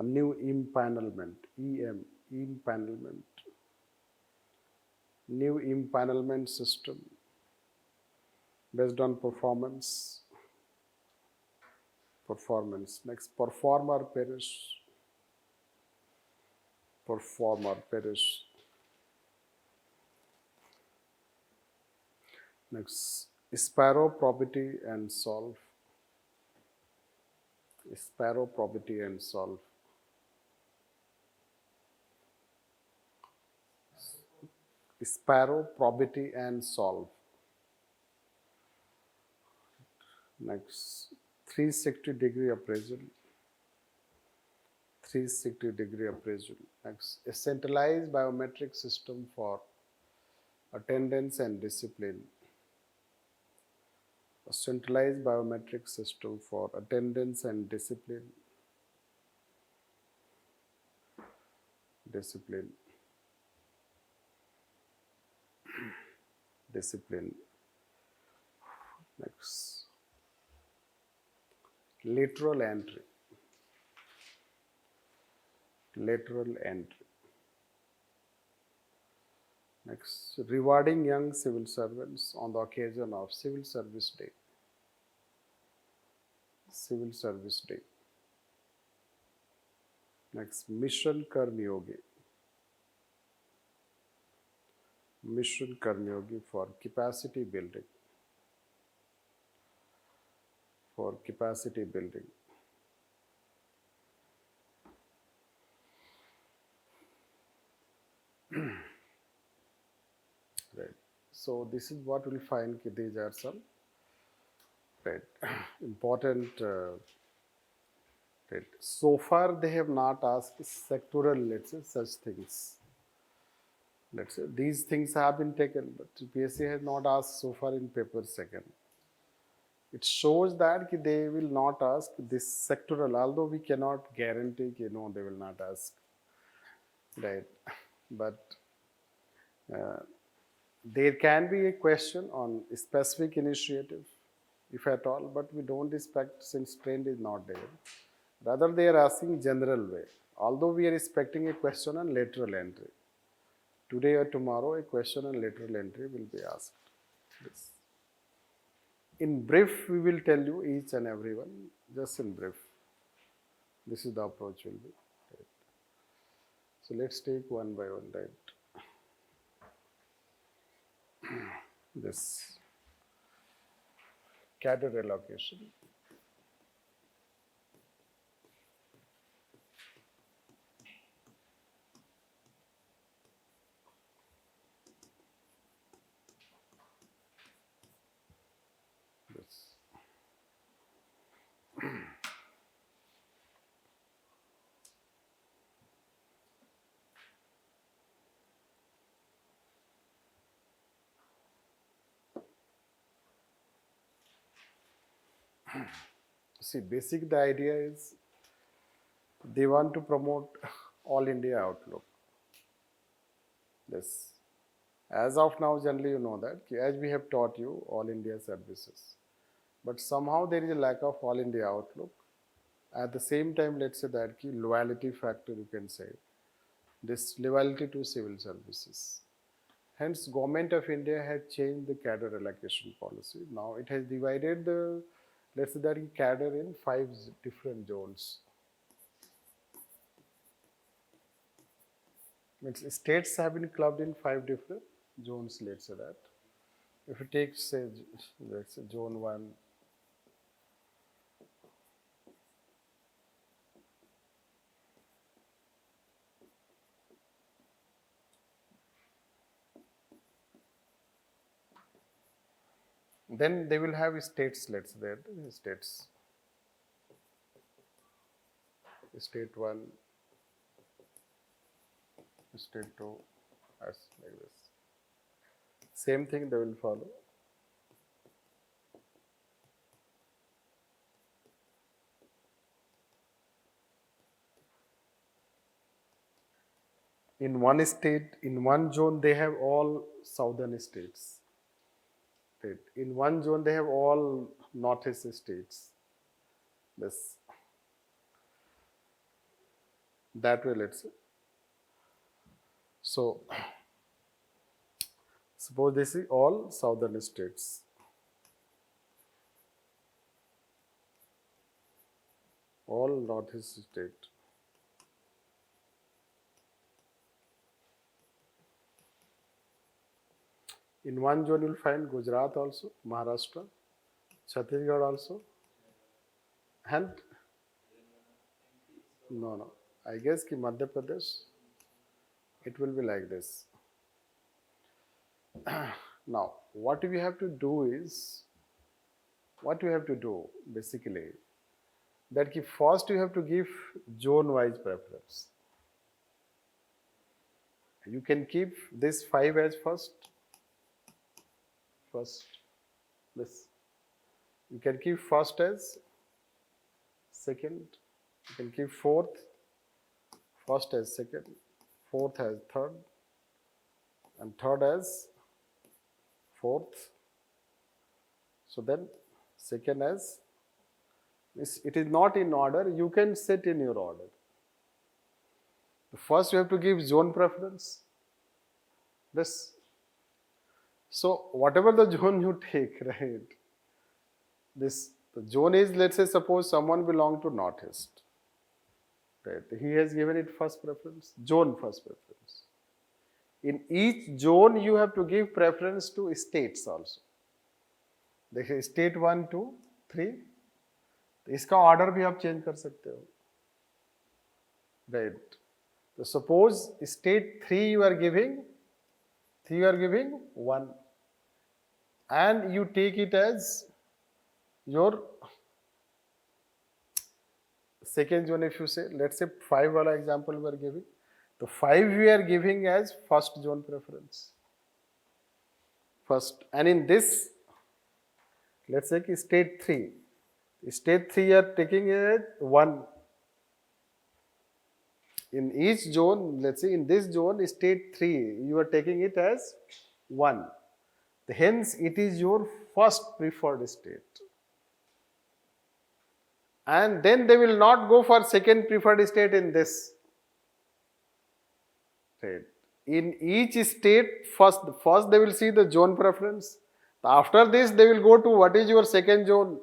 New empanelment system based on performance. Next, performer perish. Next, sparrow probity and solve. sparrow, probity, and solve. Next, 360-degree appraisal. 360-degree appraisal. Next, a centralized biometric system for attendance and discipline. A centralized biometric system for attendance and discipline. Discipline. Discipline. Next, lateral entry. Lateral entry. Next, rewarding young civil servants on the occasion of Civil Service Day. Civil Service Day. Next, Mission Karmyogi. Mission Karmyogi for capacity building. For capacity building. Right. So this is what we'll find. These are some right important. Right. So far, they have not asked sectoral, let's say, such things. Let's say these things have been taken, but PSC has not asked so far in paper second. It shows that they will not ask this sectoral, although we cannot guarantee they will not ask. Right. But there can be a question on a specific initiative, if at all, but we don't expect since trend is not there. Rather, they are asking general way. Although we are expecting a question on lateral entry. Today or tomorrow, a question on lateral entry will be asked. This. In brief, we will tell you each and every one, just in brief. This is the approach will be. Right. So let's take one by one, right? This cadre allocation. This. See, basic the idea is they want to promote all India outlook. This. As of now, generally you know that, as we have taught you, all India services. But somehow there is a lack of all India outlook. At the same time, let's say that loyalty factor, you can say. This loyalty to civil services. Hence, Government of India has changed the cadre allocation policy. Now it has divided the, let's say that cadre in 5 different zones. Means states have been clubbed in 5 different zones, let's say that. If you take, say, let's say zone 1, then they will have states, let's say that, states. State 1, state 2, as like this. Same thing they will follow. In one state, in one zone, they have all southern states. Right. In one zone, they have all northeast states. This. That way, let's say. So, suppose this is all southern states. All northeast state. In one zone, you will find Gujarat also, Maharashtra, Chhattisgarh also, and no. I guess ki Madhya Pradesh, it will be like this. Now, what we have to do is, what we have to do basically, that first you have to give zone wise preference. You can keep this 5 as first, this. You can keep first as second, you can keep fourth, first as second, fourth as third, and third as fourth. So then second as, it is not in order, you can set in your order. First you have to give zone preference, this. So whatever the zone you take, right, this, the zone is, let's say suppose someone belong to northeast, right, he has given it first preference, zone first preference. In each zone you have to give preference to states also. देखिए state 1 2 3, इसका order भी आप change कर सकते हो, right. तो suppose state 3 you are giving 1 and you take it as your second zone. If you say, let's say 5 wala example we are giving, the 5 we are giving as first zone preference first, and in this, let's say state 3 you are taking it 1. In each zone, let's say in this zone, state 3 you are taking it as 1. Hence it is your first preferred state, and then they will not go for second preferred state in this. Right. In each state, first they will see the zone preference. After this, they will go to what is your second zone,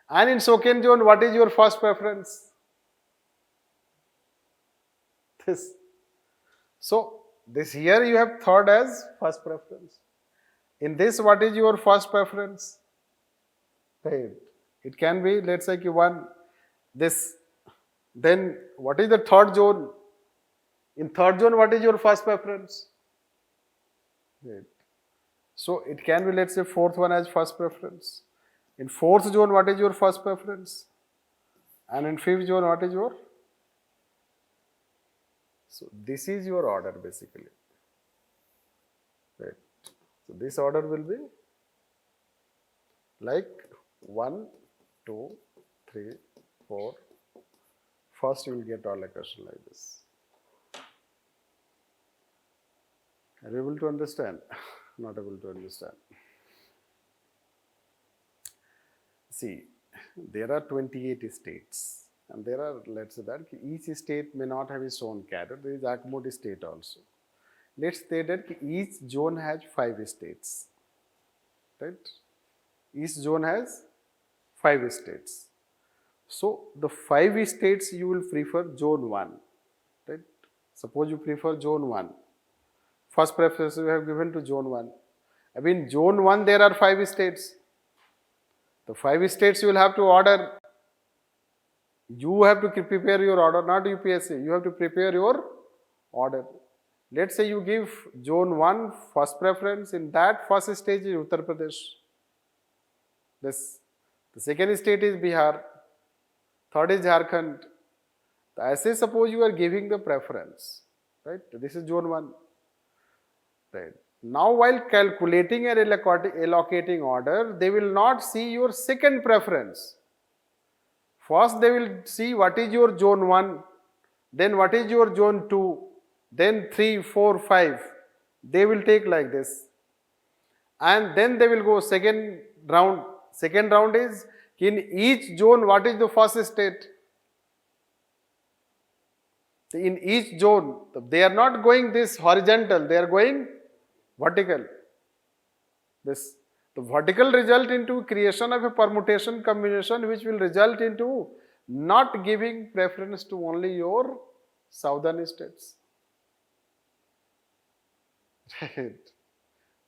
and in second zone, what is your first preference. This. So this here you have third as first preference. In this, what is your first preference? Right. It can be, let's say 1, this. Then what is the third zone? In third zone, what is your first preference? Right. So it can be, let's say fourth one as first preference. In fourth zone, what is your first preference? And in fifth zone, what is your? So this is your order basically. Right. So this order will be like 1, 2, 3, 4. First you will get all a question like this. Are you able to understand? Not able to understand. See, there are 28 states, and there are, let's say that each state may not have its own cadre. There is AIPMT state also. Let's say that each zone has 5 states, right? Each zone has 5 states. So the 5 states you will prefer zone 1, right? Suppose you prefer zone 1. First preference you have given to zone 1. I mean, zone 1 there are 5 states. The 5 states you will have to order. You have to prepare your order, not UPSC. You have to prepare your order. Let's say you give zone 1 first preference. In that first stage is Uttar Pradesh. This. The second state is Bihar. Third is Jharkhand. ऐसे suppose you are giving the preference, right? This is zone 1. Right. Now, while calculating and allocating order, they will not see your second preference. First, they will see what is your zone 1, then what is your zone 2, then 3, 4, 5. They will take like this. And then they will go second round. Second round is, in each zone, what is the first state? In each zone, they are not going this horizontal, they are going vertical. This, the vertical result into creation of a permutation combination which will result into not giving preference to only your southern states. Right.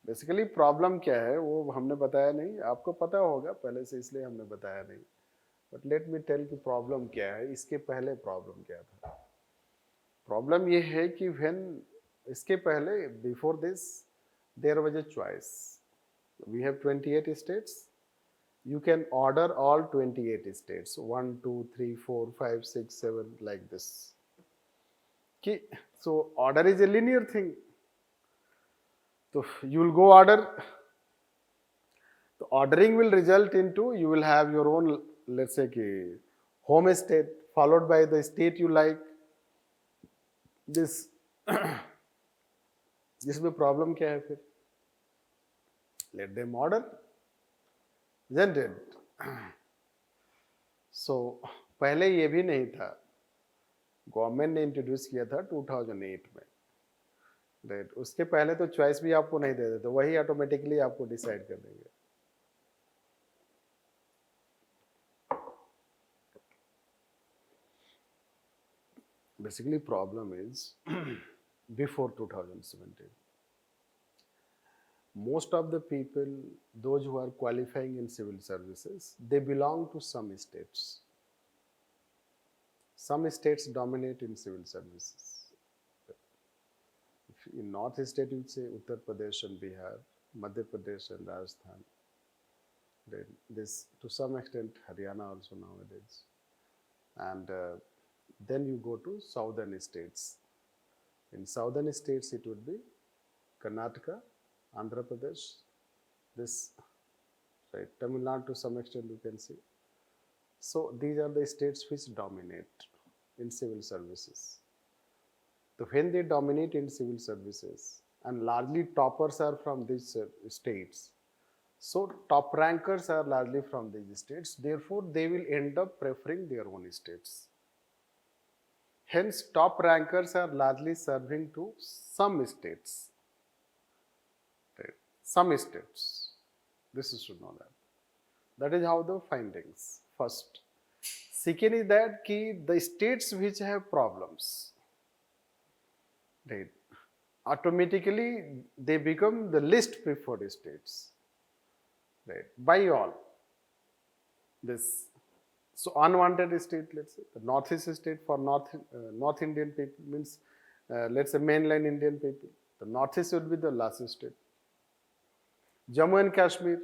Basically problem क्या है वो हमने बताया नहीं, आपको पता होगा पहले से इसलिए हमने बताया नहीं, बट लेट मी टेल कि प्रॉब्लम क्या है. इसके पहले प्रॉब्लम क्या था? प्रॉब्लम ये है कि व्हेन, इसके पहले before this there was a choice. We have 28 states. You can order all 28 states, 1, 2, 3, 4, 5, 6, 7, like this. So order is a linear thing. So you will go order. The ordering will result into you will have your own, let's say, home state, followed by the state you like. This इसमें problem क्या है फिर? Let them order, isn't it? So पहले ये भी नहीं था, government ने इंट्रोड्यूस किया था 2008 में, राइट? उसके पहले तो चॉइस भी आपको नहीं दे देते, वही ऑटोमेटिकली आपको डिसाइड कर देंगे. Basically problem is before 2017. Most of the people, those who are qualifying in civil services, they belong to some states. Some states dominate in civil services. In North state, you would say Uttar Pradesh and Bihar, Madhya Pradesh and Rajasthan. Then this, to some extent, Haryana also nowadays. And then you go to southern states. In southern states, it would be Karnataka, Andhra Pradesh, this, right, Tamil Nadu to some extent you can see. So these are the states which dominate in civil services. So when they dominate in civil services, and largely toppers are from these states, so top rankers are largely from these states, therefore they will end up preferring their own states. Hence, top rankers are largely serving to some states. Right. Some states. This is to know that. That is how the findings. First. Second is that the states which have problems, right, automatically they become the least preferred states. Right. By all. This. So unwanted state, let's say, the northeast state for North Indian people means, let's say mainland Indian people. The northeast would be the last state. Jammu and Kashmir,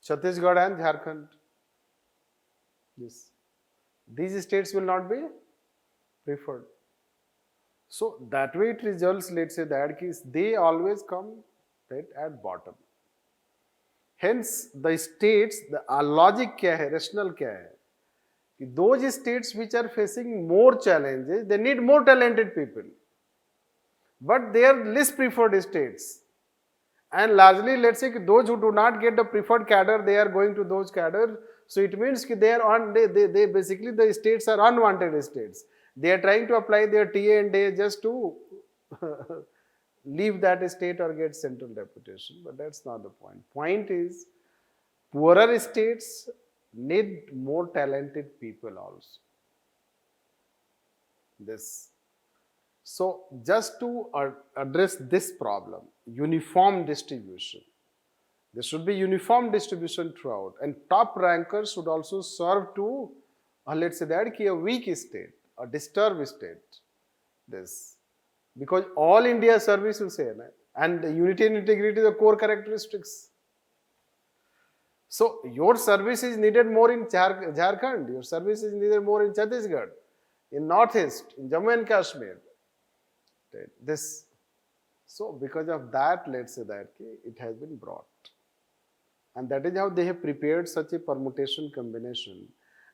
Chhattisgarh and Jharkhand. Yes. These states will not be preferred. So that way it results, let's say that they always come, right, at bottom. Hence the states, the logic kya hai, rational kya hai? Those states which are facing more challenges, they need more talented people. But they are least preferred states. And largely, let's say, those who do not get the preferred cadre, they are going to those cadres. So it means they basically the states are unwanted states. They are trying to apply their TA and A just to leave that state or get central deputation. But that's not the point. Point is, poorer states need more talented people also. This. So just to address this problem, uniform distribution. There should be uniform distribution throughout, and top rankers should also serve to, let's say that a weak state, a disturbed state. This. Because all India service will say, and unity and integrity are the core characteristics. So your service is needed more in Jharkhand, your service is needed more in Chhattisgarh, in Northeast, in Jammu and Kashmir. This. So because of that, let's say that it has been brought. And that is how they have prepared such a permutation combination.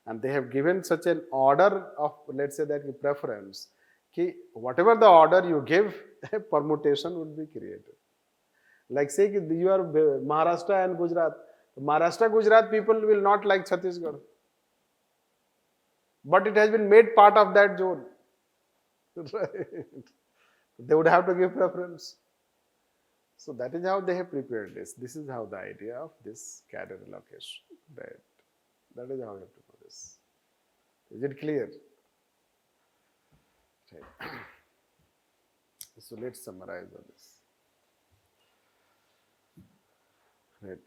And they have given such an order of, let's say that preference, whatever the order you give, a permutation would be created. Like say you are Maharashtra and Gujarat. Maharashtra, Gujarat people will not like Chhattisgarh. But it has been made part of that zone. Right. They would have to give preference. So that is how they have prepared this. This is how the idea of this cadre allocation. Right. That is how you have to know this. Is it clear? Right. So let's summarize all this. Right.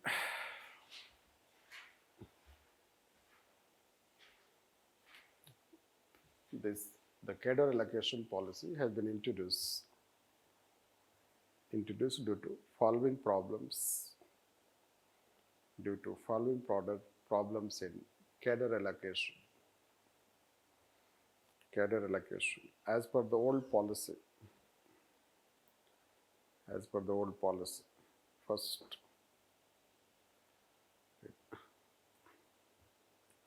The cadre allocation policy has been introduced introduced due to following problems, problems in cadre allocation. Cadre allocation. As per the old policy,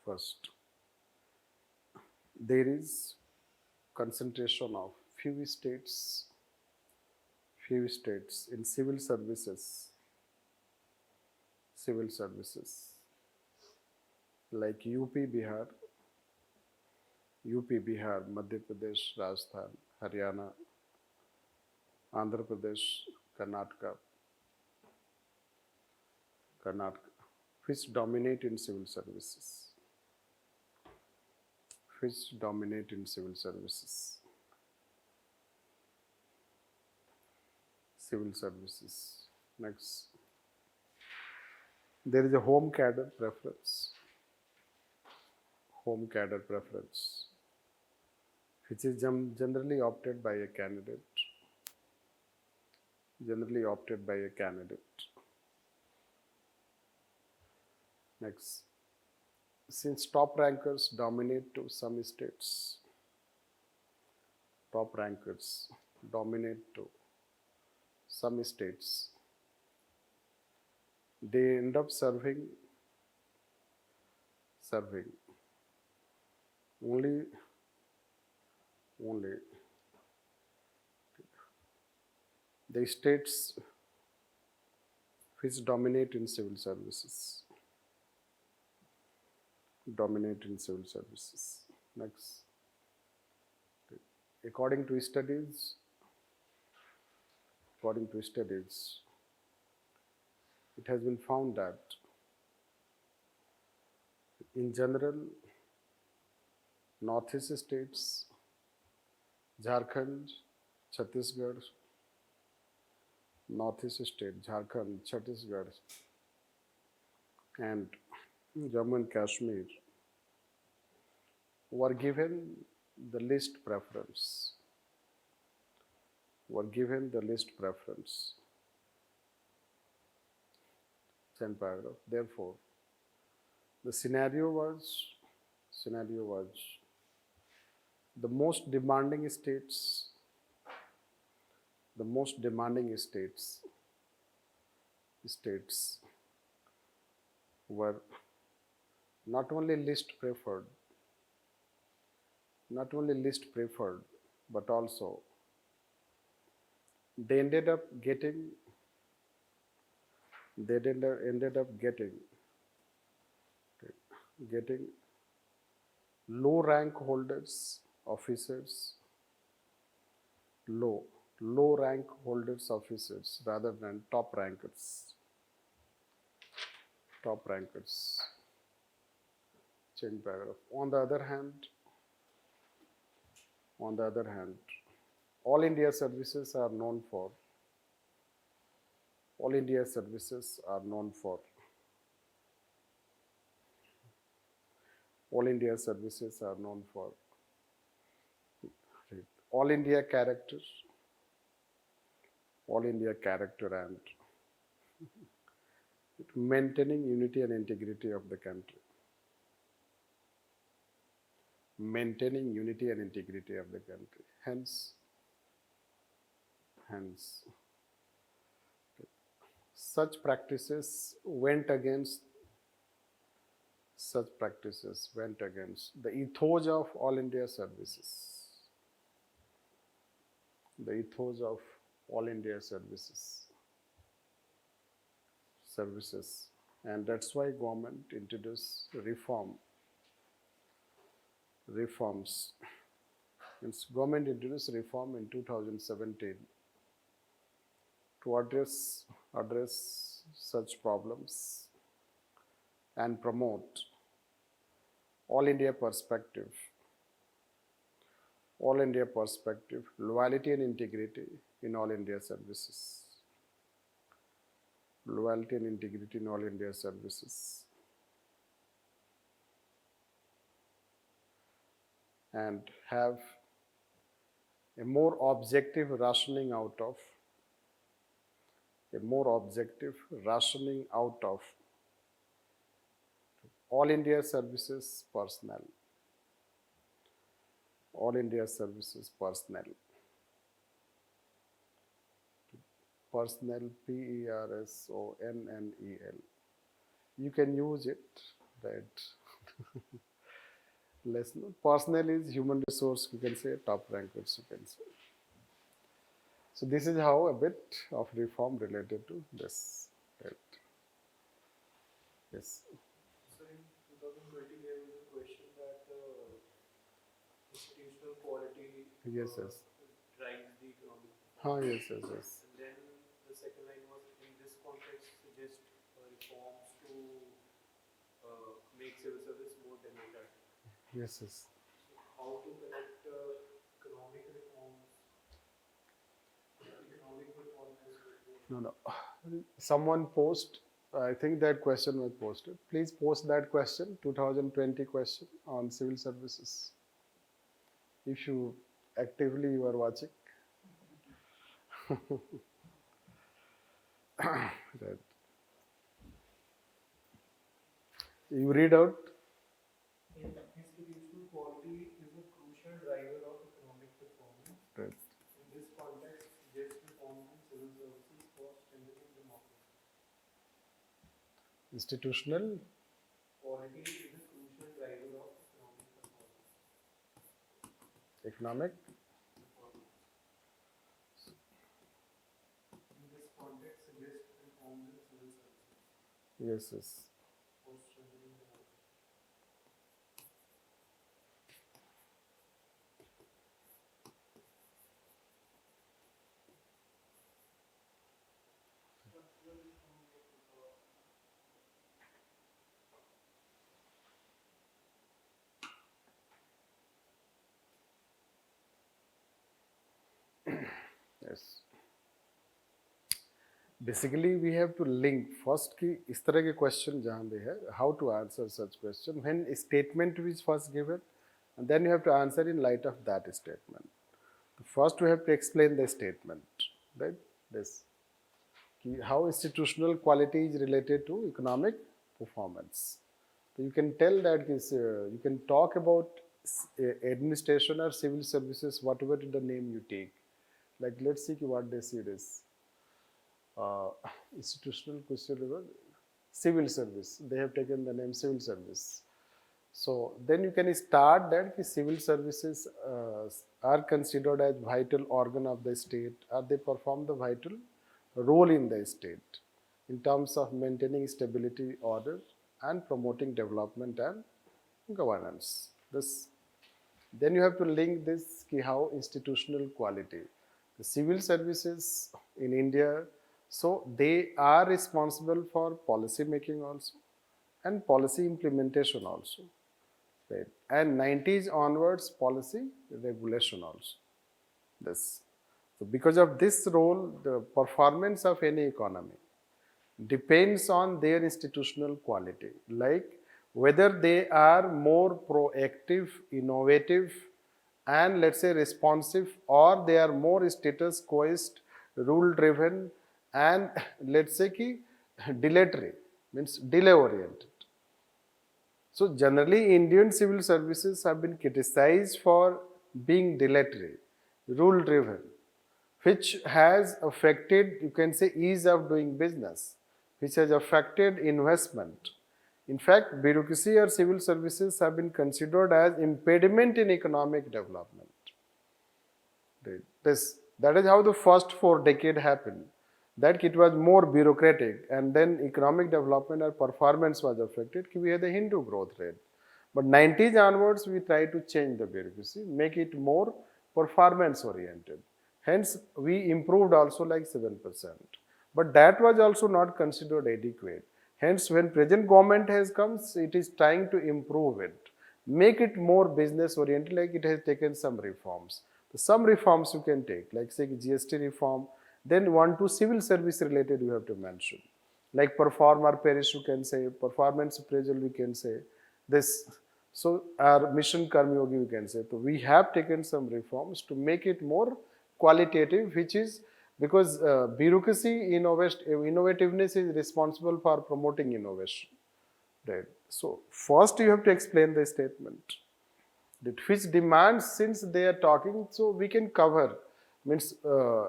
first, there is concentration of few states in civil services, like Bihar, Madhya Pradesh, Rajasthan, Haryana, Andhra Pradesh, Karnataka, which dominate in civil services. Next, there is a home cadre preference, which is generally opted by a candidate. Next, since top rankers dominate to some states, they end up serving only the states which dominate in civil services. Next, according to studies, it has been found that in general, northeast states, Jharkhand, Chhattisgarh, and Jammu and Kashmir were given the least preference. Second paragraph. Therefore, the scenario was the most demanding states were not only least preferred, but also they ended up getting low rank holders, officers, low rank holders, officers, rather than top rankers. Change paragraph. On the other hand, all India services are known for all India character and maintaining unity and integrity of the country. Hence, such practices went against the ethos of all India services. And that's why government introduced reforms. Government introduced reform in 2017 to address such problems and promote all India perspective, loyalty and integrity in all India services. And have a more objective rationing out of a more objective rationing out of all India services personnel, all India services personnel, personnel, PERSONNEL. You can use it, right? Less, no? Personnel is human resource, you can say, top rankers, you can say. So this is how a bit of reform related to this, right? Yes. So in 2020, there was a question that institutional quality Yes, yes. drives the economic Ah, performance. yes, yes, yes. And then the second line was, in this context, suggest reforms to make civil service more democratic. Yes, yes. So how to connect economic reforms, economic performance with the No, no. Someone post, I think that question was posted. Please post that question, 2020 question on civil services. If you actively you are watching. Right. You read out. institutional quality is a crucial driver of economic performance. Right. In this context, suggest reforms in civil services for strengthening democracy. Institutional. Quality is a crucial driver of economic performance. Economic. In this context, suggest reforms in civil services Yes, yes. for strengthening democracy. Structural reform like Yes. Basically, we have to link first कि इस तरह के question जहाँ भी है, how to answer such question when a statement is first given, and then you have to answer in light of that statement. First, we have to explain the statement, right? This कि how institutional quality is related to economic performance. So you can tell that this, you can talk about administration or civil services, whatever the name you take. Like let's see what they see this. Institutional question, civil service. They have taken the name civil service. So then you can start that the civil services are considered as vital organ of the state, or they perform the vital role in the state in terms of maintaining stability, order, and promoting development and governance. This then you have to link this ki how institutional quality. The civil services in India, so they are responsible for policy making also and policy implementation also. Right. And 90s onwards policy regulation also. This. So because of this role, the performance of any economy depends on their institutional quality, like whether they are more proactive, innovative, and let's say responsive, or they are more status quoist, rule driven, and let's say ki dilatory, means delay oriented. So generally Indian civil services have been criticized for being dilatory, rule driven, which has affected, you can say, ease of doing business, which has affected investment. In fact, bureaucracy or civil services have been considered as impediment in economic development. That is how the first 4 decades happened. That it was more bureaucratic, and then economic development or performance was affected. We had the Hindu growth rate. But 90s onwards, we try to change the bureaucracy, make it more performance oriented. Hence, we improved also like 7%. But that was also not considered adequate. Hence, when present government has come, it is trying to improve it, make it more business oriented, like it has taken some reforms. Some reforms you can take, like say GST reform, then one to civil service related you have to mention. Like perform or perish you can say, performance appraisal we can say, this. So our mission Karmyogi you can say. So we have taken some reforms to make it more qualitative, which is Because bureaucracy innovativeness is responsible for promoting innovation, right? So first you have to explain the statement, that which demands, since they are talking, so we can cover, means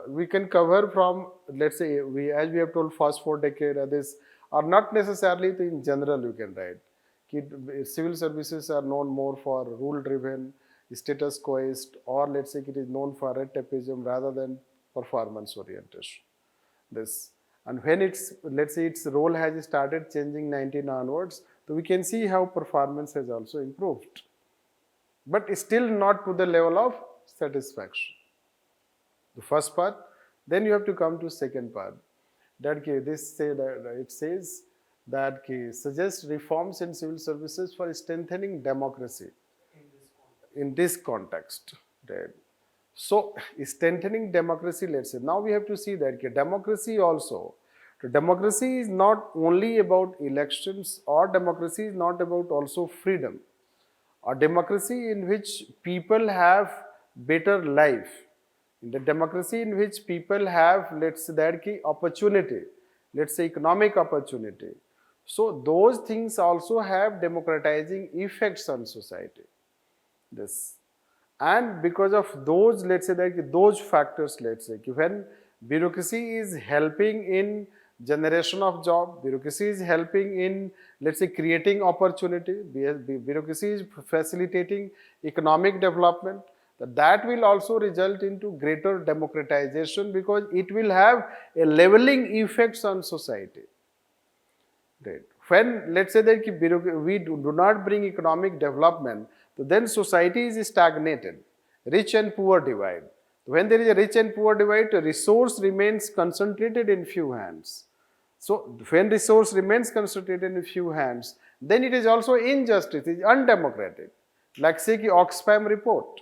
we can cover from, let's say, as we have told, first 4 decades, others are not necessarily in general you can write. Civil services are known more for rule driven, status quoist, or let's say it is known for red tapeism rather than performance orientation. This, and when it's, let's say, its role has started changing 19 onwards, so we can see how performance has also improved, but still not to the level of satisfaction. The first part. Then you have to come to second part, that this say that it says that suggest reforms in civil services for strengthening democracy in this context, right? So strengthening democracy, let's say, now we have to see that democracy also, democracy is not only about elections, or democracy is not about also freedom, a democracy in which people have better life, in the democracy in which people have, let's say, that opportunity, let's say economic opportunity. So those things also have democratizing effects on society. This, and because of those, let's say, that those factors, let's say, when bureaucracy is helping in generation of job, bureaucracy is helping in, let's say, creating opportunity, bureaucracy is facilitating economic development, that will also result into greater democratization, because it will have a leveling effects on society, right? When, let's say, that we do not bring economic development, then society is stagnated, rich and poor divide. When there is a rich and poor divide, the resource remains concentrated in few hands. So when resource remains concentrated in few hands, then it is also injustice, it is undemocratic. Like say Oxfam report,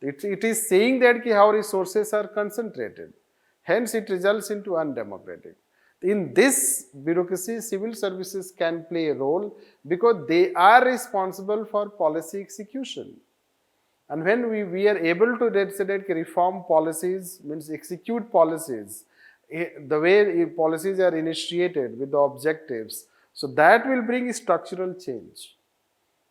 it is saying that how resources are concentrated, hence it results into undemocratic. In this bureaucracy, civil services can play a role, because they are responsible for policy execution. And when we are able to, let's say, that reform policies, means execute policies, the way policies are initiated with the objectives, so that will bring structural change.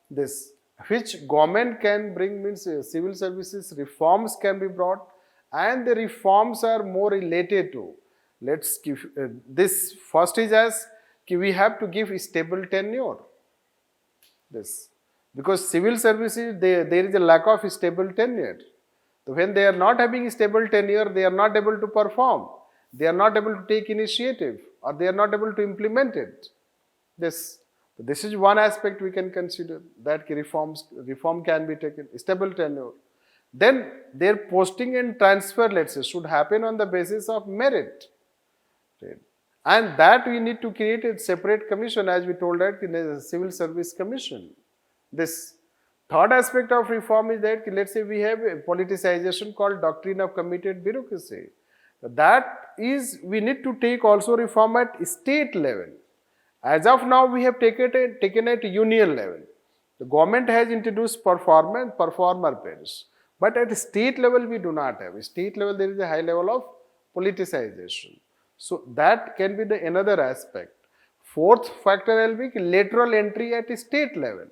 This, which government can bring, means civil services reforms can be brought, and the reforms are more related to, let's give this first is as we have to give stable tenure. This, because civil services, there is a lack of stable tenure. So when they are not having stable tenure, they are not able to perform, they are not able to take initiative, or they are not able to implement it. This is one aspect we can consider, that reform can be taken, stable tenure. Then their posting and transfer, let's say, should happen on the basis of merit. Right? And that we need to create a separate commission, as we told that in the civil service commission. This third aspect of reform is that, let's say, we have a politicization called doctrine of committed bureaucracy. That is, we need to take also reform at state level. As of now, we have taken at union level. The government has introduced performer pairs, but at state level we do not have. State level there is a high level of politicization. So that can be the another aspect. Fourth factor will be lateral entry at state level.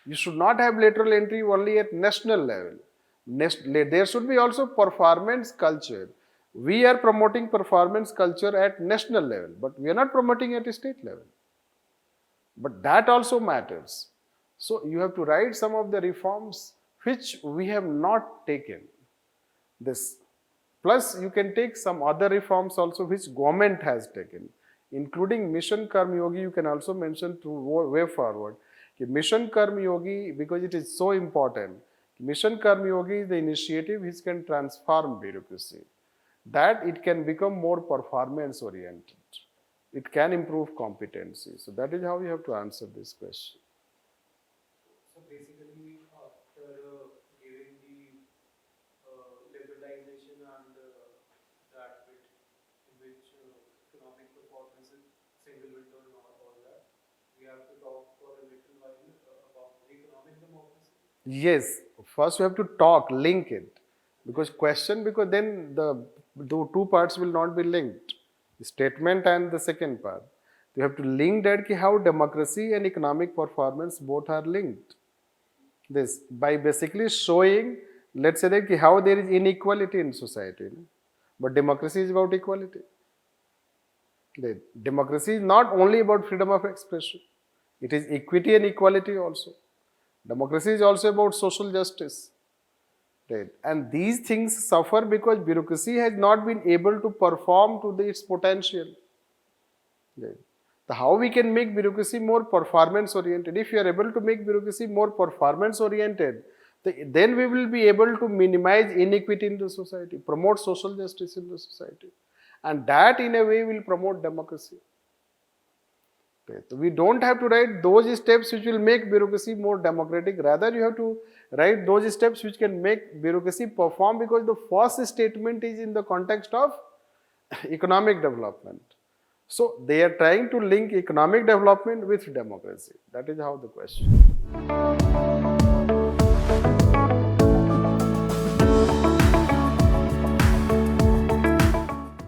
You should not have lateral entry only at national level. There should be also performance culture. We are promoting performance culture at national level, but we are not promoting at state level. But that also matters. So you have to write some of the reforms which we have not taken. This. Plus you can take some other reforms also which government has taken, including Mission Karma Yogi. You can also mention to way forward. Mission Karma Yogi, because it is so important. Mission Karma Yogi is the initiative which can transform bureaucracy, that it can become more performance oriented. It can improve competency. So that is how you have to answer this question. So basically, after giving the liberalization and that bit in which economic performance is single window and all that, we have to talk for a little while about the economic democracy. Yes, first you have to talk, link it. Because then the The two parts will not be linked. The statement and the second part. You have to link that how democracy and economic performance both are linked. This by basically showing, let's say that how there is inequality in society. But democracy is about equality. Democracy is not only about freedom of expression. It is equity and equality also. Democracy is also about social justice. Right. And these things suffer because bureaucracy has not been able to perform to its potential. Right. So how we can make bureaucracy more performance oriented? If you are able to make bureaucracy more performance oriented, then we will be able to minimize inequity in the society, promote social justice in the society. And that in a way will promote democracy. Okay. So we don't have to write those steps which will make bureaucracy more democratic. Rather, you have to write those steps which can make bureaucracy perform, because the first statement is in the context of economic development. So they are trying to link economic development with democracy. That is how the question.